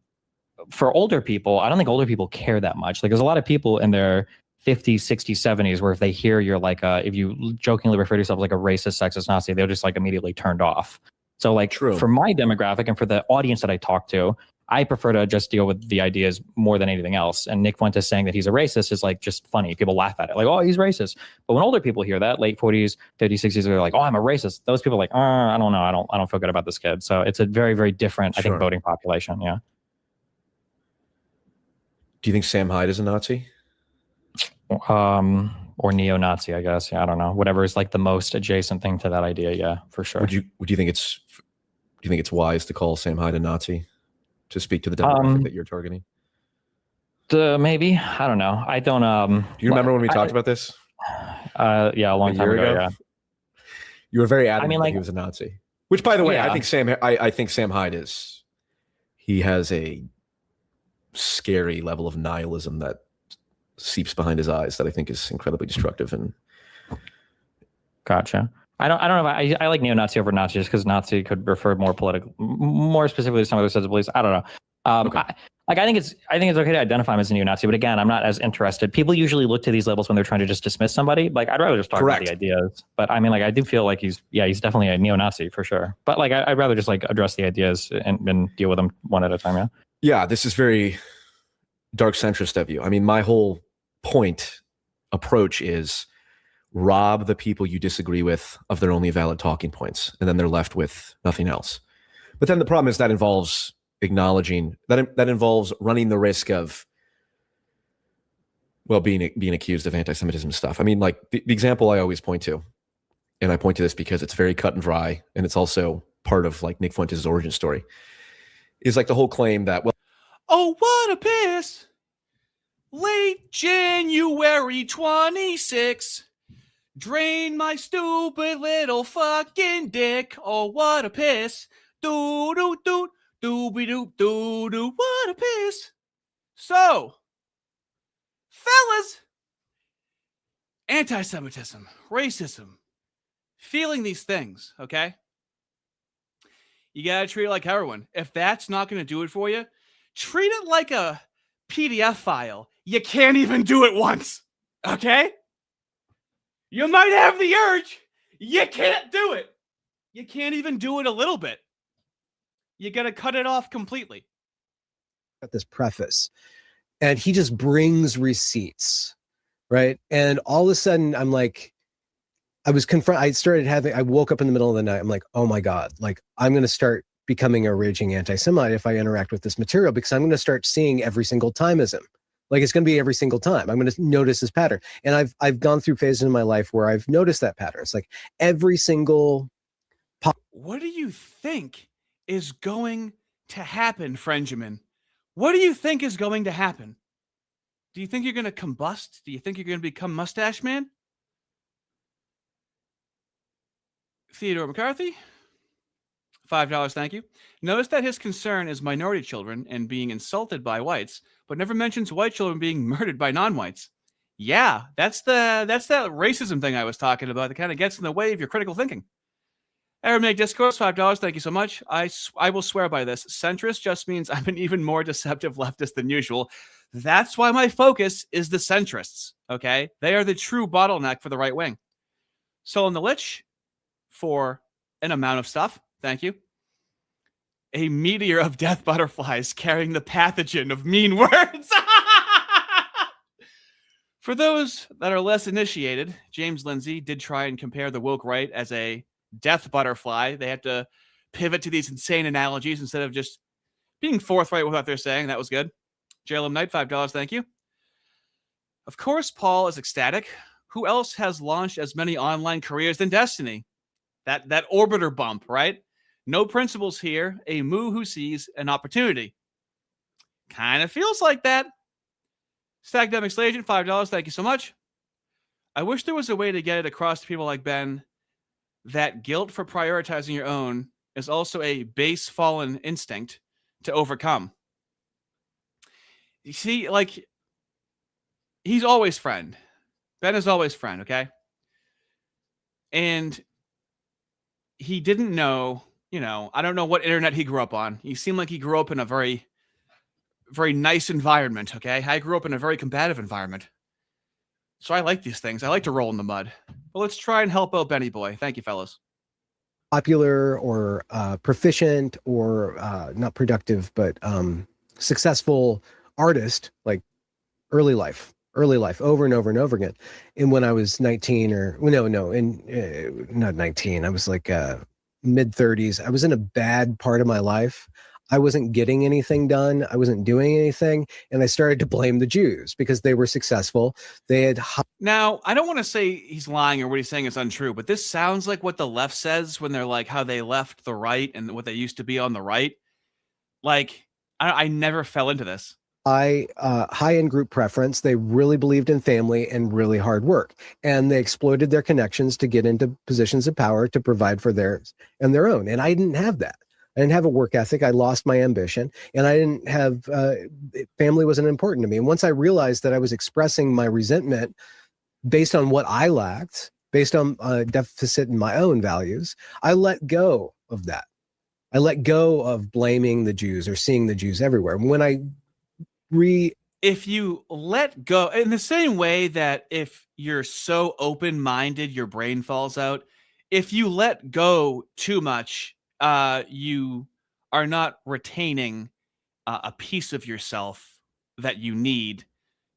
Speaker 5: for older people, I don't think older people care that much. Like, there's a lot of people in their 50s, 60s, 70s where if they hear you're like, if you jokingly refer to yourself like a racist, sexist Nazi, they're just like immediately turned off. So like
Speaker 3: True.
Speaker 5: for my demographic and for the audience that I talk to, I prefer to just deal with the ideas more than anything else. And Nick Fuentes saying that he's a racist is like just funny. People laugh at it, like, oh, he's racist. But when older people hear that, late 40s, 50s, 60s, they're like, oh, I'm a racist. Those people are like, I don't know. I don't feel good about this kid. So it's a very, very different, I think,
Speaker 3: Sure.
Speaker 5: voting population. Yeah.
Speaker 3: Do you think Sam Hyde is a Nazi?
Speaker 5: Or neo-Nazi, I guess. Yeah, I don't know. Whatever is like the most adjacent thing to that idea. Yeah, for sure.
Speaker 3: Do you think it's wise to call Sam Hyde a Nazi to speak to the demographic that you're targeting?
Speaker 5: Maybe. I don't know. I don't.
Speaker 3: Do you remember when we talked about this?
Speaker 5: Yeah, a long time ago. Yeah.
Speaker 3: You were very adamant
Speaker 5: mean,
Speaker 3: that
Speaker 5: like,
Speaker 3: he was a Nazi. Which, by the way,
Speaker 5: yeah.
Speaker 3: I think Sam Hyde is. He has a scary level of nihilism that seeps behind his eyes that I think is incredibly destructive. And
Speaker 5: gotcha. I don't know if I like neo-Nazi over Nazi just because Nazi could refer more specifically to some other sets of beliefs. I don't know.
Speaker 3: Okay.
Speaker 5: I think it's okay to identify him as a neo-Nazi, but again, I'm not as interested. People usually look to these labels when they're trying to just dismiss somebody. Like, I'd rather just talk about the ideas. But I mean, like, I do feel like he's definitely a neo-Nazi for sure. But like, I'd rather just like address the ideas and deal with them one at a time. Yeah.
Speaker 3: Yeah, this is very dark centrist of you. I mean, my whole approach is rob the people you disagree with of their only valid talking points, and then they're left with nothing else. But then the problem is that involves acknowledging that involves running the risk of, well, being accused of anti-Semitism stuff. I mean, like the example I always point to, and I point to this because it's very cut and dry, and it's also part of like Nick Fuentes' origin story, is like the whole claim that, well,
Speaker 1: oh, what a piss. Late January 26. Drain my stupid little fucking dick. Oh, what a piss. Doo doo doo. Dooby doo doo doo. What a piss. So, fellas, anti-Semitism, racism, feeling these things, okay? You gotta treat it like heroin. If that's not gonna do it for you, treat it like a PDF file. You can't even do it once, okay? You might have the urge. You can't do it. You can't even do it a little bit. You got to cut it off completely.
Speaker 4: Got this preface, and he just brings receipts, right? And all of a sudden, I'm like, I woke up in the middle of the night. I'm like, oh my God, like I'm going to start becoming a raging anti-Semite if I interact with this material, because I'm going to start seeing every single time as him. Like, it's going to be every single time. I'm going to notice this pattern. And I've gone through phases in my life where I've noticed that pattern. It's like every single
Speaker 1: What do you think is going to happen, Frenjamin? What do you think is going to happen? Do you think you're going to combust? Do you think you're going to become Mustache Man? Theodore McCarthy, $5, thank you. Notice that his concern is minority children and being insulted by whites, but never mentions white children being murdered by non-whites. Yeah, that's that racism thing I was talking about that kind of gets in the way of your critical thinking. Aramaic Discourse, $5, thank you so much. I will swear by this. Centrist just means I'm an even more deceptive leftist than usual. That's why my focus is the centrists, okay? They are the true bottleneck for the right wing. Solon the Lich, for an amount of stuff, thank you. A meteor of death butterflies carrying the pathogen of mean words. For those that are less initiated, James Lindsay did try and compare the woke right as a death butterfly. They have to pivot to these insane analogies instead of just being forthright with what they're saying. That was good. JLM Knight, $5, thank you. Of course, Paul is ecstatic. Who else has launched as many online careers than Destiny? That orbiter bump, right? No principles here. A moo who sees an opportunity. Kind of feels like that. Stagdemics Legend, $5, thank you so much. I wish there was a way to get it across to people like Ben that guilt for prioritizing your own is also a base fallen instinct to overcome. You see, like, he's always friend. Ben is always friend, okay? And he didn't know, I don't know what internet he grew up on. He seemed like he grew up in a very, very nice environment, okay? I grew up in a very combative environment. So I like these things. I like to roll in the mud. But let's try and help out Benny Boy. Thank you, fellas.
Speaker 4: Popular or proficient or not productive, but successful artist, like early life, over and over and over again. And when I was 19 not 19, I was like mid 30s. I was in a bad part of my life. I wasn't getting anything done. I wasn't doing anything. And I started to blame the Jews because they were successful. They had.
Speaker 1: Now, I don't want to say he's lying or what he's saying is untrue, but this sounds like what the left says when they're like how they left the right and what they used to be on the right. Like, I never fell into this.
Speaker 4: High-end group preference. They really believed in family and really hard work. And they exploited their connections to get into positions of power to provide for theirs and their own. And I didn't have that. I didn't have a work ethic. I lost my ambition, and I didn't have family wasn't important to me. And once I realized that I was expressing my resentment based on what I lacked, based on a deficit in my own values, I let go of that. I let go of blaming the Jews or seeing the Jews everywhere. When
Speaker 1: if you let go, in the same way that if you're so open-minded, your brain falls out. If you let go too much, you are not retaining a piece of yourself that you need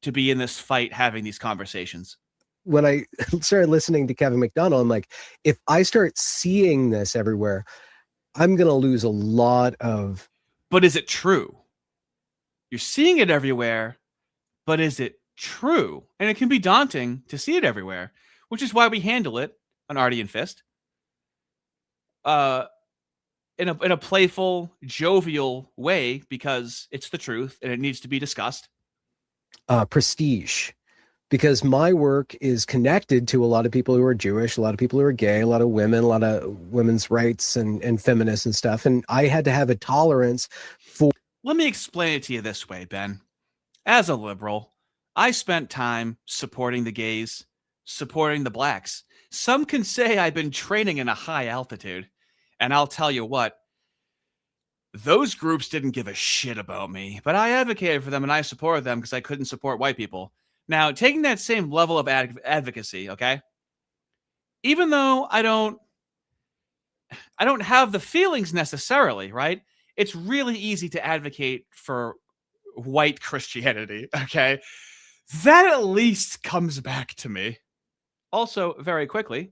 Speaker 1: to be in this fight, having these conversations.
Speaker 4: When I started listening to Kevin McDonald, I'm like, if I start seeing this everywhere, I'm going to lose a lot of.
Speaker 1: But is it true? You're seeing it everywhere, but is it true? And it can be daunting to see it everywhere, which is why we handle it on Artie and Fist. In a playful, jovial way, because it's the truth and it needs to be discussed.
Speaker 4: Prestige, because my work is connected to a lot of people who are Jewish, a lot of people who are gay, a lot of women, a lot of women's rights and feminists and stuff. And I had to have a tolerance for.
Speaker 1: Let me explain it to you this way, Ben. As a liberal, I spent time supporting the gays, supporting the blacks. Some can say I've been training in a high altitude. And I'll tell you what, those groups didn't give a shit about me, but I advocated for them and I supported them because I couldn't support white people. Now, taking that same level of advocacy, okay? Even though I don't have the feelings necessarily, right? It's really easy to advocate for white Christianity, okay? That at least comes back to me. Also, very quickly,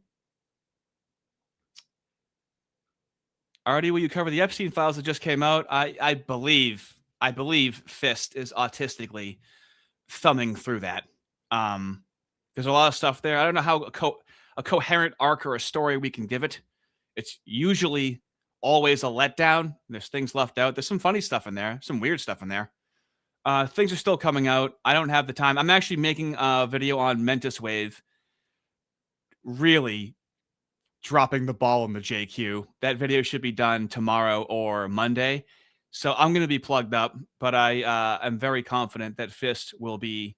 Speaker 1: Artie, will you cover the Epstein files that just came out? I believe Fist is autistically thumbing through that. There's a lot of stuff there. I don't know how a coherent arc or a story we can give it. It's usually always a letdown. There's things left out. There's some funny stuff in there, some weird stuff in there. Things are still coming out. I don't have the time. I'm actually making a video on Mentis Wave. Really dropping the ball in the JQ. That video should be done tomorrow or Monday. So I'm going to be plugged up, but I am very confident that Fist will be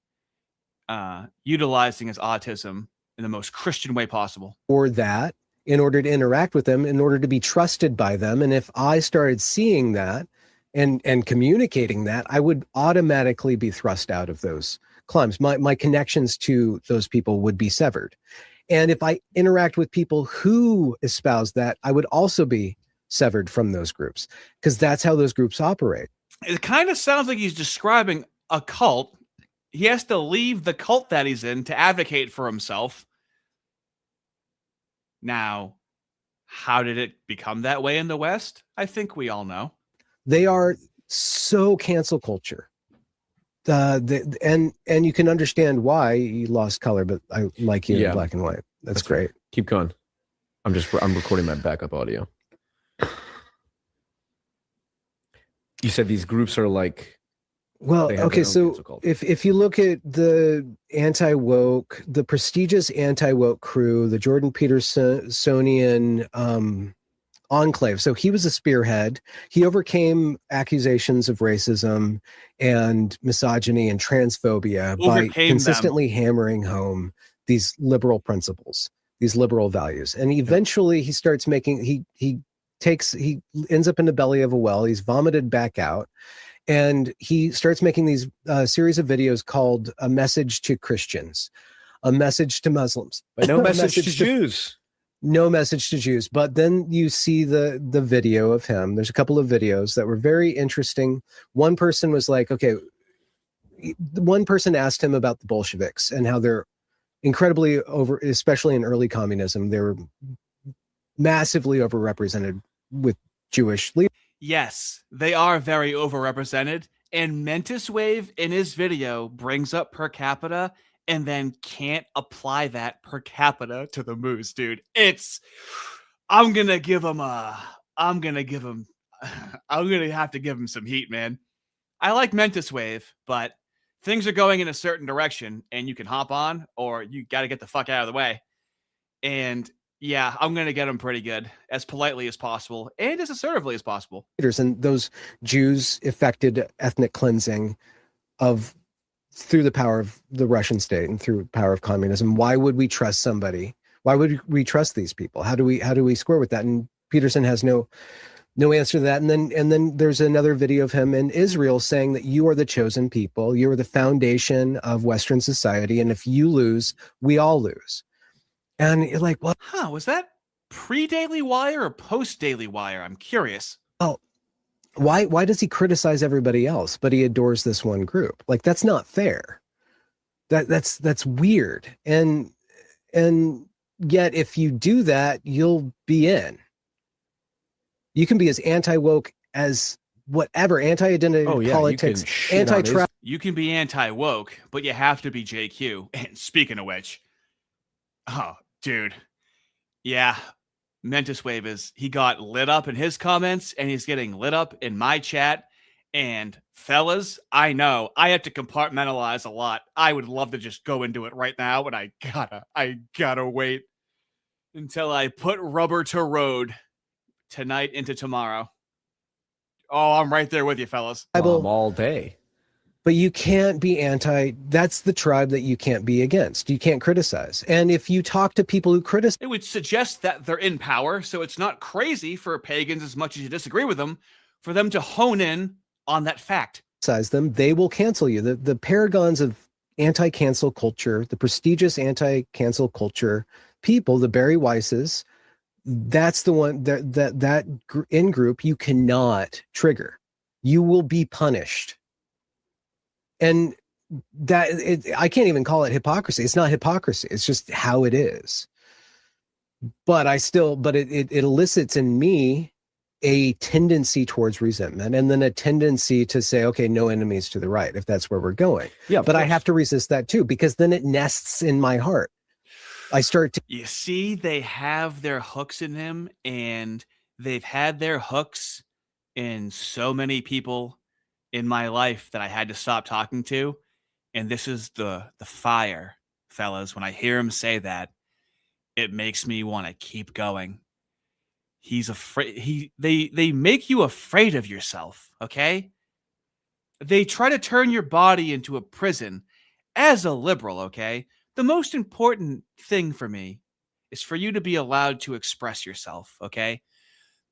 Speaker 1: utilizing his autism in the most Christian way possible.
Speaker 4: Or that, in order to interact with them, in order to be trusted by them. And if I started seeing that and communicating that, I would automatically be thrust out of those climbs. My connections to those people would be severed. And if I interact with people who espouse that, I would also be severed from those groups, because that's how those groups operate.
Speaker 1: It kind of sounds like he's describing a cult. He has to leave the cult that he's in to advocate for himself. Now, how did it become that way in the West? I think we all know.
Speaker 4: They are so cancel culture. And you can understand why he lost color, but I like you in black and white. That's great.
Speaker 3: Right. Keep going. I'm recording my backup audio. You said these groups are like,
Speaker 4: well, okay. So if you look at the anti-woke, the prestigious anti-woke crew, the Jordan Petersonian, enclave. So he was a spearhead. He overcame accusations of racism and misogyny and transphobia by
Speaker 1: Overcame
Speaker 4: consistently hammering home these liberal principles, these liberal values. And eventually he starts making, he ends up in the belly of a well. He's vomited back out. And he starts making these series of videos called A Message to Christians, A Message to Muslims.
Speaker 3: But no
Speaker 4: A
Speaker 3: message to Jews.
Speaker 4: No message to Jews. But then you see the video of him. There's a couple of videos that were very interesting. One person was like, okay, one person asked him about the Bolsheviks and how they're incredibly over, especially in early communism, they were massively overrepresented with Jewish leaders.
Speaker 1: Yes, they are very overrepresented. And Mentis Wave in his video brings up per capita and then can't apply that per capita to the moose, dude. I'm going to have to give him some heat, man. I like Mentis Wave, but things are going in a certain direction and you can hop on or you got to get the fuck out of the way. And yeah, I'm going to get him pretty good, as politely as possible and as assertively as possible.
Speaker 4: And those Jews effected ethnic cleansing through the power of the Russian state and through power of communism. Why would we trust somebody? Why would we trust these people? How do we square with that? And Peterson has no answer to that. And then there's another video of him in Israel saying that you are the chosen people. You are the foundation of Western society. And if you lose, we all lose. And you're like, what?
Speaker 1: Huh, was that pre-Daily Wire or post-Daily Wire? I'm curious.
Speaker 4: Oh, why does he criticize everybody else, but he adores this one group? Like, that's not fair. That's weird. And yet if you do that, you'll be in. You can be as anti-woke as whatever, anti-identity politics, anti-traffic.
Speaker 1: You can be anti-woke, but you have to be JQ. And speaking of which, oh, dude. Yeah. Mentis Wave he got lit up in his comments and he's getting lit up in my chat. And fellas, I know I have to compartmentalize a lot. I would love to just go into it right now, but I gotta wait until I put rubber to road tonight into tomorrow. Oh, I'm right there with you, fellas.
Speaker 3: All day.
Speaker 4: But you can't be that's the tribe that you can't be against. You can't criticize. And if you talk to people who criticize,
Speaker 1: it would suggest that they're in power. So it's not crazy for pagans, as much as you disagree with them, for them to hone in on that fact.
Speaker 4: Them, they will cancel you. The paragons of anti-cancel culture, the prestigious anti-cancel culture people, the Barry Weisses, that's the one that in group you cannot trigger. You will be punished. And I can't even call it hypocrisy. It's not hypocrisy. It's just how it is. But it elicits in me a tendency towards resentment and then a tendency to say, okay, no enemies to the right, if that's where we're going.
Speaker 3: Yeah,
Speaker 4: but I have to resist that too, because then it nests in my heart.
Speaker 1: You see, they have their hooks in him, and they've had their hooks in so many people in my life that I had to stop talking to. And this is the fire, fellas. When I hear him say that, it makes me want to keep going. He's afraid. They make you afraid of yourself. Okay. They try to turn your body into a prison as a liberal. Okay. The most important thing for me is for you to be allowed to express yourself. Okay.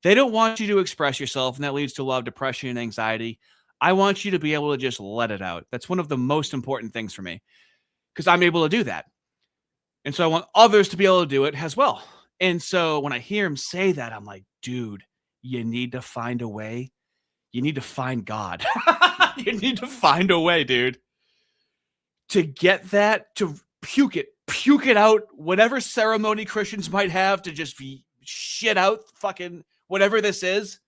Speaker 1: They don't want you to express yourself, and that leads to a lot of depression and anxiety. I want you to be able to just let it out. That's one of the most important things for me, because I'm able to do that. And so I want others to be able to do it as well. And so when I hear him say that, I'm like, dude, you need to find a way. You need to find God. You need to find a way, dude, to get that, to puke it out, whatever ceremony Christians might have to just be shit out fucking whatever this is.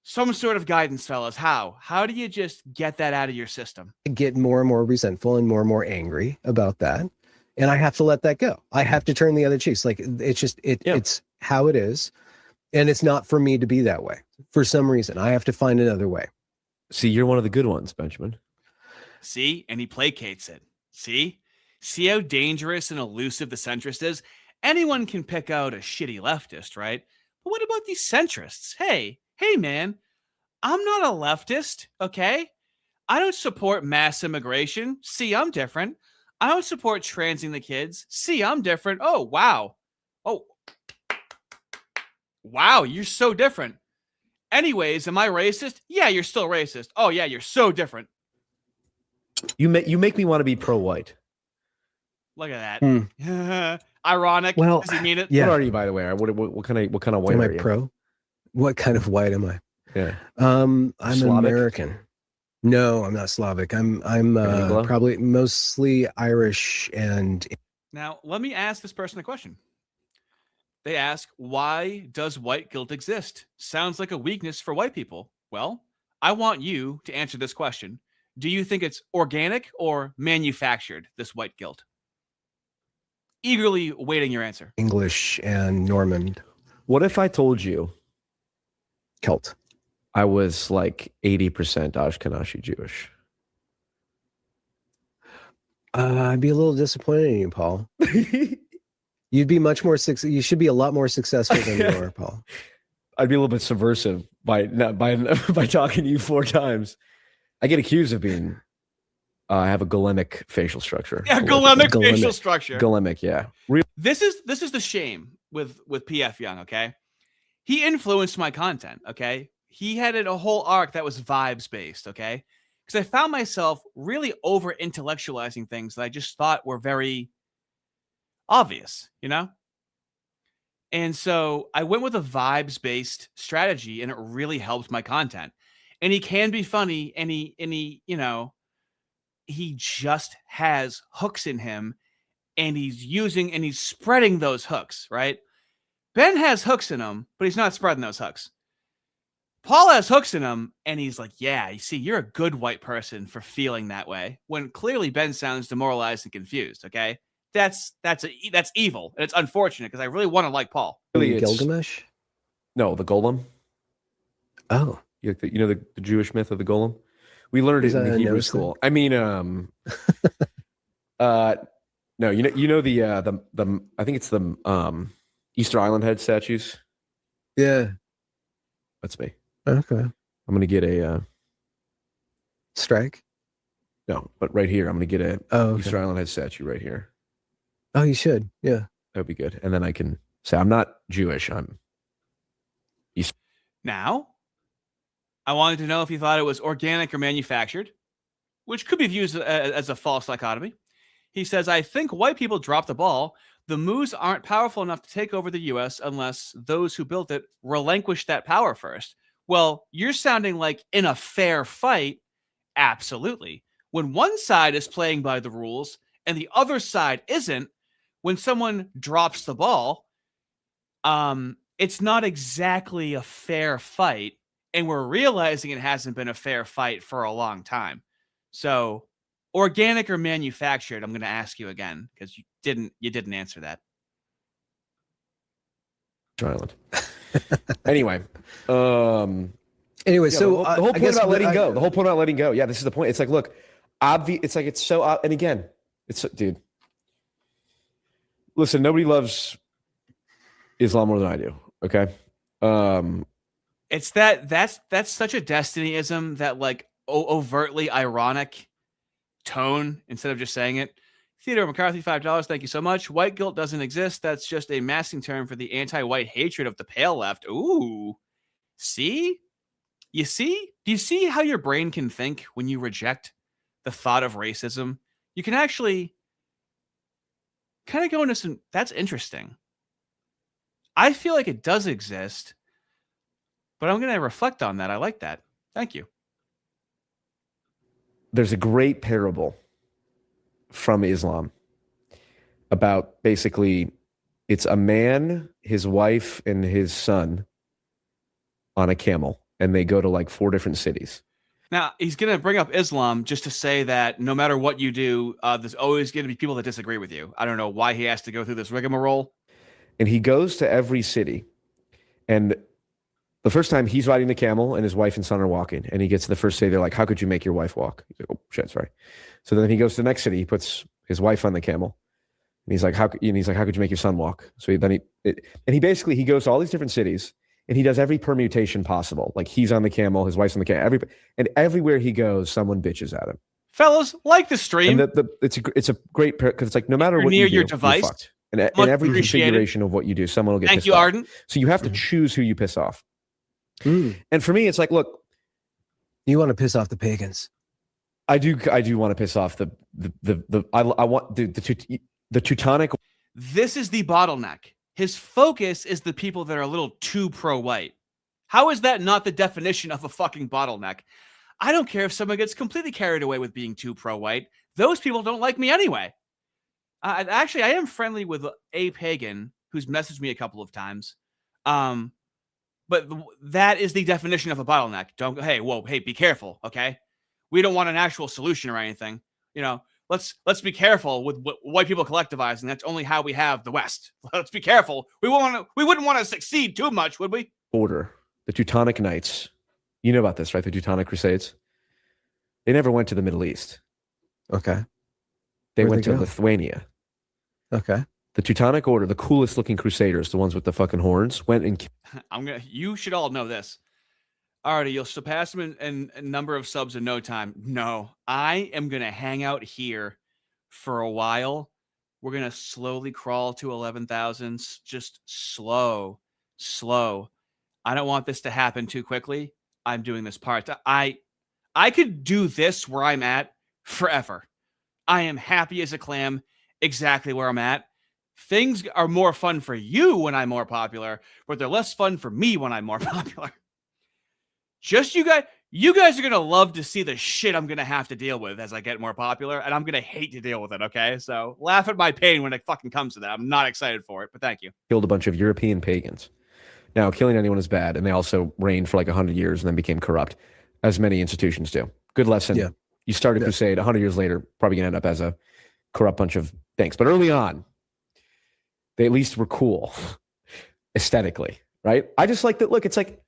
Speaker 1: Some sort of guidance, fellas. How do you just get that out of your system?
Speaker 4: I get more and more resentful and more angry about that. And I have to let that go. I have to turn the other cheeks. Like, it's just, it's how it is. And it's not for me to be that way. For some reason, I have to find another way.
Speaker 3: See, you're one of the good ones, Benjamin.
Speaker 1: See? And he placates it. See how dangerous and elusive the centrist is? Anyone can pick out a shitty leftist, right? But what about these centrists? Hey, man, I'm not a leftist, okay? I don't support mass immigration. See, I'm different. I don't support transing the kids. See, I'm different. Oh, wow. Oh, wow, you're so different. Anyways, am I racist? Yeah, you're still racist. Oh, yeah, you're so different.
Speaker 3: You make me want to be pro-white.
Speaker 1: Look at that. Ironic.
Speaker 4: Well,
Speaker 1: Does he mean it?
Speaker 4: yeah.
Speaker 3: What are you, by the way? What kind of white
Speaker 4: Am I
Speaker 3: are you?
Speaker 4: pro? What kind of white am I?
Speaker 3: Yeah.
Speaker 4: I'm
Speaker 3: Slavic?
Speaker 4: American. No, I'm not Slavic. I'm
Speaker 3: Anglo?
Speaker 4: probably mostly Irish and
Speaker 1: Now, let me ask this person a question. They ask, why does white guilt exist? Sounds like a weakness for white people. Well, I want you to answer this question. Do you think it's organic or manufactured, this white guilt? Eagerly waiting your answer.
Speaker 4: English and Norman
Speaker 3: What if I told you
Speaker 4: Celt.
Speaker 3: I was like 80% Ashkenazi Jewish?
Speaker 4: I'd be a little disappointed in you, Paul. You'd be much more you should be a lot more successful than you are, Paul.
Speaker 3: I'd be a little bit subversive by talking to you 4 times. I get accused of being I have a golemic facial structure.
Speaker 1: Yeah, golemic facial structure.
Speaker 3: Golemic, yeah.
Speaker 1: This is the shame with PF Jung, okay? He influenced my content, okay? He had a whole arc that was vibes based, okay? Because I found myself really over intellectualizing things that I just thought were very obvious, you know? And so I went with a vibes based strategy, and it really helped my content. And he can be funny, and he, you know, he just has hooks in him, and he's spreading those hooks, right? Ben has hooks in him, but he's not spreading those hooks. Paul has hooks in him, and he's like, yeah, you see, you're a good white person for feeling that way, when clearly Ben sounds demoralized and confused, okay? That's evil, and it's unfortunate because I really want to like Paul.
Speaker 3: Really, it's-
Speaker 4: Gilgamesh?
Speaker 3: No, the golem.
Speaker 4: Oh,
Speaker 3: You know the Jewish myth of the golem? We learned it in the Hebrew school. I mean, no, you know the I think it's the Easter Island head statues.
Speaker 4: yeah.
Speaker 3: That's me.
Speaker 4: Okay.
Speaker 3: I'm gonna get a
Speaker 4: Strike?
Speaker 3: no, but right here, I'm gonna get a
Speaker 4: Oh, okay.
Speaker 3: Easter Island head statue right here.
Speaker 4: Oh, you should. Yeah.
Speaker 3: That would be good. And then I can say I'm not Jewish. I'm
Speaker 1: Now, I wanted to know if you thought it was organic or manufactured, which could be viewed as a false dichotomy. He says, I think white people dropped the ball. The Moos aren't powerful enough to take over the U.S. unless those who built it relinquish that power first. Well, you're sounding like in a fair fight, absolutely. When one side is playing by the rules and the other side isn't, when someone drops the ball, it's not exactly a fair fight. And we're realizing it hasn't been a fair fight for a long time. So organic or manufactured, I'm going to ask you again because you didn't answer that.
Speaker 3: Island. Anyway,
Speaker 4: Anyway,
Speaker 3: yeah,
Speaker 4: so
Speaker 3: the whole
Speaker 4: I
Speaker 3: point
Speaker 4: guess
Speaker 3: about letting go. The whole point about letting go. Yeah, this is the point. It's like, look, obvious. It's like it's so. And again, it's dude. Listen, nobody loves Islam more than I do. Okay.
Speaker 1: It's that's such a destinyism, that like overtly ironic tone instead of just saying it. Theodore McCarthy, $5. Thank you so much. White guilt doesn't exist. That's just a masking term for the anti-white hatred of the pale left. Ooh, see? You see? Do you see how your brain can think when you reject the thought of racism? You can actually kind of go into some. That's interesting. I feel like it does exist, but I'm going to reflect on that. I like that. Thank you.
Speaker 3: There's a great parable from Islam about basically it's a man, his wife, and his son on a camel, and they go to like 4 different cities.
Speaker 1: Now, he's going to bring up Islam just to say that no matter what you do, there's always going to be people that disagree with you. I don't know why he has to go through this rigmarole.
Speaker 3: And he goes to every city, and the first time he's riding the camel and his wife and son are walking, and he gets to the first city, they're like, how could you make your wife walk? He's like, oh shit, sorry. So then he goes to the next city, he puts his wife on the camel, and he's like, how could you make your son walk? So he basically goes to all these different cities, and he does every permutation possible. Like he's on the camel, his wife's on the camel, and everywhere he goes, someone bitches at him.
Speaker 1: Fellas, like the stream.
Speaker 3: And it's a great because it's like no matter
Speaker 1: You're
Speaker 3: what
Speaker 1: near
Speaker 3: you do,
Speaker 1: your
Speaker 3: you're
Speaker 1: device.
Speaker 3: fucked. And
Speaker 1: Much
Speaker 3: every
Speaker 1: appreciated.
Speaker 3: configuration of what you do, someone will get
Speaker 1: Thank
Speaker 3: pissed
Speaker 1: you,
Speaker 3: off.
Speaker 1: Arden.
Speaker 3: So you have to choose who you piss off. And for me, it's like, look,
Speaker 4: You want to piss off the pagans.
Speaker 3: I do want to piss off the Teutonic.
Speaker 1: This is the bottleneck. His focus is the people that are a little too pro-white. How is that not the definition of a fucking bottleneck? I don't care if someone gets completely carried away with being too pro-white. Those people don't like me anyway. Actually, I am friendly with a pagan who's messaged me a couple of times. But that is the definition of a bottleneck. Hey, be careful, okay? We don't want an actual solution or anything. You know, let's be careful with what white people collectivizing. That's only how we have the West. Let's be careful. We wouldn't want to succeed too much, would we?
Speaker 3: Order, the Teutonic Knights. You know about this, right? The Teutonic Crusades. They never went to the Middle East.
Speaker 4: Okay.
Speaker 3: They
Speaker 4: Where'd
Speaker 3: went
Speaker 4: they
Speaker 3: to
Speaker 4: go?
Speaker 3: Lithuania.
Speaker 4: Okay.
Speaker 3: The Teutonic Order, the coolest looking crusaders, the ones with the fucking horns, went and
Speaker 1: You should all know this. Alrighty, you'll surpass them in number of subs in no time. No, I am gonna hang out here for a while. We're gonna slowly crawl to 11,000. Just slow. I don't want this to happen too quickly. I'm doing this part. I could do this where I'm at forever. I am happy as a clam, exactly where I'm at. Things are more fun for you when I'm more popular, but they're less fun for me when I'm more popular. Just you guys are going to love to see the shit I'm going to have to deal with as I get more popular, and I'm going to hate to deal with it, okay? So laugh at my pain when it fucking comes to that. I'm not excited for it, but thank you.
Speaker 3: killed a bunch of European pagans. Now, killing anyone is bad, and they also reigned for like 100 years and then became corrupt, as many institutions do. Good lesson.
Speaker 4: Yeah.
Speaker 3: You start a crusade, 100 years later, probably going to end up as a corrupt bunch of things. But early on, they at least were cool aesthetically, right? I just like that. Look, it's like,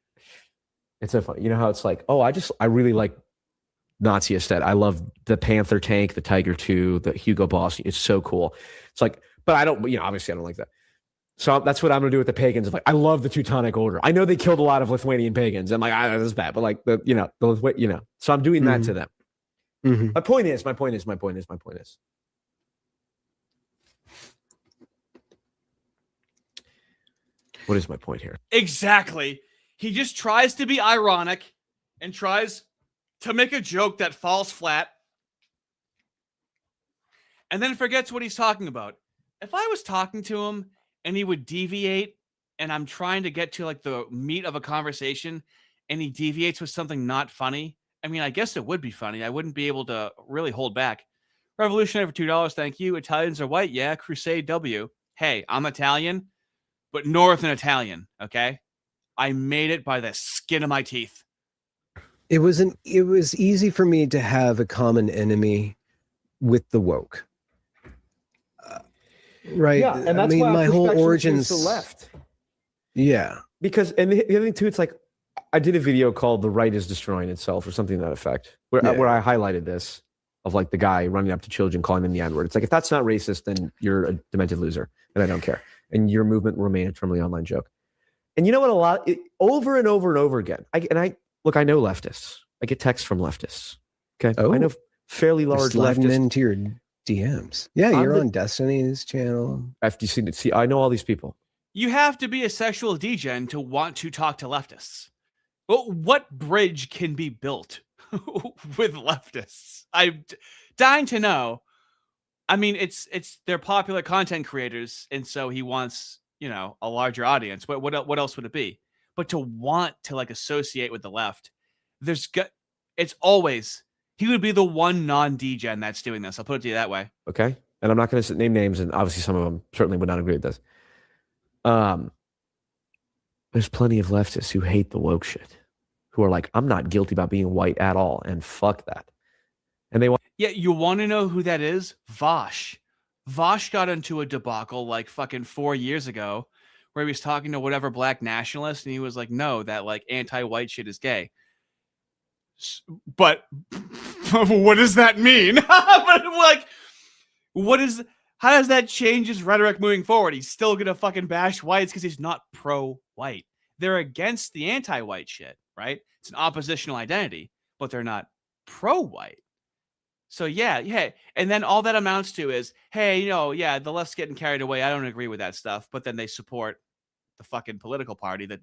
Speaker 3: it's so funny. You know how it's like, oh, I really like Nazi aesthetic. I love the Panther tank, the Tiger II, the Hugo Boss. It's so cool. It's like, but I don't, obviously I don't like that. So that's what I'm going to do with the pagans. Like, I love the Teutonic Order. I know they killed a lot of Lithuanian pagans. I'm like, this is bad. But like, so I'm doing that to them.
Speaker 4: Mm-hmm.
Speaker 3: My point is, what is my point here?
Speaker 1: Exactly. He just tries to be ironic and tries to make a joke that falls flat and then forgets what he's talking about. If I was talking to him and he would deviate and I'm trying to get to like the meat of a conversation and he deviates with something not funny, I mean, I guess it would be funny. I wouldn't be able to really hold back. Revolutionary for $2. Thank you. Italians are white. Yeah. Crusade W. Hey, I'm Italian, but Northern Italian. Okay. I made it by the skin of my teeth.
Speaker 4: It was easy for me to have a common enemy with the woke. Right.
Speaker 3: Yeah, and that's why
Speaker 4: my whole origins
Speaker 3: to the left.
Speaker 4: Yeah.
Speaker 3: Because, and the other thing too, it's like, I did a video called "The Right is Destroying Itself" or something to that effect, where I highlighted this of like the guy running up to children, calling them the N-word. It's like, if that's not racist, then you're a demented loser, and I don't care. And your movement will remain a terminally online joke. And you know what? Over and over and over again. I know leftists. I get texts from leftists. Okay, I know fairly large
Speaker 4: sliding
Speaker 3: leftists
Speaker 4: into your DMs. Yeah, you're on Destiny's channel.
Speaker 3: After you see it, I know all these people.
Speaker 1: You have to be a sexual degen to want to talk to leftists. Well, what bridge can be built with leftists? I'm dying to know. I mean, they're popular content creators, and so he wants, a larger audience. But what else would it be? But to want to like associate with the left, it's always he would be the one non-degen that's doing this. I'll put it to you that way.
Speaker 3: Okay, and I'm not going to name names, and obviously some of them certainly would not agree with this. There's plenty of leftists who hate the woke shit, who are like, I'm not guilty about being white at all, and fuck that. And they want.
Speaker 1: Yeah, you want to know who that is? Vosh. Vosh got into a debacle like fucking 4 years ago where he was talking to whatever black nationalist, and he was like, no, that like anti-white shit is gay. But what does that mean? But like, how does that change his rhetoric moving forward? He's still gonna fucking bash whites because he's not pro-white. They're against the anti-white shit, right? It's an oppositional identity, but they're not pro-white. So yeah. And then all that amounts to is, hey, the left's getting carried away. I don't agree with that stuff. But then they support the fucking political party, the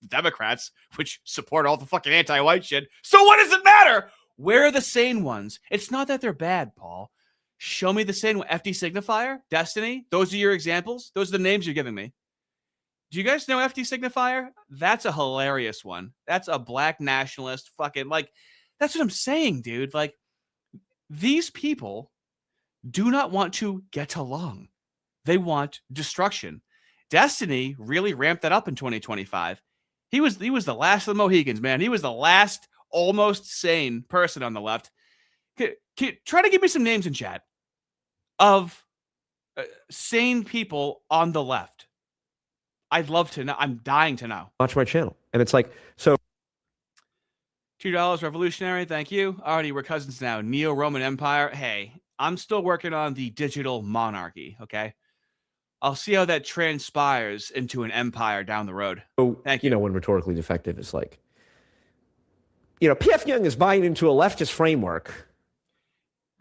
Speaker 1: Democrats, which support all the fucking anti-white shit. So what does it matter? Where are the sane ones? It's not that they're bad, Paul. Show me the sane one. FD Signifier, Destiny. Those are your examples. Those are the names you're giving me. Do you guys know FD Signifier? That's a hilarious one. That's a black nationalist fucking, like, that's what I'm saying, dude. Like, these people do not want to get along. They want destruction. Destiny really ramped that up in 2025. He was the last of the Mohegans, man. He was the last almost sane person on the left. Try to give me some names in chat of sane people on the left. I'd love to know. I'm dying to know.
Speaker 3: Watch my channel. And it's like, so
Speaker 1: $2 revolutionary. Thank you. Already, we're cousins now. Neo-Roman Empire. Hey, I'm still working on the digital monarchy. Okay. I'll see how that transpires into an empire down the road.
Speaker 3: Thank you. When rhetorically defective is like, P.F. Jung is buying into a leftist framework.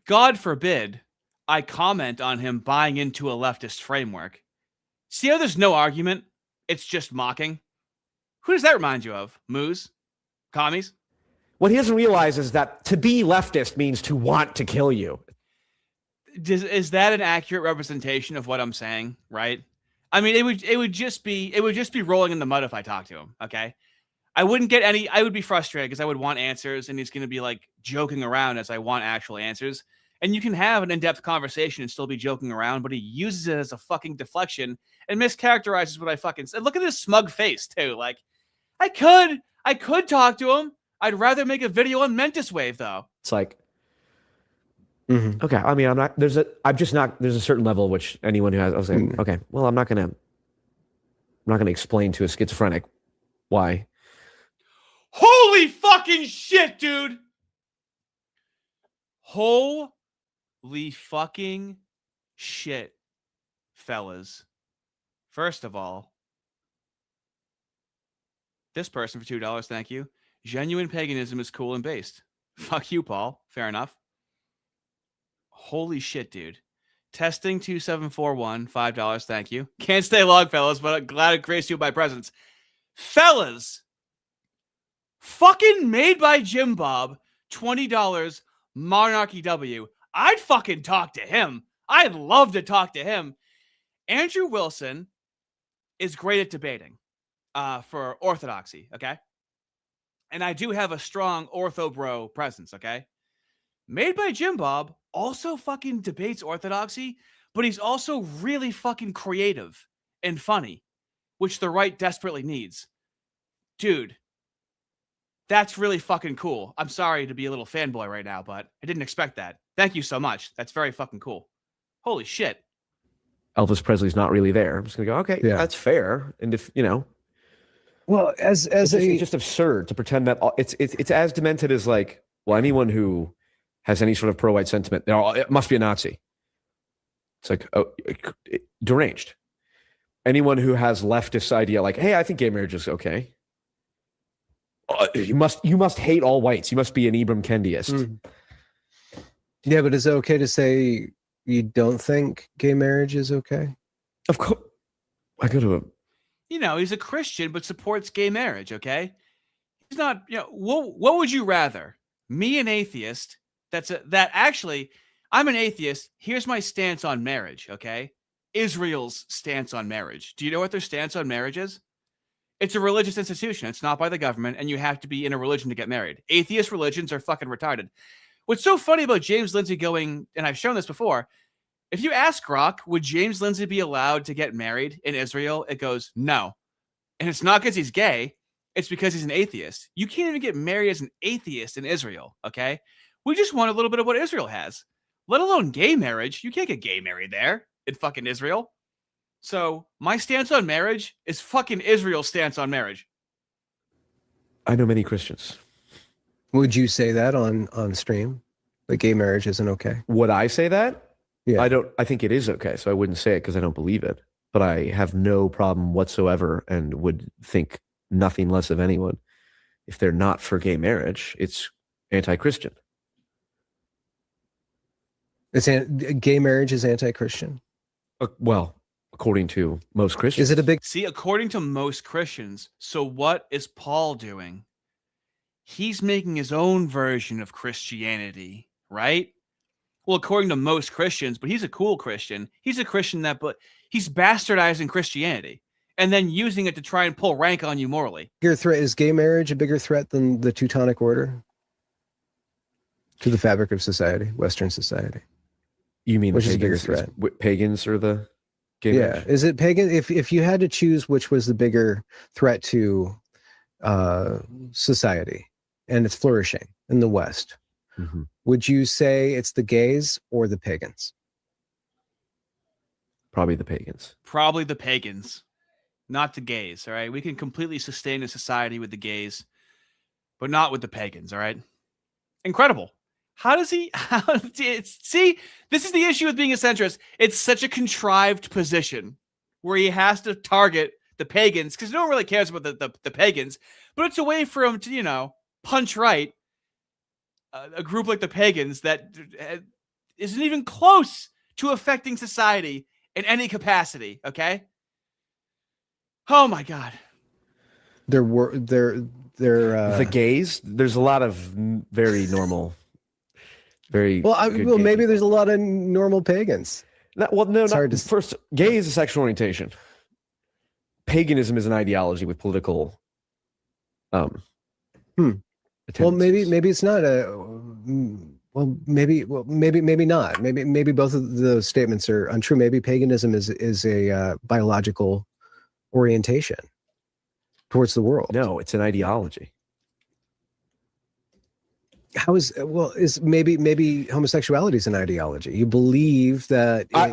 Speaker 1: God forbid I comment on him buying into a leftist framework. See how there's no argument? It's just mocking. Who does that remind you of? Moose? Commies?
Speaker 3: What he doesn't realize is that to be leftist means to want to kill you.
Speaker 1: Is that an accurate representation of what I'm saying? Right? I mean, it would just be rolling in the mud if I talked to him. Okay. I would be frustrated because I would want answers and he's going to be like joking around as I want actual answers. And you can have an in-depth conversation and still be joking around, but he uses it as a fucking deflection and mischaracterizes what I fucking said. Look at his smug face too. Like, I could talk to him. I'd rather make a video on Mentis Wave though.
Speaker 3: It's like, okay. I mean, there's a certain level at which anyone who has, I was like, okay, well, I'm not going to explain to a schizophrenic why.
Speaker 1: Holy fucking shit, dude. Holy fucking shit, fellas. First of all, this person for $2, thank you. Genuine paganism is cool and based. Fuck you, Paul. Fair enough. Holy shit, dude. Testing 2741, $5, thank you. Can't stay long, fellas, but I'm glad to grace you with my presence. Fellas, fucking made by Jim Bob, $20, Monarchy W. I'd fucking talk to him. I'd love to talk to him. Andrew Wilson is great at debating for orthodoxy, okay? And I do have a strong ortho bro presence, okay? Made by Jim Bob also fucking debates orthodoxy, but he's also really fucking creative and funny, which the right desperately needs. Dude, that's really fucking cool. I'm sorry to be a little fanboy right now, but I didn't expect that. Thank you so much. That's very fucking cool. Holy shit.
Speaker 3: Elvis Presley's not really there. I'm just going to go, okay, that's fair. And if,
Speaker 4: well, it's
Speaker 3: just absurd to pretend that it's as demented as like, well, anyone who has any sort of pro-white sentiment, it must be a Nazi. It's like, deranged. Anyone who has leftist idea, like, hey, I think gay marriage is okay. You must hate all whites. You must be an Ibram Kendiist.
Speaker 4: Yeah, but is it okay to say you don't think gay marriage is okay?
Speaker 3: Of course. I go to a...
Speaker 1: he's a Christian, but supports gay marriage, okay? He's not, what would you rather? Me, an atheist, I'm an atheist. Here's my stance on marriage, okay? Israel's stance on marriage. Do you know what their stance on marriage is? It's a religious institution. It's not by the government, and you have to be in a religion to get married. Atheist religions are fucking retarded. What's so funny about James Lindsay going, and I've shown this before, if you ask Grok, would James Lindsay be allowed to get married in Israel? It goes, no. And it's not because he's gay. It's because he's an atheist. You can't even get married as an atheist in Israel, okay? We just want a little bit of what Israel has, let alone gay marriage. You can't get gay married there in fucking Israel. So my stance on marriage is fucking Israel's stance on marriage.
Speaker 3: I know many Christians.
Speaker 4: Would you say that on stream? That gay marriage isn't okay?
Speaker 3: Would I say that?
Speaker 4: Yeah.
Speaker 3: I think it is okay. So I wouldn't say it because I don't believe it. But I have no problem whatsoever and would think nothing less of anyone. If they're not for gay marriage, it's anti-Christian.
Speaker 4: Gay marriage is anti-Christian.
Speaker 3: Well, according to most Christians.
Speaker 4: Is it a big?
Speaker 1: See, according to most Christians, so what is Paul doing? He's making his own version of Christianity, right? Well, according to most Christians, but he's a cool Christian. He's a Christian but he's bastardizing Christianity and then using it to try and pull rank on you morally.
Speaker 4: Bigger threat is gay marriage a bigger threat than the Teutonic Order to the fabric of society, Western society?
Speaker 3: You mean
Speaker 4: which is a bigger threat?
Speaker 3: Pagans or the gay marriage?
Speaker 4: Is it pagan? If you had to choose which was the bigger threat to society and its flourishing in the West, would you say it's the gays or the pagans?
Speaker 3: Probably the pagans.
Speaker 1: Probably the pagans, not the gays. All right, we can completely sustain a society with the gays, but not with the pagans. All right, incredible. How does he? See, this is the issue with being a centrist. It's such a contrived position where he has to target the pagans because no one really cares about the pagans, but it's a way for him to, punch right a group like the pagans that isn't even close to affecting society in any capacity. Okay. Oh my God.
Speaker 3: The gays. There's a lot of very normal. Maybe
Speaker 4: there's a lot of normal pagans.
Speaker 3: First, gay is a sexual orientation. Paganism is an ideology with political.
Speaker 4: Well, maybe it's not maybe not. Maybe both of those statements are untrue. Maybe paganism is a biological orientation towards the world.
Speaker 3: No, it's an ideology.
Speaker 4: Is maybe homosexuality is an ideology? You believe that?
Speaker 3: I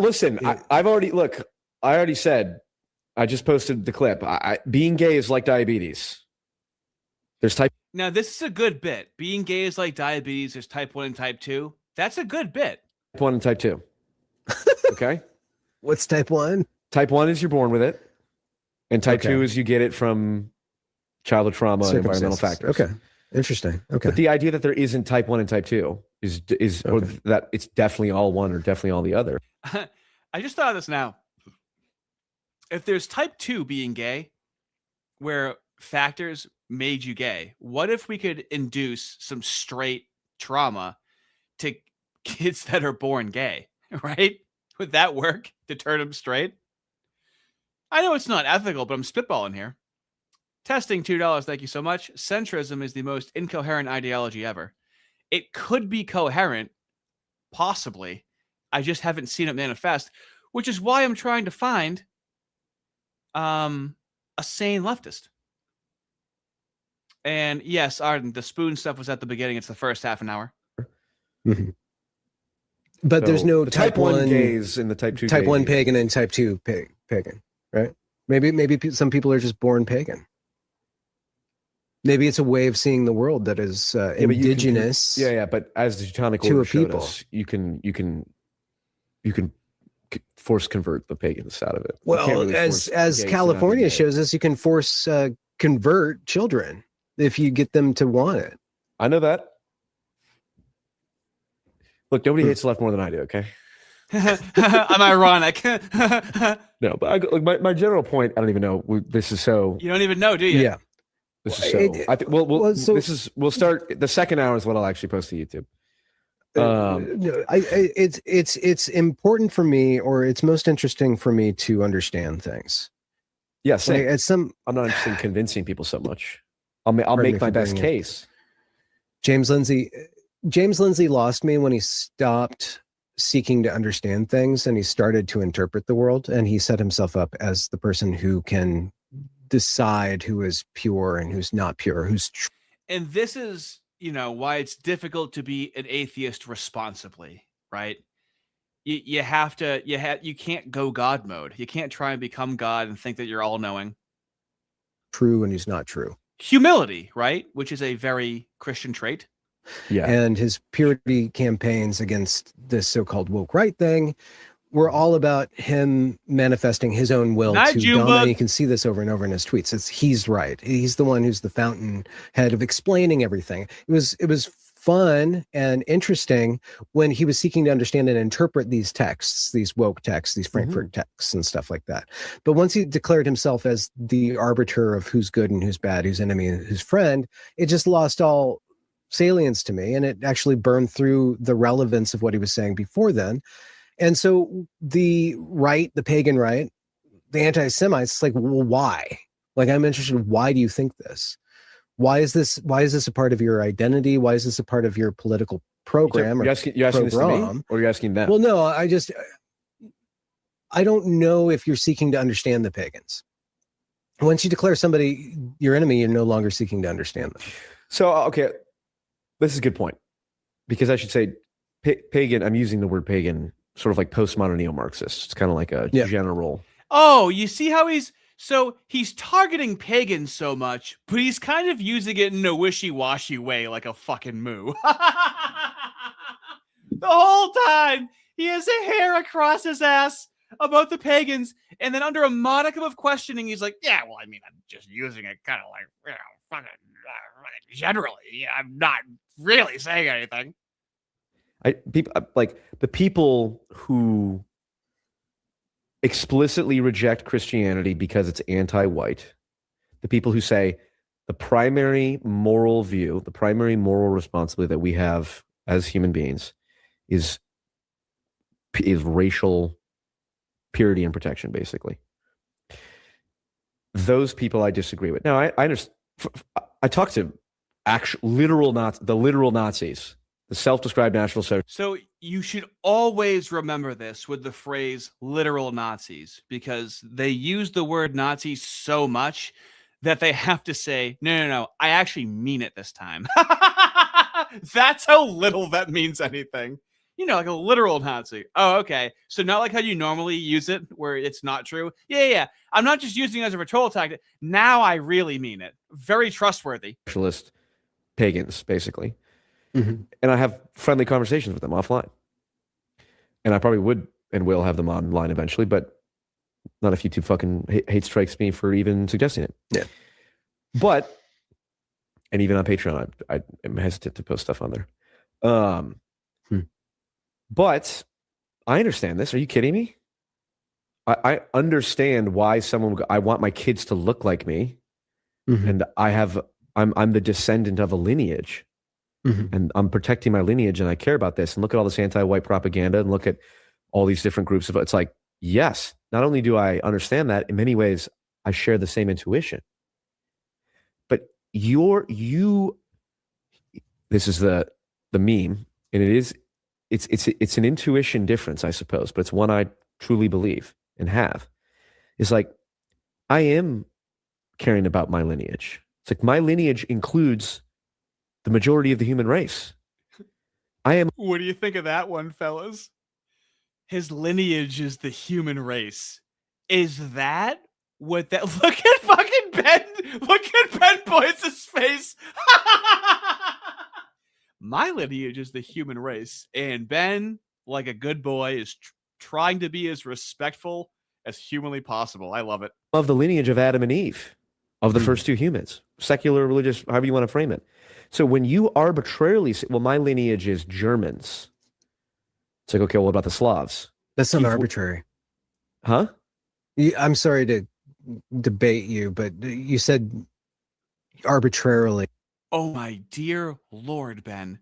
Speaker 3: already said. I just posted the clip. Being gay is like diabetes. There's type.
Speaker 1: Now this is a good bit. Being gay is like diabetes. There's type 1 and type 2. That's a good bit.
Speaker 3: Type 1 and type 2. Okay.
Speaker 4: What's type 1?
Speaker 3: Type 1 is you're born with it, and type 2 is you get it from childhood trauma and environmental factors.
Speaker 4: Okay. Interesting. Okay.
Speaker 3: But the idea that there isn't type 1 and type 2 or that it's definitely all one or definitely all the other.
Speaker 1: I just thought of this now. If there's type 2 being gay, where factors made you gay, what if we could induce some straight trauma to kids that are born gay, right? Would that work to turn them straight? I know it's not ethical, but I'm spitballing here. Testing $2. Thank you so much. Centrism is the most incoherent ideology ever. It could be coherent, possibly. I just haven't seen it manifest, which is why I'm trying to find a sane leftist. And yes, Arden, the spoon stuff was at the beginning. It's the first half an hour.
Speaker 4: Mm-hmm. But there's no
Speaker 3: type 1 gays and the type 2
Speaker 4: type 1 pagan and type 2 pagan, right? Maybe some people are just born pagan. Maybe it's a way of seeing the world that is indigenous.
Speaker 3: But as the Teutonic Order showed us, you can force convert the pagans out of it.
Speaker 4: Well, really as California shows us, you can force convert children if you get them to want it.
Speaker 3: I know that. Look, nobody hates the left more than I do. Okay.
Speaker 1: I'm ironic.
Speaker 3: No, but my general point, I don't even know. This is so.
Speaker 1: You don't even know, do you?
Speaker 4: Yeah.
Speaker 3: This is so. I think. We'll start. The second hour is what I'll actually post to YouTube.
Speaker 4: It's important for me, or it's most interesting for me to understand things.
Speaker 3: Yes,
Speaker 4: I'm
Speaker 3: not interested in convincing people so much. I'll make my best case.
Speaker 4: James Lindsay lost me when he stopped seeking to understand things and he started to interpret the world, and he set himself up as the person who can decide who is pure and who's not pure,
Speaker 1: and this is why it's difficult to be an atheist responsibly, right? You can't go God mode. You can't try and become God and think that you're all knowing.
Speaker 4: True, and who's not true.
Speaker 1: Humility, right? Which is a very Christian trait.
Speaker 3: Yeah.
Speaker 4: And his purity campaigns against this so-called woke right thing we're all about him manifesting his own will
Speaker 1: Night,
Speaker 4: to
Speaker 1: Junebug.
Speaker 4: dominate. You can see this over and over in his tweets. He's right. He's the one who's the fountainhead of explaining everything. It was fun and interesting when he was seeking to understand and interpret these texts, these woke texts, these Frankfurt texts and stuff like that. But once he declared himself as the arbiter of who's good and who's bad, who's enemy and who's friend, it just lost all salience to me, and it actually burned through the relevance of what he was saying before then. And so the right, the pagan right, the anti-Semites, like, well, why? Like, I'm interested, why do you think this? Why is this a part of your identity? Why is this a part of your political program?
Speaker 3: You're asking this to me, or you're asking them?
Speaker 4: Well, no, I don't know if you're seeking to understand the pagans. Once you declare somebody your enemy, you're no longer seeking to understand them.
Speaker 3: So, okay, this is a good point, because I should say pagan. I'm using the word pagan sort of like postmodern neo-Marxist. It's kind of like a general.
Speaker 1: Oh, you see how he's targeting pagans so much, but he's kind of using it in a wishy-washy way, like a fucking moo. The whole time he has a hair across his ass about the pagans, and then under a modicum of questioning, he's like, "Yeah, well, I mean, I'm just using it kind of like, fucking generally. Yeah, I'm not really saying anything."
Speaker 3: Like the people who explicitly reject Christianity because it's anti-white, the people who say the primary moral view, the primary moral responsibility that we have as human beings is racial purity and protection, basically. Those people I disagree with. Now, I understand. I talked to the literal Nazis, the self-described National Socialists.
Speaker 1: So you should always remember this with the phrase literal Nazis, because they use the word Nazi so much that they have to say, no, I actually mean it this time. That's how little that means anything. You know, like a literal Nazi. Oh, okay. So not like how you normally use it where it's not true. Yeah. I'm not just using it as a rhetorical tactic. Now I really mean it. Very trustworthy.
Speaker 3: Socialist pagans, basically.
Speaker 4: Mm-hmm.
Speaker 3: And I have friendly conversations with them offline. And I probably would and will have them online eventually, but not if YouTube fucking hate strikes me for even suggesting it.
Speaker 4: Yeah.
Speaker 3: But, and even on Patreon, I am hesitant to post stuff on there. But I understand this. Are you kidding me? I understand why someone I want my kids to look like me.
Speaker 4: Mm-hmm.
Speaker 3: And I'm the descendant of a lineage.
Speaker 4: Mm-hmm.
Speaker 3: And I'm protecting my lineage, and I care about this. And look at all this anti-white propaganda, and look at all these different groups of. It's like, yes, not only do I understand that, in many ways, I share the same intuition. But this is the meme, and it's an intuition difference, I suppose, but it's one I truly believe and have. It's like, I am caring about my lineage. It's like my lineage includes the majority of the human race.
Speaker 1: What do you think of that one, fellas? His lineage is the human race. Is that what that? Look at fucking Ben. Look at Ben Boyce's face. My lineage is the human race, and Ben, like a good boy, is trying to be as respectful as humanly possible. I love it.
Speaker 3: Of the lineage of Adam and Eve, of the first two humans, secular, religious, however you want to frame it. So when you arbitrarily say, well, my lineage is Germans, it's like, okay, what about the Slavs?
Speaker 4: That's not arbitrary.
Speaker 3: Huh?
Speaker 4: I'm sorry to debate you, but you said arbitrarily.
Speaker 1: Oh my dear Lord, Ben.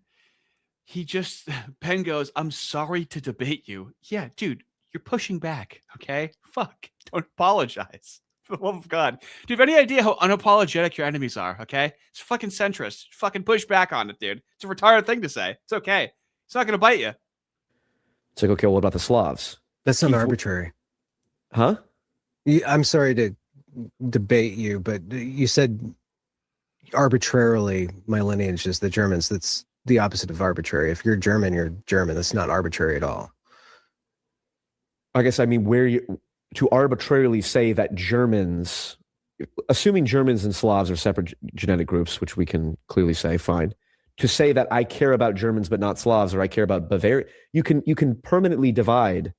Speaker 1: Ben goes, I'm sorry to debate you. Yeah, dude, you're pushing back, okay? Fuck, don't apologize. For the love of God. Do you have any idea how unapologetic your enemies are, okay? It's fucking centrist. Fucking push back on it, dude. It's a retarded thing to say. It's okay. It's not going to bite you.
Speaker 3: It's like, okay, what about the Slavs?
Speaker 4: That's not arbitrary.
Speaker 3: Huh?
Speaker 4: I'm sorry to debate you, but you said arbitrarily my lineage is the Germans. That's the opposite of arbitrary. If you're German, you're German. That's not arbitrary at all.
Speaker 3: I guess I mean to arbitrarily say that Germans, assuming Germans and Slavs are separate genetic groups, which we can clearly say, fine. To say that I care about Germans but not Slavs, or I care about Bavaria, you can permanently divide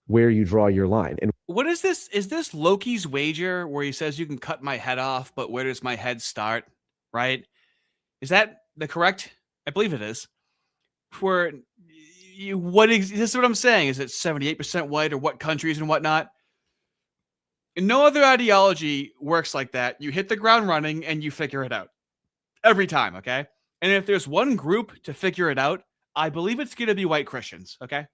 Speaker 3: where you draw your line. And
Speaker 1: What is this? Is this Loki's wager where he says you can cut my head off, but where does my head start? Right? Is that the correct? I believe it is. Where this is what I'm saying. Is it 78% white or what countries and whatnot? And no other ideology works like that. You hit the ground running and you figure it out every time. Okay. And if there's one group to figure it out, I believe it's going to be white Christians. Okay.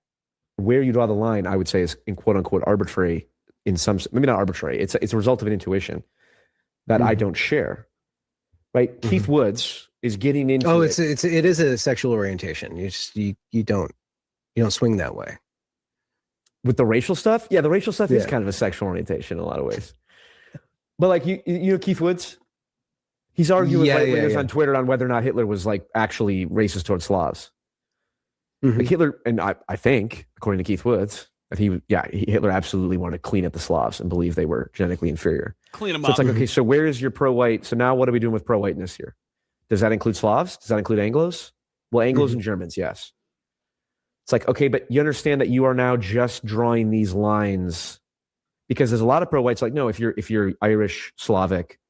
Speaker 3: where you draw the line, I would say, is in quote unquote arbitrary. In some, maybe not arbitrary. It's a result of an intuition that I don't share. Right? Keith Woods is getting into.
Speaker 4: Oh, it is a sexual orientation. You don't swing that way.
Speaker 3: With the racial stuff, yeah, the racial stuff is kind of a sexual orientation in a lot of ways. But like you know Keith Woods, he's arguing with right-wingers on Twitter on whether or not Hitler was like actually racist towards Slavs. Like Hitler, and I think, according to Keith Woods, that Hitler absolutely wanted to clean up the Slavs and believe they were genetically inferior.
Speaker 1: Clean them
Speaker 3: So
Speaker 1: up.
Speaker 3: it's like, okay, so where is your pro-white? So now what are we doing with pro-whiteness here? Does that include Slavs? Does that include Anglos? Well, Anglos and Germans, yes. It's like, okay, but you understand that you are now just drawing these lines because there's a lot of pro-whites like, no, if you're Irish, Slavic,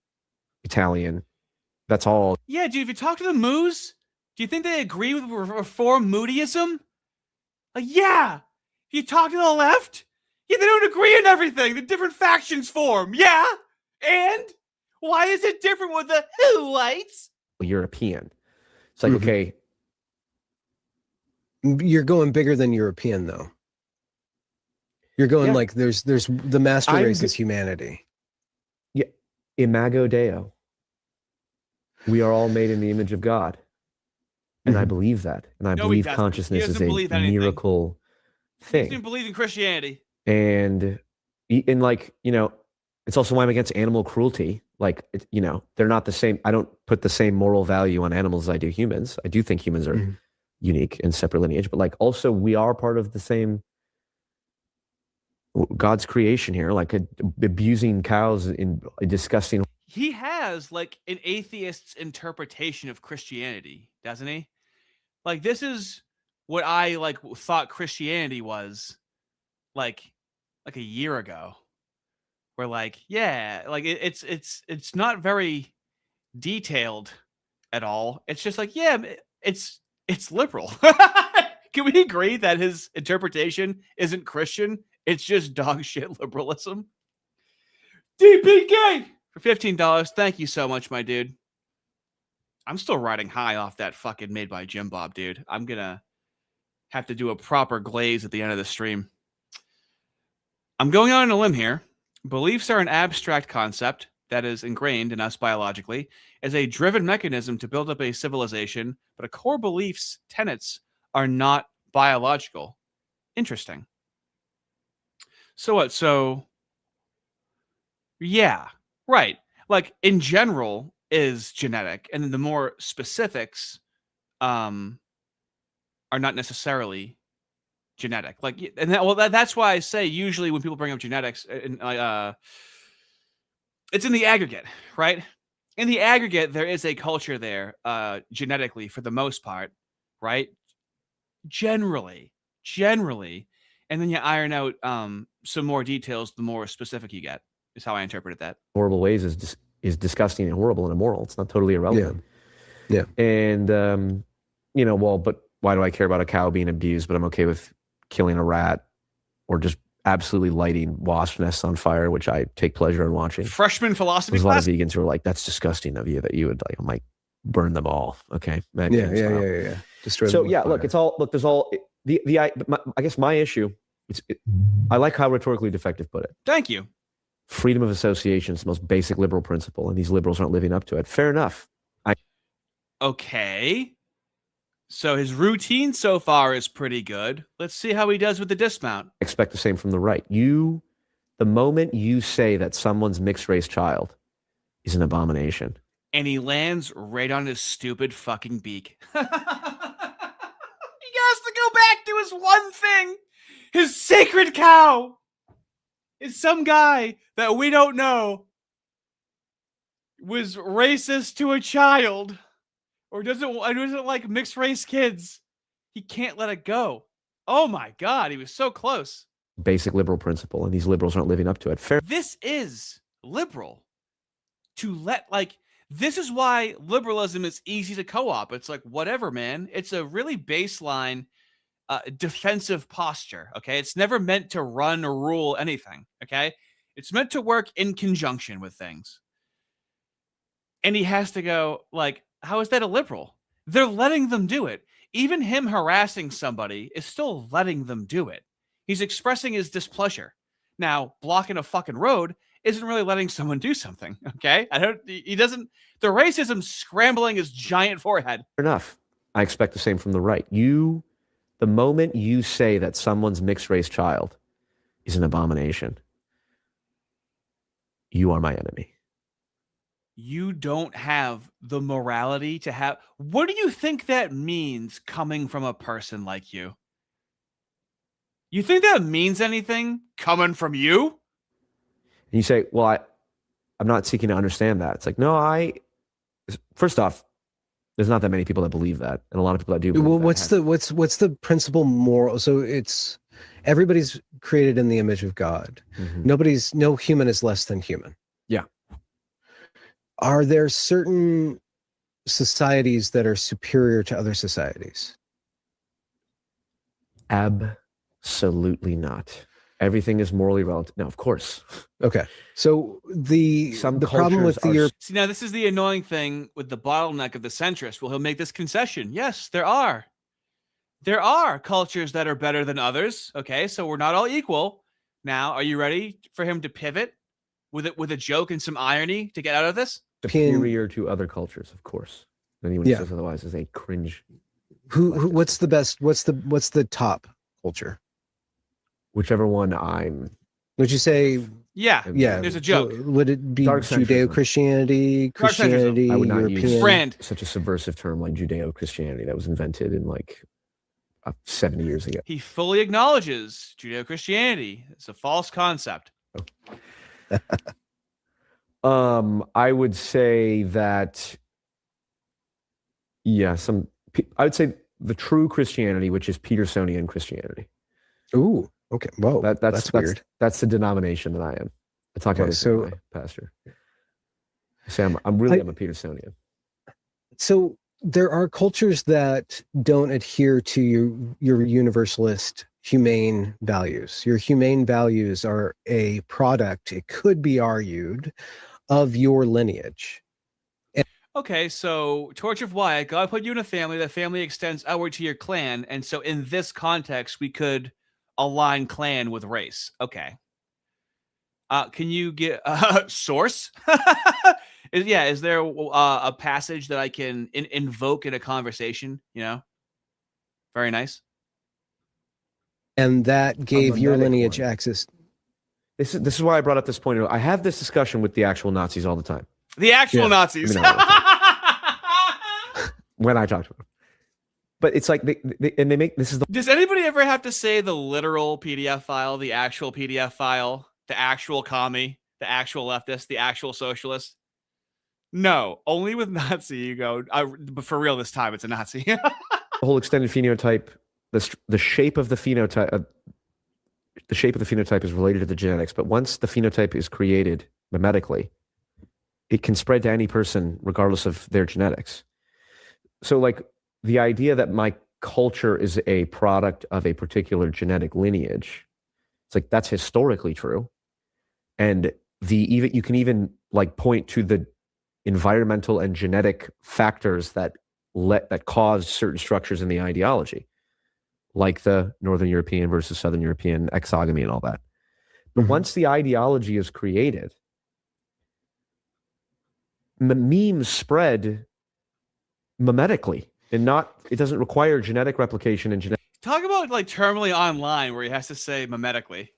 Speaker 3: Italian, that's all.
Speaker 1: Yeah, dude, if you talk to the Moos, do you think they agree with reform Moodyism? Like, yeah. If you talk to the left, yeah, they don't agree on everything. The different factions form. Yeah. And why is it different with the whites?
Speaker 3: European. It's like, okay.
Speaker 4: You're going bigger than European, though. You're going like there's the master race is humanity.
Speaker 3: Yeah. Imago Dei. We are all made in the image of God. And I believe that. And I believe consciousness is a miracle thing.
Speaker 1: He doesn't believe in Christianity.
Speaker 3: And like, you know, it's also why I'm against animal cruelty. Like, you know, they're not the same. I don't put the same moral value on animals as I do humans. I do think humans are unique and separate lineage, but like also we are part of the same God's creation here, like abusing cows in a disgusting.
Speaker 1: He has like an atheist's interpretation of Christianity, doesn't he? Like this is what I like thought Christianity was like a year ago. Where like, yeah, like it's not very detailed at all. It's just like, yeah, it's liberal. Can we agree that his interpretation isn't Christian? It's just dog shit liberalism. DPK for $15. Thank you so much, my dude. I'm still riding high off that fucking Made by Jim Bob, dude. I'm gonna have to do a proper glaze at the end of the stream. I'm going out on a limb here. Beliefs are an abstract concept that is ingrained in us biologically as a driven mechanism to build up a civilization, but a core beliefs tenets are not biological. Interesting. So what? So, yeah, right. Like in general is genetic, and then the more specifics are not necessarily genetic. Like, and that's why I say usually when people bring up genetics, it's in the aggregate, right? In the aggregate, there is a culture there, genetically for the most part, right? Generally, and then you iron out some more details. The more specific you get, is how I interpreted that.
Speaker 3: Horrible ways is disgusting and horrible and immoral. It's not totally irrelevant.
Speaker 4: Yeah.
Speaker 3: And you know, well, but why do I care about a cow being abused? But I'm okay with killing a rat or just absolutely lighting wasp nests on fire, which I take pleasure in watching.
Speaker 1: Freshman philosophy
Speaker 3: There's
Speaker 1: class.
Speaker 3: A lot of vegans who are like, "That's disgusting of you that you would like, I might burn them all." Okay,
Speaker 4: yeah. Destroy
Speaker 3: so
Speaker 4: them with
Speaker 3: yeah,
Speaker 4: fire.
Speaker 3: look, it's all look. There's all I guess my issue. I like how rhetorically defective put it.
Speaker 1: Thank you.
Speaker 3: Freedom of association is the most basic liberal principle, and these liberals aren't living up to it. Fair enough.
Speaker 1: Okay. So his routine so far is pretty good. Let's see how he does with the dismount.
Speaker 3: Expect the same from the right. The moment you say that someone's mixed race child is an abomination.
Speaker 1: And he lands right on his stupid fucking beak. He has to go back to his one thing. His sacred cow. Is some guy that we don't know was racist to a child or doesn't like mixed race kids. He can't let it go. Oh my God, he was so close.
Speaker 3: basic liberal principle, and these liberals aren't living up to it. Fair.
Speaker 1: This is liberal to let, like, this is why liberalism is easy to co-op. It's like, whatever, man. It's a really baseline defensive posture. Okay. It's never meant to run or rule anything. Okay. It's meant to work in conjunction with things. And he has to go, like, how is that a liberal? They're letting them do it. Even him harassing somebody is still letting them do it. He's expressing his displeasure. Now, blocking a fucking road isn't really letting someone do something. Okay. He doesn't, the racism scrambling his giant forehead.
Speaker 3: Fair enough. I expect the same from the right. The moment you say that someone's mixed race child is an abomination, you are my enemy.
Speaker 1: You don't have the morality to have. What do you think that means coming from a person like you? You think that means anything coming from you?
Speaker 3: And you say, well, I'm not seeking to understand that. It's like, no, first off, there's not that many people that believe that, and a lot of people that do.
Speaker 4: Well, what's the principal moral? So it's everybody's created in the image of God.
Speaker 3: Mm-hmm.
Speaker 4: No human is less than human.
Speaker 3: Yeah.
Speaker 4: Are there certain societies that are superior to other societies?
Speaker 3: Absolutely not. Everything is morally relative. No, of course.
Speaker 4: Okay. So the problem with the
Speaker 1: See, now this is the annoying thing with the bottleneck of the centrist. Well, he'll make this concession. Yes, there are. There are cultures that are better than others. Okay, so we're not all equal. Now, are you ready for him to pivot with a joke and some irony to get out of this?
Speaker 3: Superior to other cultures, of course. Anyone who says otherwise is a cringe.
Speaker 4: What's the best? What's the top culture?
Speaker 3: Whichever one
Speaker 4: Would you say?
Speaker 1: Yeah. There's a joke.
Speaker 4: Would it be Judeo-Christianity, Christianity,
Speaker 3: I would not
Speaker 4: European?
Speaker 3: use
Speaker 1: brand.
Speaker 3: Such a subversive term like Judeo-Christianity that was invented in like 70 years ago.
Speaker 1: He fully acknowledges Judeo-Christianity. It's a false concept.
Speaker 3: I would say that, I would say the true Christianity, which is Petersonian Christianity.
Speaker 4: Ooh, okay. Whoa, that's weird.
Speaker 3: That's the denomination that I am. I talk about this with my pastor. Sam, I'm a Petersonian. So
Speaker 4: there are cultures that don't adhere to your universalist humane values. Your humane values are a product, it could be argued, of your lineage.
Speaker 1: Okay, so Torch of Wyatt, God put you in a family. That family extends outward to your clan. And so in this context, we could align clan with race. Okay. Can you get a source? Is there a passage that I can invoke in a conversation? Very nice.
Speaker 4: And that gave your lineage access.
Speaker 3: This is why I brought up this point. I have this discussion with the actual Nazis all the time.
Speaker 1: The actual Nazis.
Speaker 3: When I talk to them. But it's like they make this is the.
Speaker 1: Does anybody ever have to say the literal PDF file, the actual PDF file, the actual commie, the actual leftist, the actual socialist? No, only with Nazi you go. But for real, this time it's a Nazi.
Speaker 3: The whole extended phenotype, the shape of the phenotype, the shape of the phenotype is related to the genetics. But once the phenotype is created mimetically, it can spread to any person regardless of their genetics. So, like, the idea that my culture is a product of a particular genetic lineage, it's like that's historically true. And you can even like point to the environmental and genetic factors that cause certain structures in the ideology, like the Northern European versus Southern European exogamy and all that. But once the ideology is created, memes spread mimetically, and it doesn't require genetic replication and genetic.
Speaker 1: Talk about like terminally online where he has to say mimetically.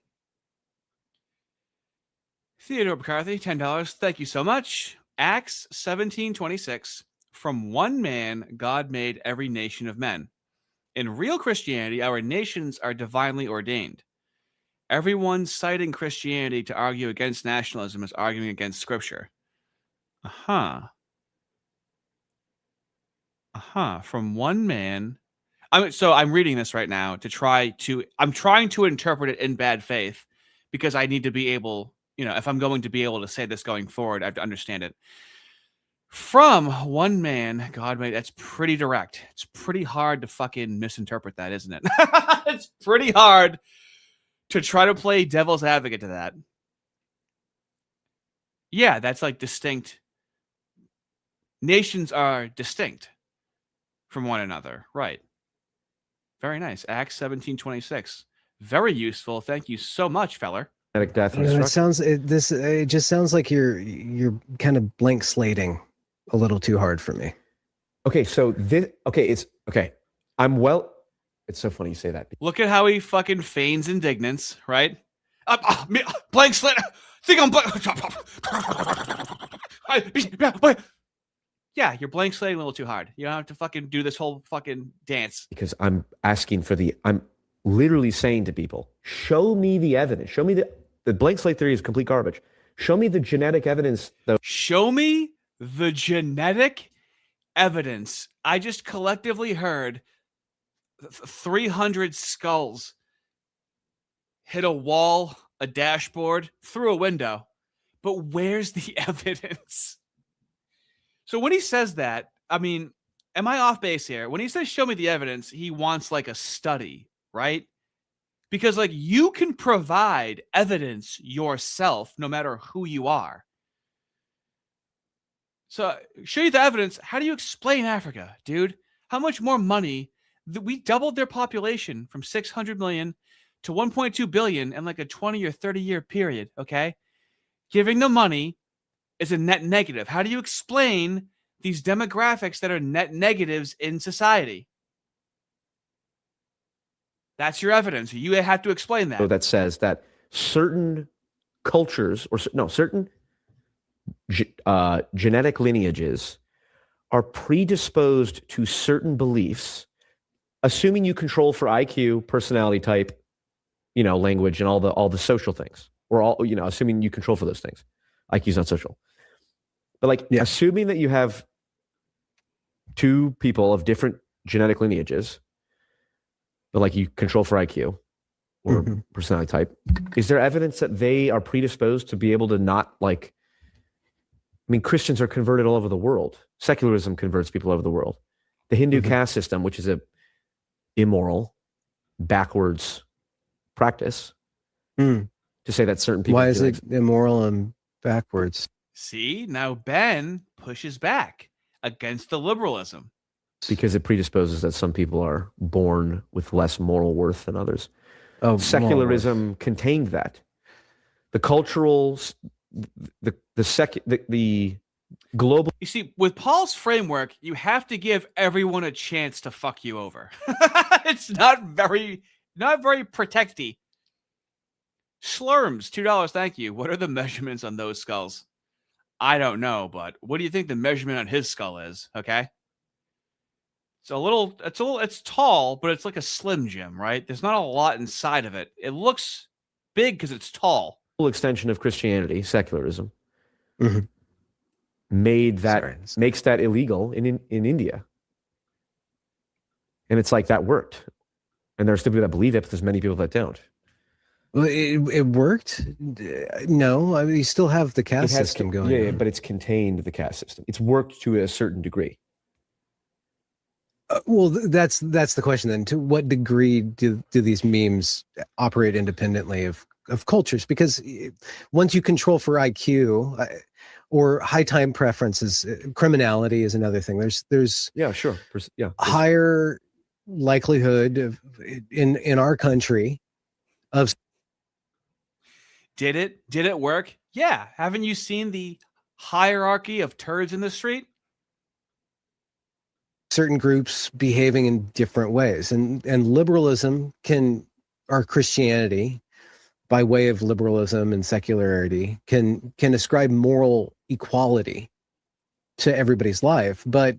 Speaker 1: Theodore McCarthy, $10. Thank you so much. Acts 17:26. From one man, God made every nation of men. In real Christianity, our nations are divinely ordained. Everyone citing Christianity to argue against nationalism is arguing against Scripture. From one man. I'm reading this right now I'm trying to interpret it in bad faith because I need to be able, if I'm going to be able to say this going forward, I have to understand it. From one man, God, mate, that's pretty direct. It's pretty hard to fucking misinterpret that, isn't it? It's pretty hard to try to play devil's advocate to that. Yeah, that's like distinct. Nations are distinct from one another, right? Very nice. Acts 17:26. Very useful. Thank you so much, feller.
Speaker 3: Death and
Speaker 4: It
Speaker 3: destruction.
Speaker 4: it just sounds like you're kind of blank slating a little too hard for me.
Speaker 3: Okay, so it's so funny you say that.
Speaker 1: Look at how he fucking feigns indignance, right? Blank slate. Think I'm blank. Yeah, you're blank slating a little too hard. You don't have to fucking do this whole fucking dance.
Speaker 3: Because I'm literally saying to people, show me the evidence. Show me the blank slate theory is complete garbage. Show me the genetic evidence, though.
Speaker 1: Show me the genetic evidence. I just collectively heard 300 skulls hit a wall, a dashboard, through a window. But where's the evidence? So when he says that, I mean, am I off base here? When he says show me the evidence, he wants like a study, right? Because like you can provide evidence yourself no matter who you are. So show you the evidence. How do you explain Africa, dude? How much more money? We doubled their population from 600 million to 1.2 billion in like a 20 or 30 year period, okay? Giving them money is a net negative. How do you explain these demographics that are net negatives in society? That's your evidence. You have to explain that.
Speaker 3: So that says that certain cultures certain genetic lineages are predisposed to certain beliefs, assuming you control for IQ, personality type, language, and all the social things, or assuming you control for those things. IQ is not social. But assuming that you have two people of different genetic lineages, but you control for IQ or personality type, is there evidence that they are predisposed to be able to not Christians are converted all over the world. Secularism converts people all over the world. The Hindu caste system, which is a immoral, backwards practice, to say that certain people.
Speaker 4: Why is it immoral and backwards?
Speaker 1: See, now Ben pushes back against the liberalism.
Speaker 3: Because it predisposes that some people are born with less moral worth than others.
Speaker 4: Oh,
Speaker 3: secularism contained that. The cultural, the global.
Speaker 1: You see, with Paul's framework, you have to give everyone a chance to fuck you over. It's not very protecty. Slurms, $2, thank you. What are the measurements on those skulls? I don't know, but what do you think the measurement on his skull is? Okay. It's tall, but it's like a Slim Jim, right? There's not a lot inside of it. It looks big because it's tall.
Speaker 3: Extension of Christianity, secularism, makes that illegal in India. And it's like that worked. And there's still people that believe it, but there's many people that don't.
Speaker 4: Well, it worked. No, you still have the caste system going.
Speaker 3: Yeah, but it's contained the caste system. It's worked to a certain degree.
Speaker 4: Well, that's the question then. To what degree do these memes operate independently of cultures? Because once you control for IQ or high time preferences, criminality is another thing. There's higher likelihood of in our country of.
Speaker 1: Did it work? Yeah. Haven't you seen the hierarchy of turds in the street?
Speaker 4: Certain groups behaving in different ways, and liberalism or Christianity, by way of liberalism and secularity, can ascribe moral equality to everybody's life, but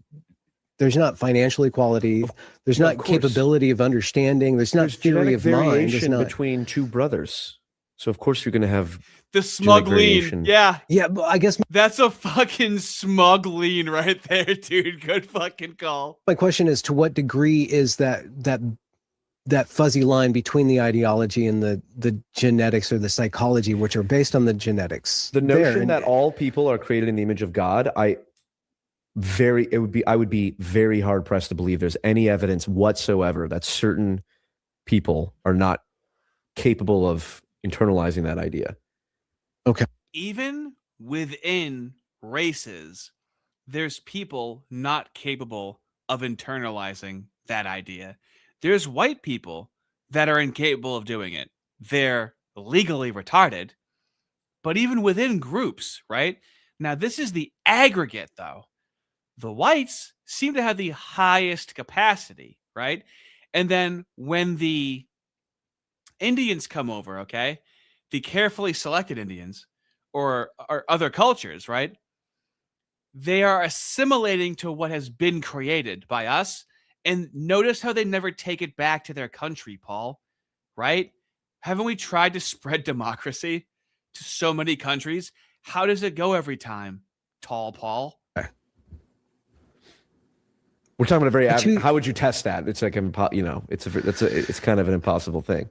Speaker 4: there's not financial equality. There's not capability of understanding. There's not theory of mind.
Speaker 3: There's between two brothers. So of course you're going to have
Speaker 1: The smug lean.
Speaker 3: variation.
Speaker 1: Yeah.
Speaker 4: Yeah, but I guess
Speaker 1: That's a fucking smug lean right there, dude. Good fucking call.
Speaker 4: my question is, to what degree is that fuzzy line between the ideology and the genetics or the psychology, which are based on the genetics?
Speaker 3: The notion
Speaker 4: And
Speaker 3: that all people are created in the image of God, I would be very hard pressed to believe there's any evidence whatsoever that certain people are not capable of internalizing that idea.
Speaker 1: Even within races, there's people not capable of internalizing that idea. There's white people that are incapable of doing it. They're legally retarded, but even within groups, right? Now, this is the aggregate, though. The whites seem to have the highest capacity, right? And then when the Indians come over, okay, the carefully selected Indians or other cultures, right? They are assimilating to what has been created by us. And notice how they never take it back to their country, Paul, right? Haven't we tried to spread democracy to so many countries? How does it go every time, Tall Paul?
Speaker 3: We're talking about a very
Speaker 4: But you-
Speaker 3: how would you test that? It's like it's kind of an impossible thing.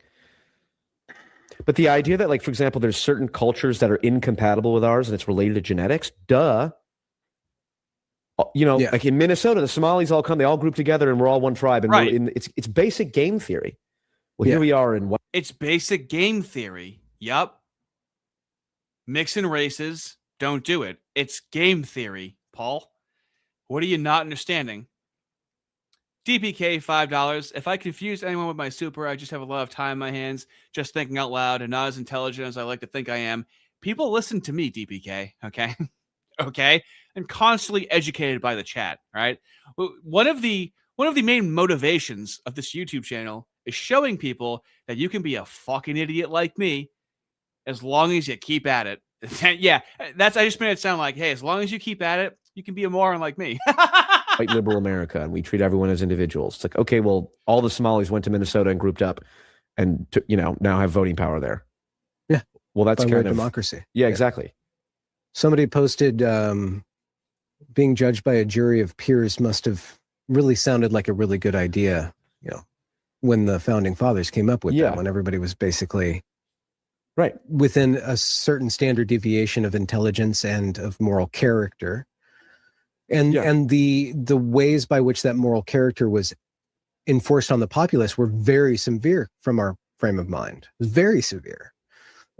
Speaker 3: But the idea that, like, for example, there's certain cultures that are incompatible with ours and it's related to genetics, duh.
Speaker 4: Yeah.
Speaker 3: Like in Minnesota, the Somalis all come, they all group together and we're all one tribe. And
Speaker 1: Right.
Speaker 3: it's basic game theory. Well,
Speaker 4: Yeah.
Speaker 3: here we are in what?
Speaker 1: It's basic game theory. Yup. Mixing races, don't do it. It's game theory, Paul. What are you not understanding? DPK, $5. If I confuse anyone with my super, I just have a lot of time in my hands, just thinking out loud and not as intelligent as I like to think I am. People listen to me, DPK, okay? Okay? And constantly educated by the chat, right? One of the main motivations of this YouTube channel is showing people that you can be a fucking idiot like me as long as you keep at it. Yeah, I just made it sound like, hey, as long as you keep at it, you can be a moron like me.
Speaker 3: White liberal America, and we treat everyone as individuals. It's like, okay, well, all the Somalis went to Minnesota and grouped up and now have voting power there.
Speaker 4: Yeah.
Speaker 3: Well, that's
Speaker 4: by way of
Speaker 3: kind of
Speaker 4: democracy.
Speaker 3: Yeah, exactly.
Speaker 4: Somebody posted being judged by a jury of peers must have really sounded like a really good idea, when the founding fathers came up with that, when everybody was basically
Speaker 3: right
Speaker 4: within a certain standard deviation of intelligence and of moral character. And the ways by which that moral character was enforced on the populace were very severe from our frame of mind. Very severe.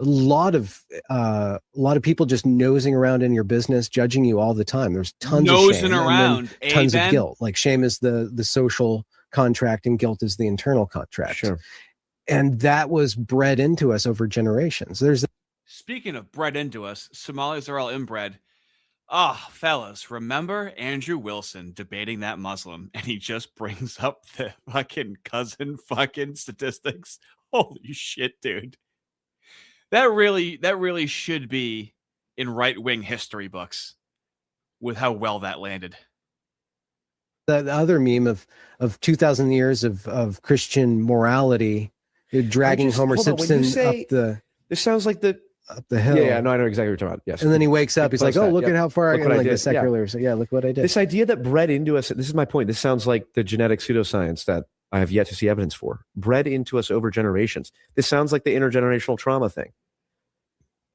Speaker 4: A lot of people just nosing around in your business, judging you all the time. There's tons of shame,
Speaker 1: around,
Speaker 4: and then tons of guilt. Like shame is the social contract, and guilt is the internal contract.
Speaker 3: Sure.
Speaker 4: And that was bred into us over generations.
Speaker 1: Speaking of bred into us, Somalis are all inbred. Ah, fellas, remember Andrew Wilson debating that Muslim, and he just brings up the fucking cousin fucking statistics. Holy shit, dude. That really should be in right-wing history books with how well that landed.
Speaker 4: The other meme of 2,000 years of Christian morality, dragging Homer Simpson
Speaker 3: This sounds like
Speaker 4: up the hill.
Speaker 3: Yeah, no, I know exactly what you're talking about. Yes.
Speaker 4: And then he wakes up. He's like, "Oh, look at how far I got." Like the secular.
Speaker 3: Yeah.
Speaker 4: Yeah, look what I did.
Speaker 3: This idea that bred into us. This is my point. This sounds like the genetic pseudoscience that I have yet to see evidence for. Bred into us over generations. This sounds like the intergenerational trauma thing.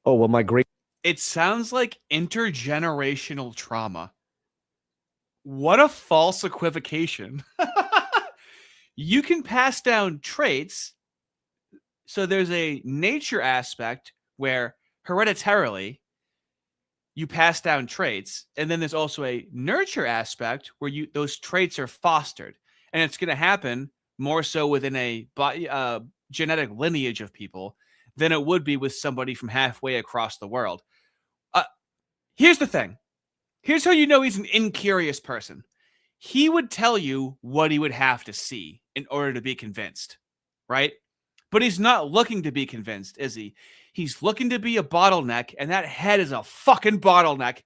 Speaker 3: Oh well,
Speaker 1: It sounds like intergenerational trauma. What a false equivocation. You can pass down traits. So there's a nature aspect where hereditarily you pass down traits, and then there's also a nurture aspect where those traits are fostered, and it's going to happen more so within a genetic lineage of people than it would be with somebody from halfway across the world. Here's the thing. Here's how you know he's an incurious person. He would tell you what he would have to see in order to be convinced, right? But he's not looking to be convinced, is he? He's looking to be a bottleneck, and that head is a fucking bottleneck.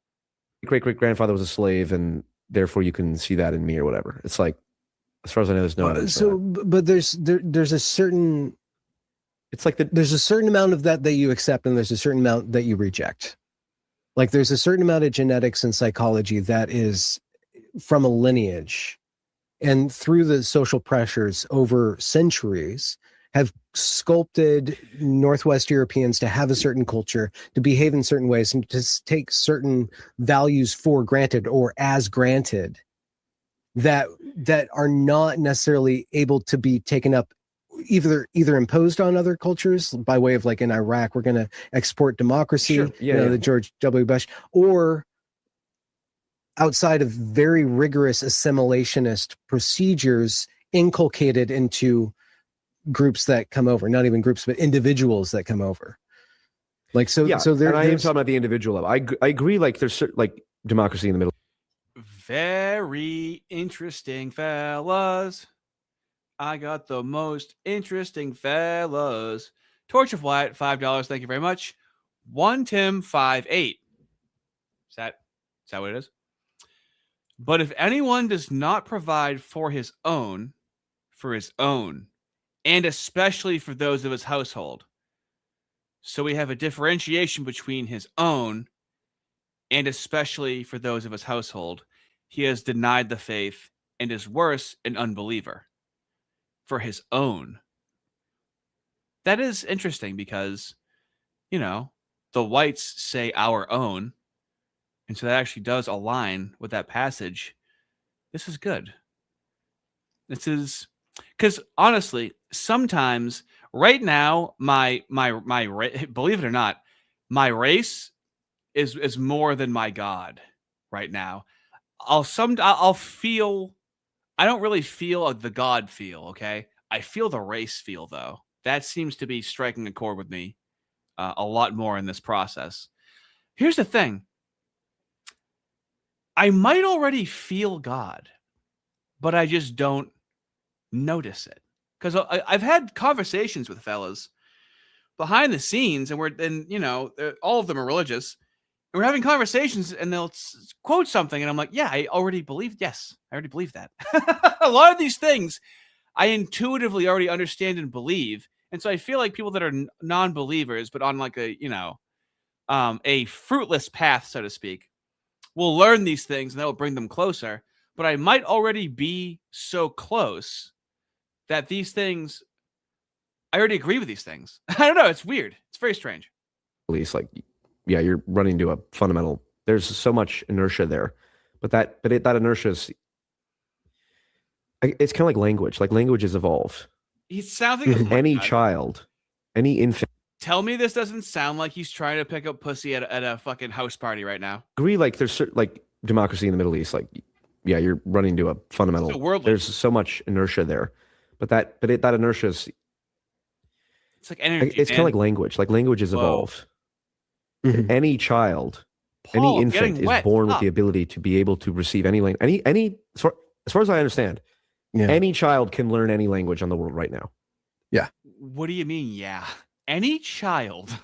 Speaker 3: Great-great-grandfather was a slave, and therefore you can see that in me or whatever. It's like, as far as I know, there's no evidence.
Speaker 4: But there's a certain
Speaker 3: It's like
Speaker 4: there's a certain amount of that you accept, and there's a certain amount that you reject. Like there's a certain amount of genetics and psychology that is from a lineage, and through the social pressures over centuries have sculpted Northwest Europeans to have a certain culture, to behave in certain ways, and to take certain values for granted or as granted that are not necessarily able to be taken up, either imposed on other cultures by way of, like in Iraq, we're going to export democracy,
Speaker 3: Sure. Yeah,
Speaker 4: the George W. Bush, or outside of very rigorous assimilationist procedures inculcated into groups that come over, not even groups, but individuals that come over. Like, so
Speaker 3: yeah.
Speaker 4: there,
Speaker 3: And I am
Speaker 4: there's,
Speaker 3: talking about the individual level. I agree. Like there's like democracy in the Middle.
Speaker 1: Very interesting, fellas. I got the most interesting fellas. Torch of Wyatt, $5. Thank you very much. One Tim 58. Is that what it is? But if anyone does not provide for his own, and especially for those of his household. So we have a differentiation between his own and especially for those of his household. He has denied the faith and is worse, an unbeliever. For his own. That is interesting because, the whites say our own. And so that actually does align with that passage. This is good. This is because honestly, sometimes right now, my believe it or not, my race is more than my God right now. I'll feel, I don't really feel the God feel, okay? I feel the race feel, though. That seems to be striking a chord with me a lot more in this process. Here's the thing. I might already feel God, but I just don't notice it. Because I've had conversations with fellas behind the scenes, and all of them are religious, and we're having conversations, and they'll quote something, and I'm like, yeah, I already believe that. A lot of these things I intuitively already understand and believe, and so I feel like people that are non-believers, but on like a fruitless path, so to speak, will learn these things, and that will bring them closer. But I might already be so close that these things, I already agree with these things. I don't know. It's weird. It's very strange.
Speaker 3: At least, like, yeah, you're running into a fundamental. There's so much inertia there, but that inertia is. It's kind of like language. Like languages evolve.
Speaker 1: He's sounding
Speaker 3: Any child, any infant.
Speaker 1: Tell me this doesn't sound like he's trying to pick up pussy at a fucking house party right now.
Speaker 3: Agree. Like there's like democracy in the Middle East. Like, yeah, you're running into a fundamental.
Speaker 1: So worldly.
Speaker 3: There's so much inertia there, but that inertia is.
Speaker 1: It's like energy.
Speaker 3: It's kind of like language. Like languages evolve. Any child,
Speaker 1: Paul,
Speaker 3: any infant is born with the ability to be able to receive any language. As far as I understand, any child can learn any language on the world right now.
Speaker 4: Yeah.
Speaker 1: What do you mean? Yeah. Any child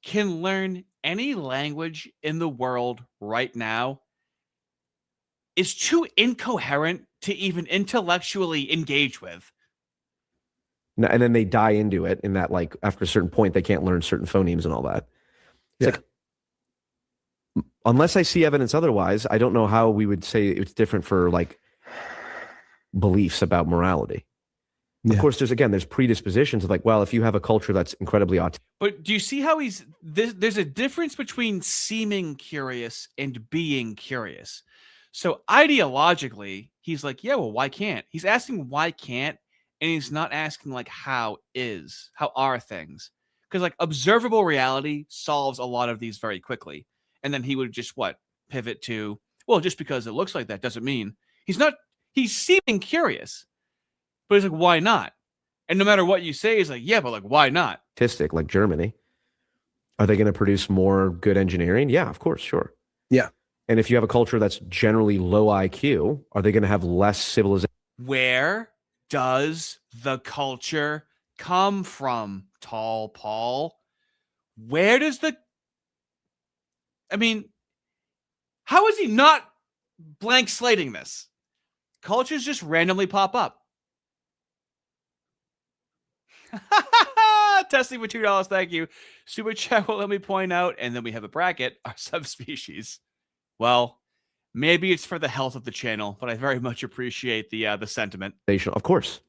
Speaker 1: can learn any language in the world right now is too incoherent to even intellectually engage with.
Speaker 3: And then they die into it in that, like, after a certain point, they can't learn certain phonemes and all that. It's like, unless I see evidence otherwise, I don't know how we would say it's different for, like, beliefs about morality. Of course, there's predispositions of like, well, if you have a culture that's incredibly autistic.
Speaker 1: But do you see how there's a difference between seeming curious and being curious. So ideologically, he's like, yeah, well, why can't? He's asking why can't, and he's not asking like how are things? Because like observable reality solves a lot of these very quickly. And then he would just pivot to, well, just because it looks like that doesn't mean he's seeming curious. But he's like, why not? And no matter what you say, he's like, yeah, but like, why not?
Speaker 3: Statistic like Germany. Are they going to produce more good engineering? Yeah, of course, sure.
Speaker 4: Yeah.
Speaker 3: And if you have a culture that's generally low IQ, are they going to have less civilization?
Speaker 1: Where does the culture come from, Tall Paul? Where does how is he not blank slating this? Cultures just randomly pop up. Testing for $2. Thank you. Super chat will let me point out, and then we have a bracket, our subspecies. Well, maybe it's for the health of the channel, but I very much appreciate the sentiment.
Speaker 3: Of course.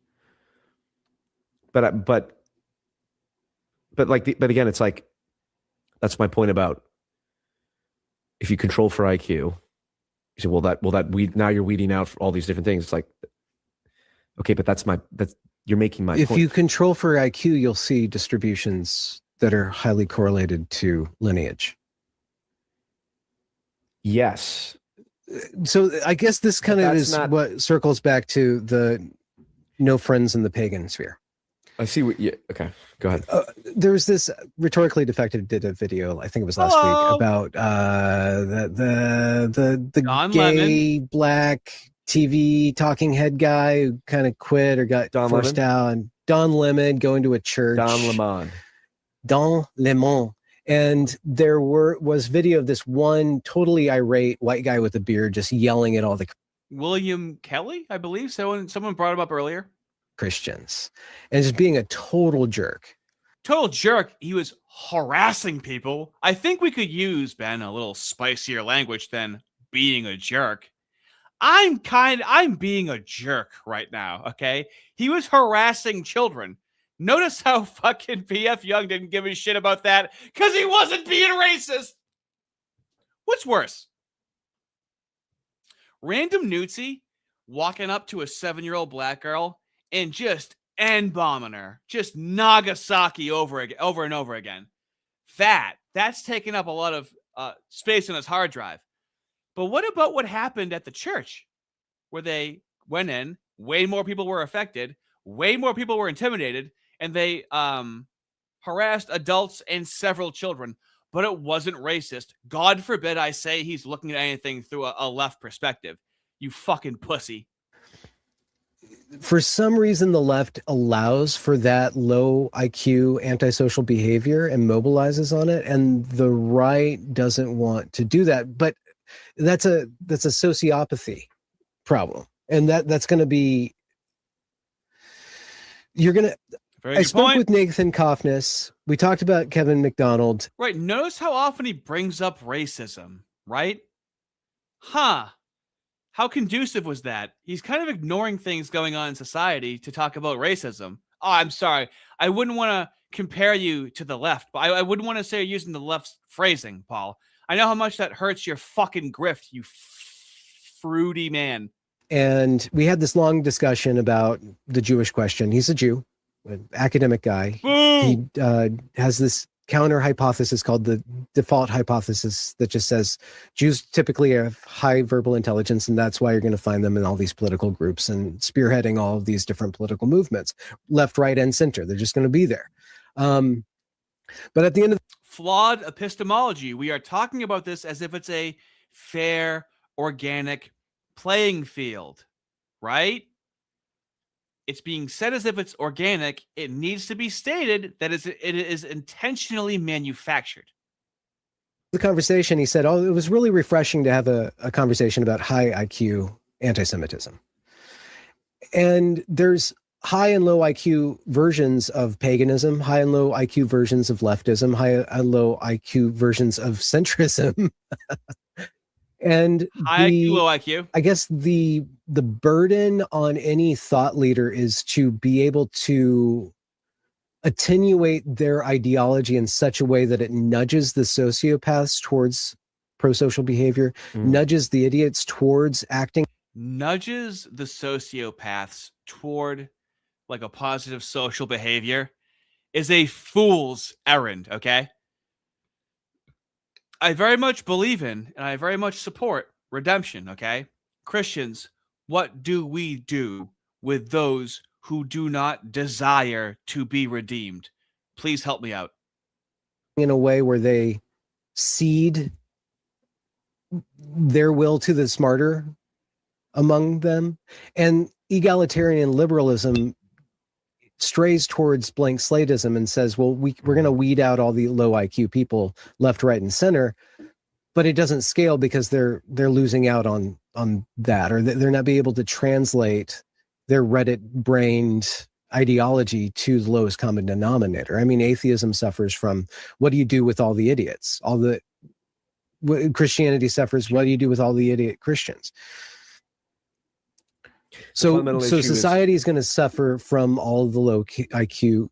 Speaker 3: But again, it's like, that's my point about if you control for IQ, you say, now you're weeding out all these different things. It's like, okay, but you're making my
Speaker 4: If
Speaker 3: point.
Speaker 4: you control for IQ, you'll see distributions that are highly correlated to lineage.
Speaker 3: Yes.
Speaker 4: So I guess this kind of is
Speaker 3: not
Speaker 4: what circles back to the no friends in the pagan sphere.
Speaker 3: I see what you. Okay, go ahead.
Speaker 4: There's this rhetorically defective did a video, I think it was last week, about the
Speaker 1: Don
Speaker 4: gay
Speaker 1: Lemon.
Speaker 4: black TV talking head guy who kind of quit or got
Speaker 3: Don
Speaker 4: forced
Speaker 3: Lemon?
Speaker 4: out. And Don Lemon going to a church. Don Lemon. And there was video of this one totally irate white guy with a beard just yelling at all the
Speaker 1: William Kelly, I believe. Someone brought him up earlier.
Speaker 4: Christians and just being a total jerk.
Speaker 1: Total jerk. He was harassing people. I think we could use, Ben, a little spicier language than being a jerk. I'm being a jerk right now, okay? He was harassing children. Notice how fucking PF Jung didn't give a shit about that because he wasn't being racist. What's worse? Random Newtsy walking up to a 7-year-old black girl and just N-bombing her. Just Nagasaki over and over again. That's taking up a lot of space on his hard drive. But what about what happened at the church where they went in, way more people were affected, way more people were intimidated, and they harassed adults and several children, but it wasn't racist. God forbid I say he's looking at anything through a left perspective. You fucking pussy.
Speaker 4: For some reason, the left allows for that low IQ antisocial behavior and mobilizes on it, and the right doesn't want to do that. But that's a sociopathy problem, and that's going to be. You're going to. I spoke with Nathan Koffness. We talked about Kevin McDonald.
Speaker 1: Right. Notice how often he brings up racism, right? Huh. How conducive was that? He's kind of ignoring things going on in society to talk about racism. Oh, I'm sorry. I wouldn't want to compare you to the left, but I wouldn't want to say you're using the left's phrasing, Paul. I know how much that hurts your fucking grift, you fruity man.
Speaker 4: And we had this long discussion about the Jewish question. He's a Jew, an academic guy.
Speaker 1: Boom!
Speaker 4: He has this counter hypothesis called the default hypothesis that just says Jews typically have high verbal intelligence, and that's why you're going to find them in all these political groups and spearheading all of these different political movements, left, right, and center. They're just going to be there. But at the end of
Speaker 1: flawed epistemology, we are talking about this as if it's a fair, organic playing field, right? It's being said as if it's organic. It needs to be stated that it is intentionally manufactured.
Speaker 4: the conversation, he said, "Oh, it was really refreshing to have a conversation about high IQ anti-Semitism." And there's high and low IQ versions of paganism, high and low IQ versions of leftism, high and low IQ versions of centrism. And
Speaker 1: high IQ, low IQ.
Speaker 4: I guess the burden on any thought leader is to be able to attenuate their ideology in such a way that it nudges the sociopaths towards pro-social behavior, nudges the idiots towards acting.
Speaker 1: Nudges the sociopaths toward like a positive social behavior is a fool's errand, okay? I very much believe in and I very much support redemption, okay? Christians, what do we do with those who do not desire to be redeemed? Please help me out.
Speaker 4: In a way where they cede their will to the smarter among them. And egalitarian liberalism strays towards blank slatism and says, well, we're going to weed out all the low IQ people left, right, and center, but it doesn't scale because they're losing out on that, or they're not being able to translate their Reddit brained ideology to the lowest common denominator. I mean, atheism suffers from what do you do with all the idiots? Christianity suffers, what do you do with all the idiot Christians? So society is going to suffer from all the low IQ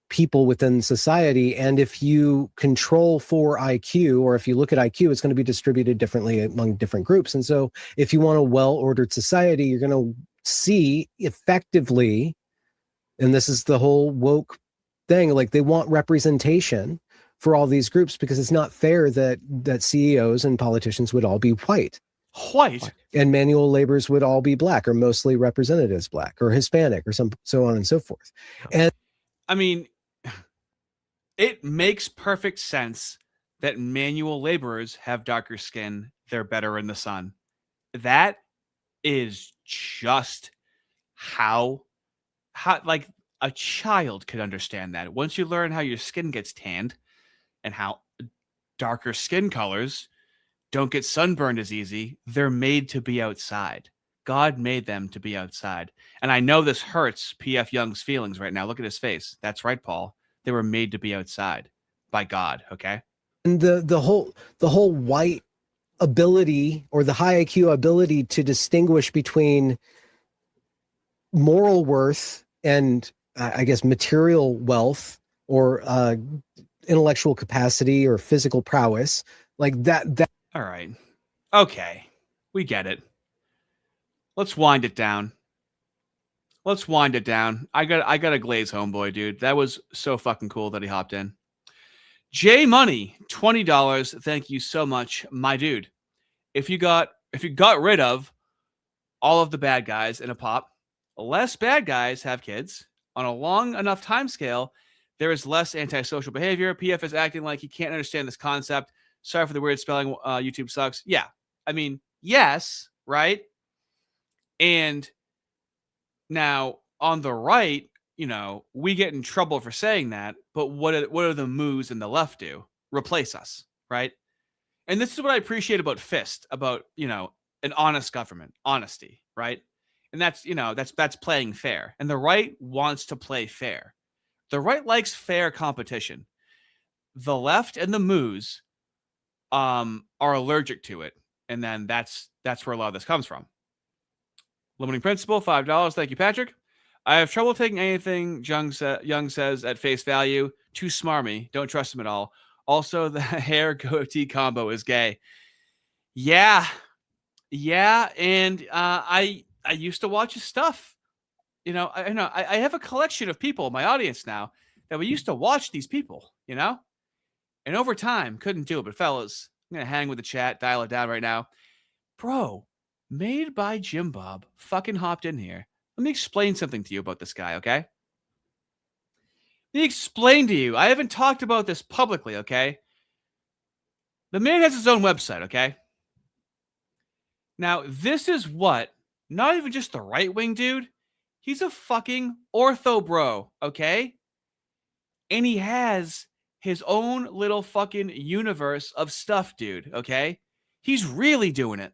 Speaker 4: people within society. And if you control for IQ, or if you look at IQ, it's going to be distributed differently among different groups. And so if you want a well-ordered society, you're going to see effectively, and this is the whole woke thing, like they want representation for all these groups, because it's not fair that CEOs and politicians would all be white. And manual laborers would all be black, or mostly represented as black or Hispanic, or so on and so forth. And
Speaker 1: I mean, it makes perfect sense that manual laborers have darker skin. They're better in the sun. That is just how like a child could understand that. Once you learn how your skin gets tanned and how darker skin colors don't get sunburned as easy, they're made to be outside. God made them to be outside. And I know this hurts P.F. Jung's feelings right now. Look at his face. That's right, Paul. They were made to be outside by God, okay?
Speaker 4: And the whole white ability, or the high IQ ability to distinguish between moral worth and I guess material wealth, or intellectual capacity, or physical prowess, like that.
Speaker 1: All right. Okay. We get it. Let's wind it down. I got a Glaze homeboy, dude. That was so fucking cool that he hopped in. J Money, $20. Thank you so much, my dude. If you got rid of all of the bad guys in a pop, less bad guys have kids. On a long enough time scale, there is less antisocial behavior. PF is acting like he can't understand this concept. Sorry for the weird spelling. YouTube sucks. Yeah. I mean, yes, right? And now on the right, we get in trouble for saying that, but what do the moos and the left do? Replace us, right? And this is what I appreciate about Fist, about, an honest government, honesty, right? And that's playing fair. And the right wants to play fair. The right likes fair competition. The left and the moos are allergic to it. And then that's where a lot of this comes from. Limiting principle, $5. Thank you, Patrick. I have trouble taking anything Jung says at face value. Too smarmy. Don't trust him at all. Also, the hair goatee combo is gay. Yeah. And I used to watch his stuff. I have a collection of people in my audience now that we used to watch these people, and over time couldn't do it. But fellas, I'm going to hang with the chat, dial it down right now. Bro, Made by Jim Bob fucking hopped in here. Let me explain something to you about this guy, okay? Let me explain to you. I haven't talked about this publicly, okay? The man has his own website, okay? Now, this is what, not even just the right-wing dude, he's a fucking ortho bro, okay? And he has his own little fucking universe of stuff, dude, okay? He's really doing it.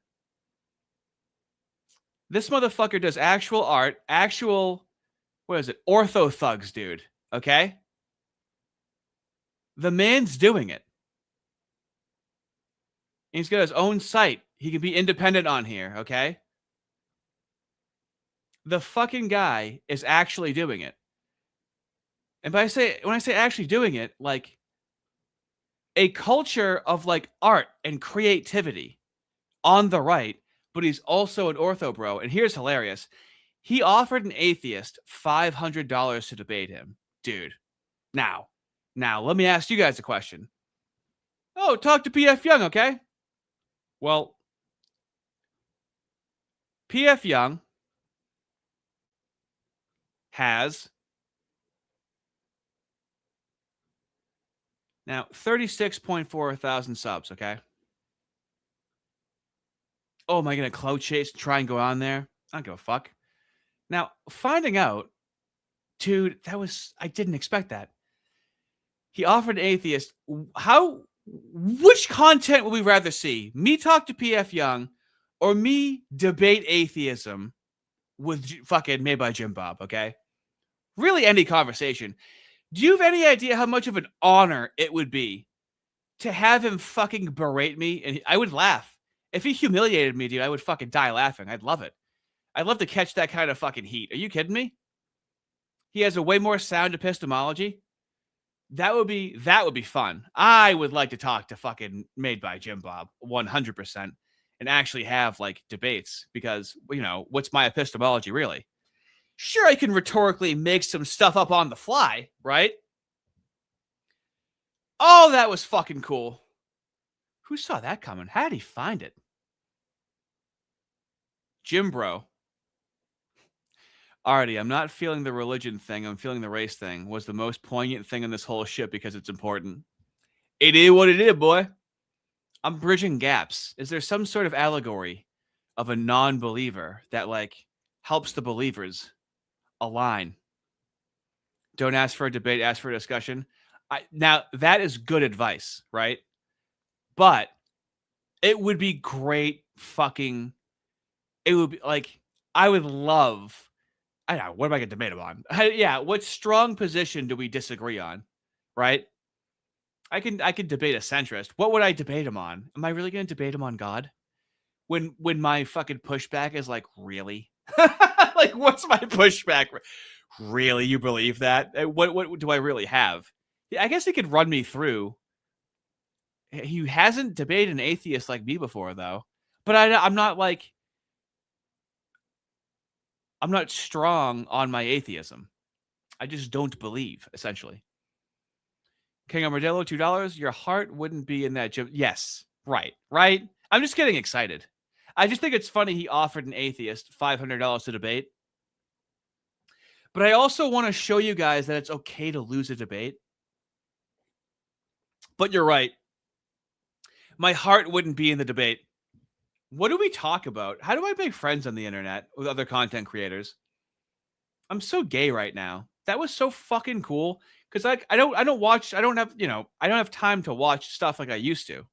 Speaker 1: This motherfucker does actual art, ortho thugs, dude, okay? The man's doing it. And he's got his own site. He can be independent on here, okay? The fucking guy is actually doing it. And when I say actually doing it, like a culture of like art and creativity on the right, but he's also an ortho bro. And here's hilarious. He offered an atheist $500 to debate him. Dude. Now, let me ask you guys a question. Oh, talk to P.F. Jung, okay? Well, P.F. Jung has now 36.4 thousand subs, okay? Oh, am I going to clout chase and try and go on there? I don't give a fuck. Now, finding out, dude, I didn't expect that. He offered an atheist. Which content would we rather see? Me talk to P.F. Jung or me debate atheism with fucking Made by Jim Bob, okay? really any conversation. Do you have any idea how much of an honor it would be to have him fucking berate me? And I would laugh. If he humiliated me, dude, I would fucking die laughing. I'd love it. I'd love to catch that kind of fucking heat. Are you kidding me? He has a way more sound epistemology. That would be fun. I would like to talk to fucking Made by Jim Bob 100% and actually have like debates because, you know, what's my epistemology really? Sure, I can rhetorically make some stuff up on the fly, right? Oh, that was fucking cool. Who saw that coming? How did he find it? Jim Bro. Artie, I'm not feeling the religion thing. I'm feeling the race thing. Was the most poignant thing in this whole shit because it's important. It is what it is, boy. I'm bridging gaps. Is there some sort of allegory of a non-believer that like helps the believers align? Don't ask for a debate, ask for a discussion. Now, that is good advice, right? But it would be great fucking... It would be like... I would love... I don't know. What am I going to debate him on? Yeah, what strong position do we disagree on, right? I can debate a centrist. What would I debate him on? Am I really going to debate him on God? When my fucking pushback is like, really? Like, what's my pushback? Really, you believe that? What do I really have? Yeah, I guess he could run me through. He hasn't debated an atheist like me before, though. But I'm not like... I'm not strong on my atheism. I just don't believe, essentially. King Armadillo, $2. Your heart wouldn't be in that gym. Yes, right. I'm just getting excited. I just think it's funny he offered an atheist $500 to debate. But I also want to show you guys that it's okay to lose a debate. But you're right. My heart wouldn't be in the debate. What do we talk about? How do I make friends on the internet with other content creators? I'm so gay right now. That was so fucking cool. Because like I don't have time to watch stuff like I used to.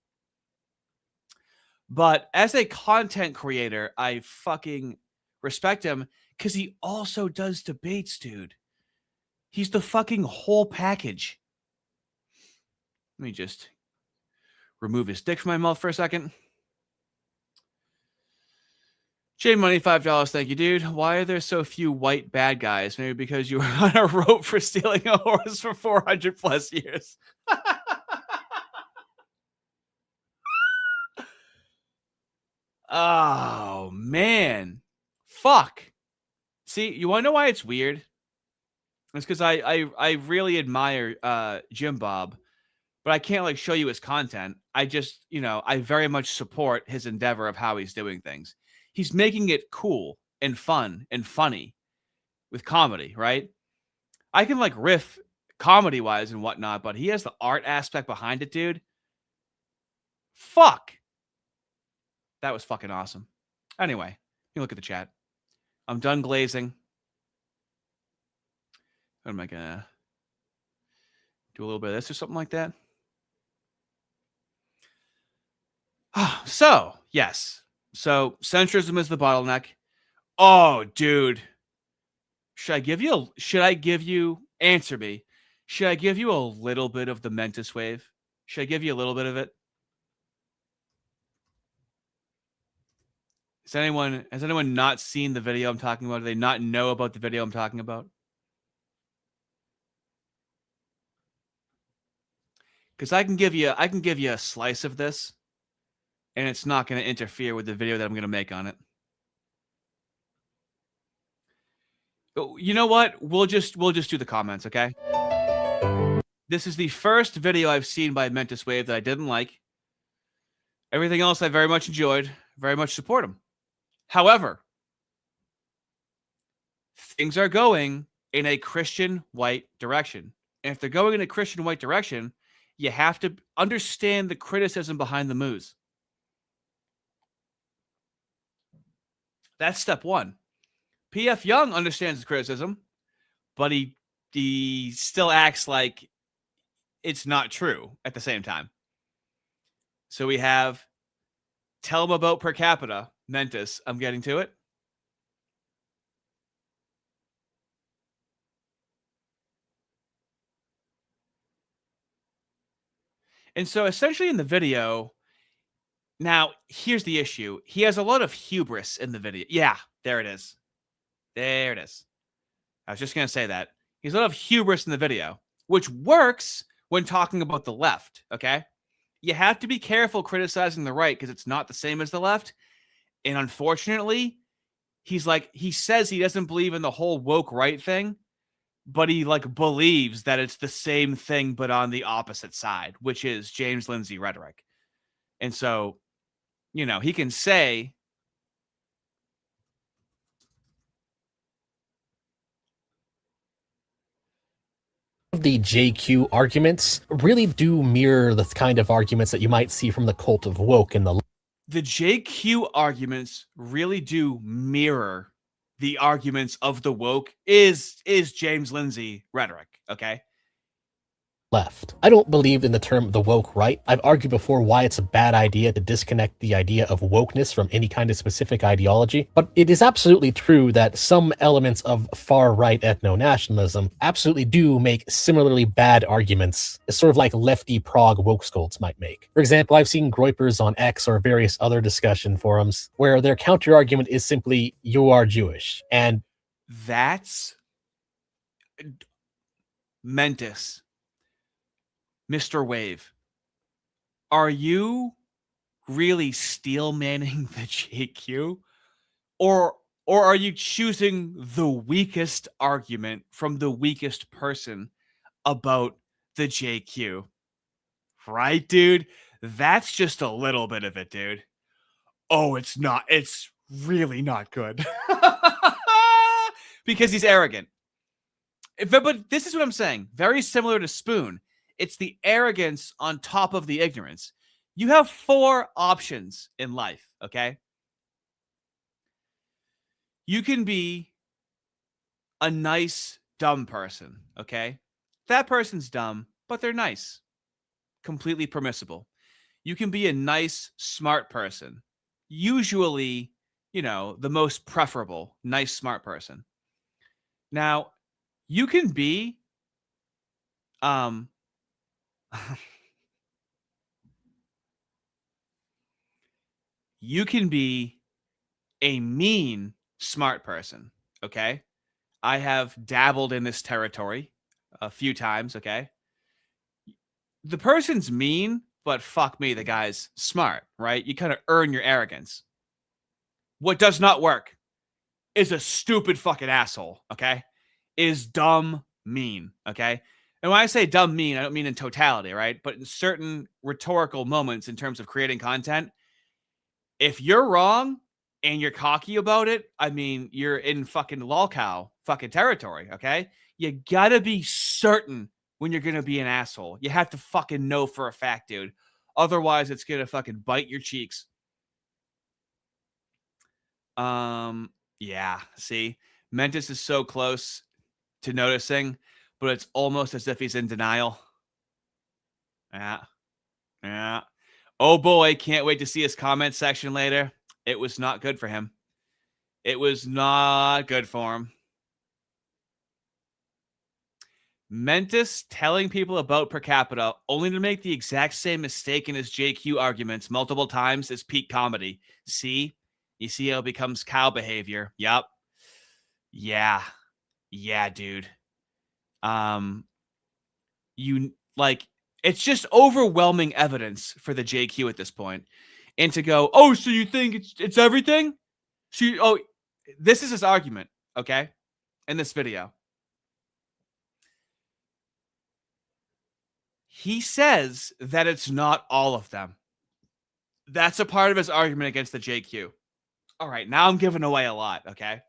Speaker 1: But as a content creator, I fucking respect him because he also does debates, dude. He's the fucking whole package. Let me just remove his dick from my mouth for a second. Jane Money, $5. Thank you, dude. Why are there so few white bad guys? Maybe because you were on a rope for stealing a horse for 400 plus years. Oh, man. Fuck. See, you want to know why it's weird? It's because I really admire Jim Bob, but I can't like show you his content. I just, I very much support his endeavor of how he's doing things. He's making it cool and fun and funny with comedy, right? I can like riff comedy wise and whatnot, but he has the art aspect behind it, dude. Fuck. That was fucking awesome. Anyway, you look at the chat. I'm done glazing. What am I gonna do? A little bit of this or something like that? So, yes. So, centrism is the bottleneck. Oh, dude. Should I give you, answer me. Should I give you a little bit of the Mentis wave? Should I give you a little bit of it? Has anyone not seen the video I'm talking about? Do they not know about the video I'm talking about? Because I can give you a slice of this, and it's not going to interfere with the video that I'm going to make on it. You know what? We'll just do the comments, okay? This is the first video I've seen by Mentis Wave that I didn't like. Everything else I very much enjoyed, very much support him. However, things are going in a Christian white direction. And if they're going in a Christian white direction, you have to understand the criticism behind the moves. That's step one. P.F. Jung understands the criticism, but he still acts like it's not true at the same time. So we have tell him about per capita. Mentis, I'm getting to it. And so essentially in the video, now here's the issue. He has a lot of hubris in the video. Yeah, there it is. There it is. I was just going to say that. He's a lot of hubris in the video, which works when talking about the left, okay? You have to be careful criticizing the right because it's not the same as the left. And unfortunately, he says he doesn't believe in the whole woke right thing, but he believes that it's the same thing but on the opposite side, which is James Lindsay rhetoric. And so, he can say,
Speaker 6: the JQ arguments really do mirror the kind of arguments that you might see from the cult of woke in the
Speaker 1: JQ arguments really do mirror the arguments of the woke is James Lindsay rhetoric, okay?
Speaker 6: left. I don't believe in the term the woke right. I've argued before why it's a bad idea to disconnect the idea of wokeness from any kind of specific ideology, but it is absolutely true that some elements of far-right ethno-nationalism absolutely do make similarly bad arguments, sort of like lefty Prague woke scolds might make. For example, I've seen groypers on X or various other discussion forums where their counter-argument is simply, you are Jewish, and
Speaker 1: that's Mentis. Mr. Wave, are you really steel manning the JQ? Or are you choosing the weakest argument from the weakest person about the JQ? Right, dude? That's just a little bit of it, dude. Oh, it's not. It's really not good. Because he's arrogant. But this is what I'm saying. Very similar to Spoon. It's the arrogance on top of the ignorance. You have 4 options in life, okay? You can be a nice, dumb person, okay? That person's dumb, but they're nice. Completely permissible. You can be a nice, smart person. Usually, the most preferable, nice, smart person. Now, you can be you can be a mean, smart person, okay? I have dabbled in this territory a few times, okay? The person's mean, but fuck me, the guy's smart, right? You kind of earn your arrogance. What does not work is a stupid fucking asshole, okay? Is dumb, mean, okay? And when I say dumb, mean, I don't mean in totality, right? But in certain rhetorical moments in terms of creating content, if you're wrong and you're cocky about it, I mean, you're in fucking lolcow fucking territory, okay? You gotta be certain when you're gonna be an asshole. You have to fucking know for a fact, dude. Otherwise, it's gonna fucking bite your cheeks. Yeah, see? Mentis is so close to noticing, but it's almost as if he's in denial. Yeah. Oh boy, can't wait to see his comment section later. It was not good for him. It was not good for him. Mentis telling people about per capita only to make the exact same mistake in his JQ arguments multiple times is peak comedy. See? You see how it becomes cow behavior. Yup. Yeah, dude. It's just overwhelming evidence for the JQ at this point. And to go, oh, so you think it's everything? This is his argument, okay? In this video. He says that it's not all of them. That's a part of his argument against the JQ. All right, now I'm giving away a lot, okay?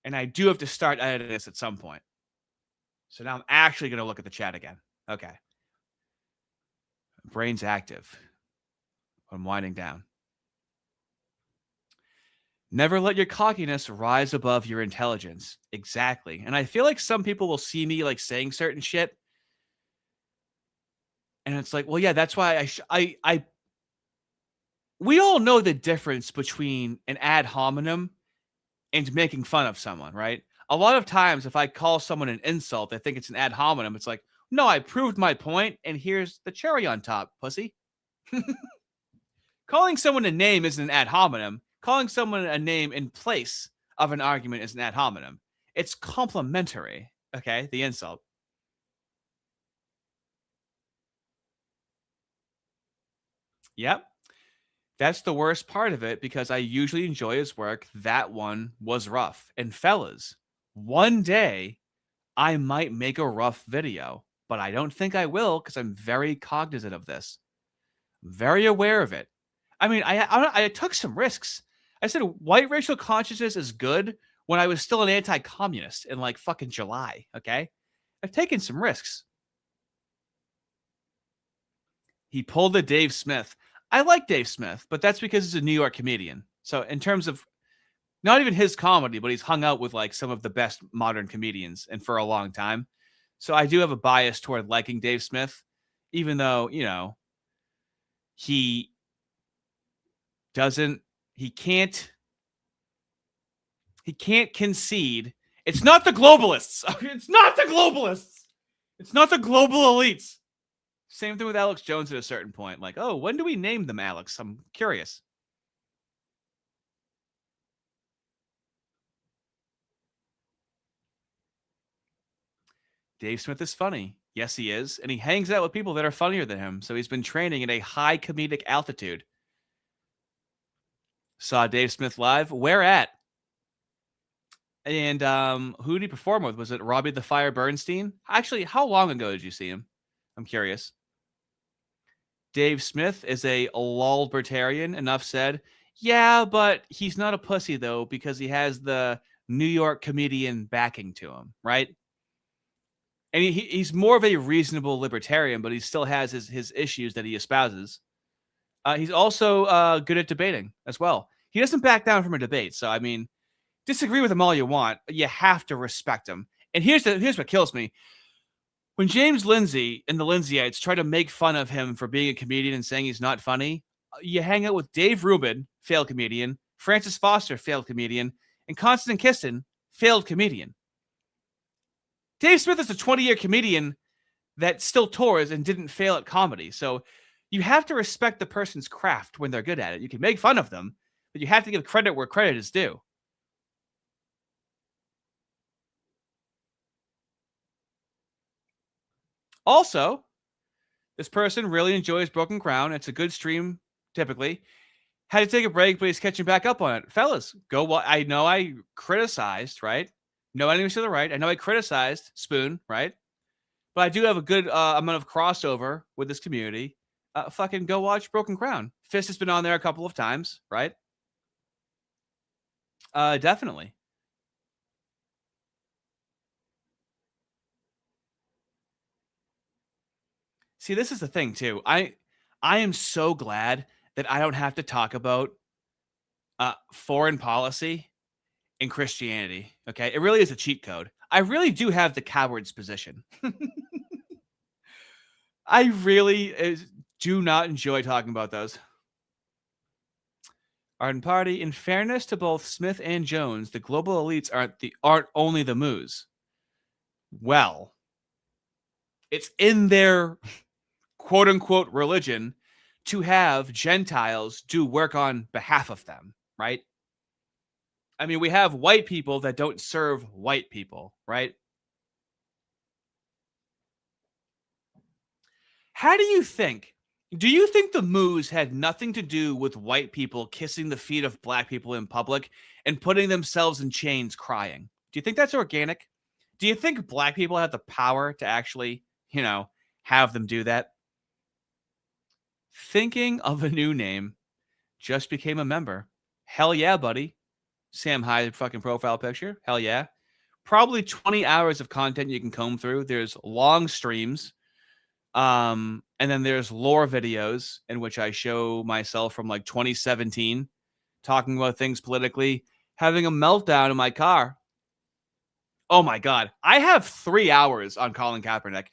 Speaker 1: And I do have to start editing this at some point. So now I'm actually going to look at the chat again. Okay. Brain's active. I'm winding down. Never let your cockiness rise above your intelligence. Exactly. And I feel like some people will see me saying certain shit. And it's like, well, yeah, that's why we all know the difference between an ad hominem and making fun of someone, right? A lot of times if I call someone an insult, they think it's an ad hominem. It's like, No, I proved my point, and here's the cherry on top, pussy. Calling someone a name isn't an ad hominem. Calling someone a name in place of an argument is an ad hominem. It's complimentary, okay? The insult. Yep. That's the worst part of it because I usually enjoy his work. That one was rough. And fellas, one day I might make a rough video, but I don't think I will because I'm very cognizant of this. Very aware of it. I mean, I took some risks. I said white racial consciousness is good when I was still an anti-communist in like fucking July, okay? I've taken some risks. He pulled a Dave Smith. I like Dave Smith, but that's because he's a New York comedian. So in terms of not even his comedy, but he's hung out with like some of the best modern comedians and for a long time. So I do have a bias toward liking Dave Smith, even though, you know, he can't concede. It's not the globalists. It's not the globalists. It's not the global elites. Same thing with Alex Jones at a certain point. Like, oh, when do we name them Alex? I'm curious. Dave Smith is funny. Yes, he is. And he hangs out with people that are funnier than him. So he's been training at a high comedic altitude. Saw Dave Smith live. Where at? And who did he perform with? Was it Robbie the Fire Bernstein? Actually, how long ago did you see him? I'm curious. Dave Smith is a lolbertarian. Enough said. Yeah, but he's not a pussy, though, because he has the New York comedian backing to him, right? And he's more of a reasonable libertarian, but he still has his issues that he espouses. He's also good at debating as well. He doesn't back down from a debate. So, I mean, disagree with him all you want, but you have to respect him. And here's what kills me. When James Lindsay and the Lindsayeites try to make fun of him for being a comedian and saying he's not funny, you hang out with Dave Rubin, failed comedian, Francis Foster, failed comedian, and Constance Kiston, failed comedian. Dave Smith is a 20-year comedian that still tours and didn't fail at comedy. So you have to respect the person's craft when they're good at it. You can make fun of them, but you have to give credit where credit is due. Also, this person really enjoys Broken Crown. It's a good stream, typically. Had to take a break, but he's catching back up on it. Fellas, go. I know I criticized, right? No enemies to the right. I know I criticized Spoon, right? But I do have a good amount of crossover with this community. Fucking go watch Broken Crown. Fist has been on there a couple of times, right? Definitely. See, this is the thing too. I am so glad that I don't have to talk about foreign policy and Christianity. Okay, it really is a cheat code. I really do have the coward's position. I really do not enjoy talking about those. Arden Party, in fairness to both Smith and Jones, the global elites aren't only the moos. Well, it's in their quote unquote religion to have Gentiles do work on behalf of them, right? I mean, we have white people that don't serve white people, right? How do you think the moos had nothing to do with white people kissing the feet of black people in public and putting themselves in chains crying? Do you think that's organic? Do you think black people have the power to actually, have them do that? Thinking of a new name. Just became a member. Hell yeah, buddy. Sam Hyde fucking profile picture. Hell yeah. Probably 20 hours of content you can comb through. There's long streams. And then there's lore videos in which I show myself from like 2017 talking about things politically, having a meltdown in my car. Oh my God. I have 3 hours on Colin Kaepernick.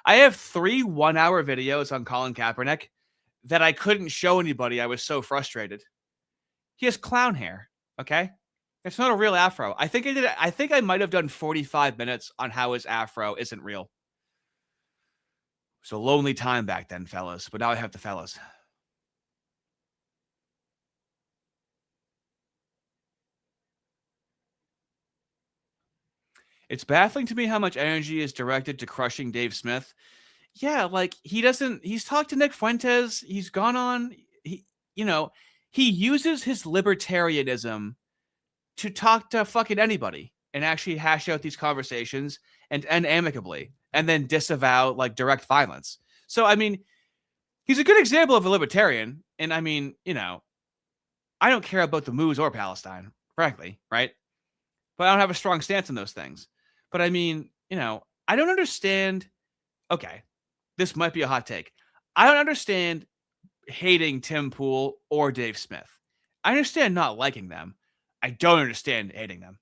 Speaker 1: I have 3 1-hour videos on Colin Kaepernick that I couldn't show anybody. I was so frustrated. He has clown hair. Okay. It's not a real afro. I think I might have done 45 minutes on how his afro isn't real. was a lonely time back then, fellas, but now I have the fellas. It's baffling to me how much energy is directed to crushing Dave Smith. Yeah, like he's talked to Nick Fuentes. He's gone on, he uses his libertarianism to talk to fucking anybody and actually hash out these conversations and end amicably and then disavow like direct violence. So, I mean, he's a good example of a libertarian. And I mean, I don't care about the Moors or Palestine, frankly, right? But I don't have a strong stance on those things. But I mean, I don't understand. Okay, this might be a hot take. I don't understand hating Tim Pool or Dave Smith. I understand not liking them. I don't understand hating them.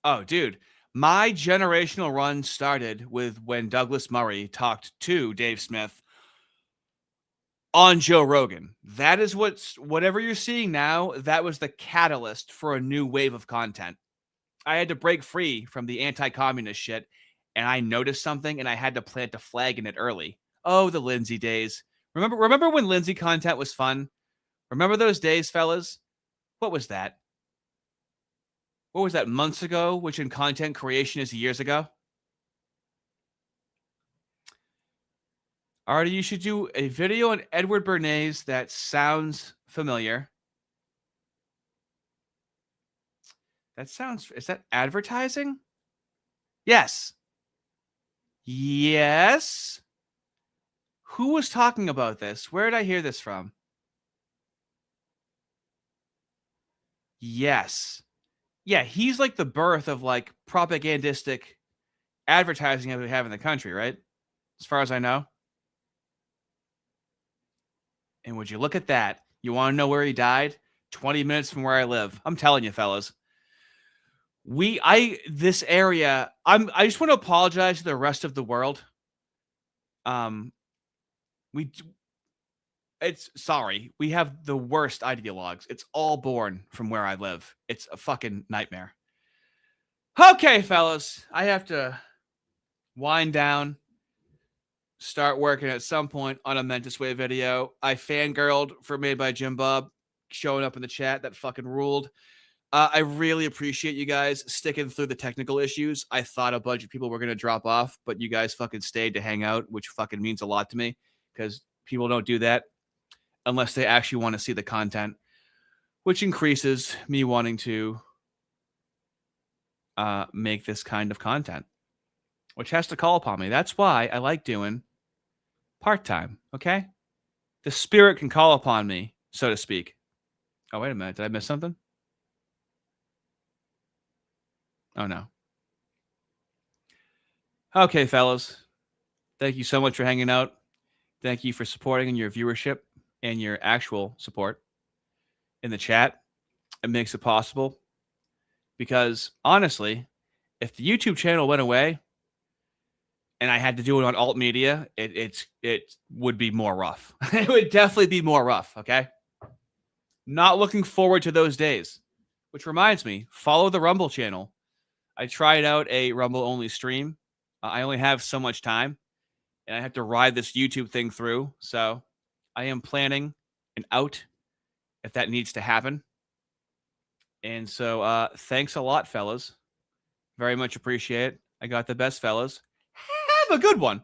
Speaker 1: Oh, dude. My generational run started with when Douglas Murray talked to Dave Smith on Joe Rogan. That is whatever you're seeing now, that was the catalyst for a new wave of content. I had to break free from the anti-communist shit, and I noticed something, and I had to plant a flag in it early. Oh, the Lindsay days. Remember when Lindsay content was fun? Remember those days, fellas? What was that? What was that, months ago, which in content creation is years ago? Artie, you should do a video on Edward Bernays that sounds familiar. Is that advertising? Yes. Yes. Who was talking about this? Where did I hear this from? Yes. Yeah, he's like the birth of like propagandistic advertising that we have in the country, right? As far as I know. And would you look at that? You want to know where he died? 20 minutes from where I live. I'm telling you, fellas. This area, I just want to apologize to the rest of the world. Sorry. We have the worst ideologues. It's all born from where I live. It's a fucking nightmare. Okay, fellas. I have to wind down. Start working at some point on a Mentis Way video. I fangirled for Made by Jim Bob showing up in the chat. That fucking ruled. I really appreciate you guys sticking through the technical issues. I thought a bunch of people were going to drop off, but you guys fucking stayed to hang out, which fucking means a lot to me because people don't do that unless they actually want to see the content, which increases me wanting to make this kind of content, which has to call upon me. That's why I like doing part-time, okay? The spirit can call upon me, so to speak. Oh, wait a minute. Did I miss something? Oh, no. Okay, fellas. Thank you so much for hanging out. Thank you for supporting and your viewership and your actual support in the chat. It makes it possible. Because, honestly, if the YouTube channel went away and I had to do it on alt media, it would be more rough. It would definitely be more rough, okay? Not looking forward to those days. Which reminds me, follow the Rumble channel. I tried out a Rumble-only stream. I only have so much time, and I have to ride this YouTube thing through. So I am planning an out if that needs to happen. And so thanks a lot, fellas. Very much appreciate it. I got the best, fellas. Have a good one.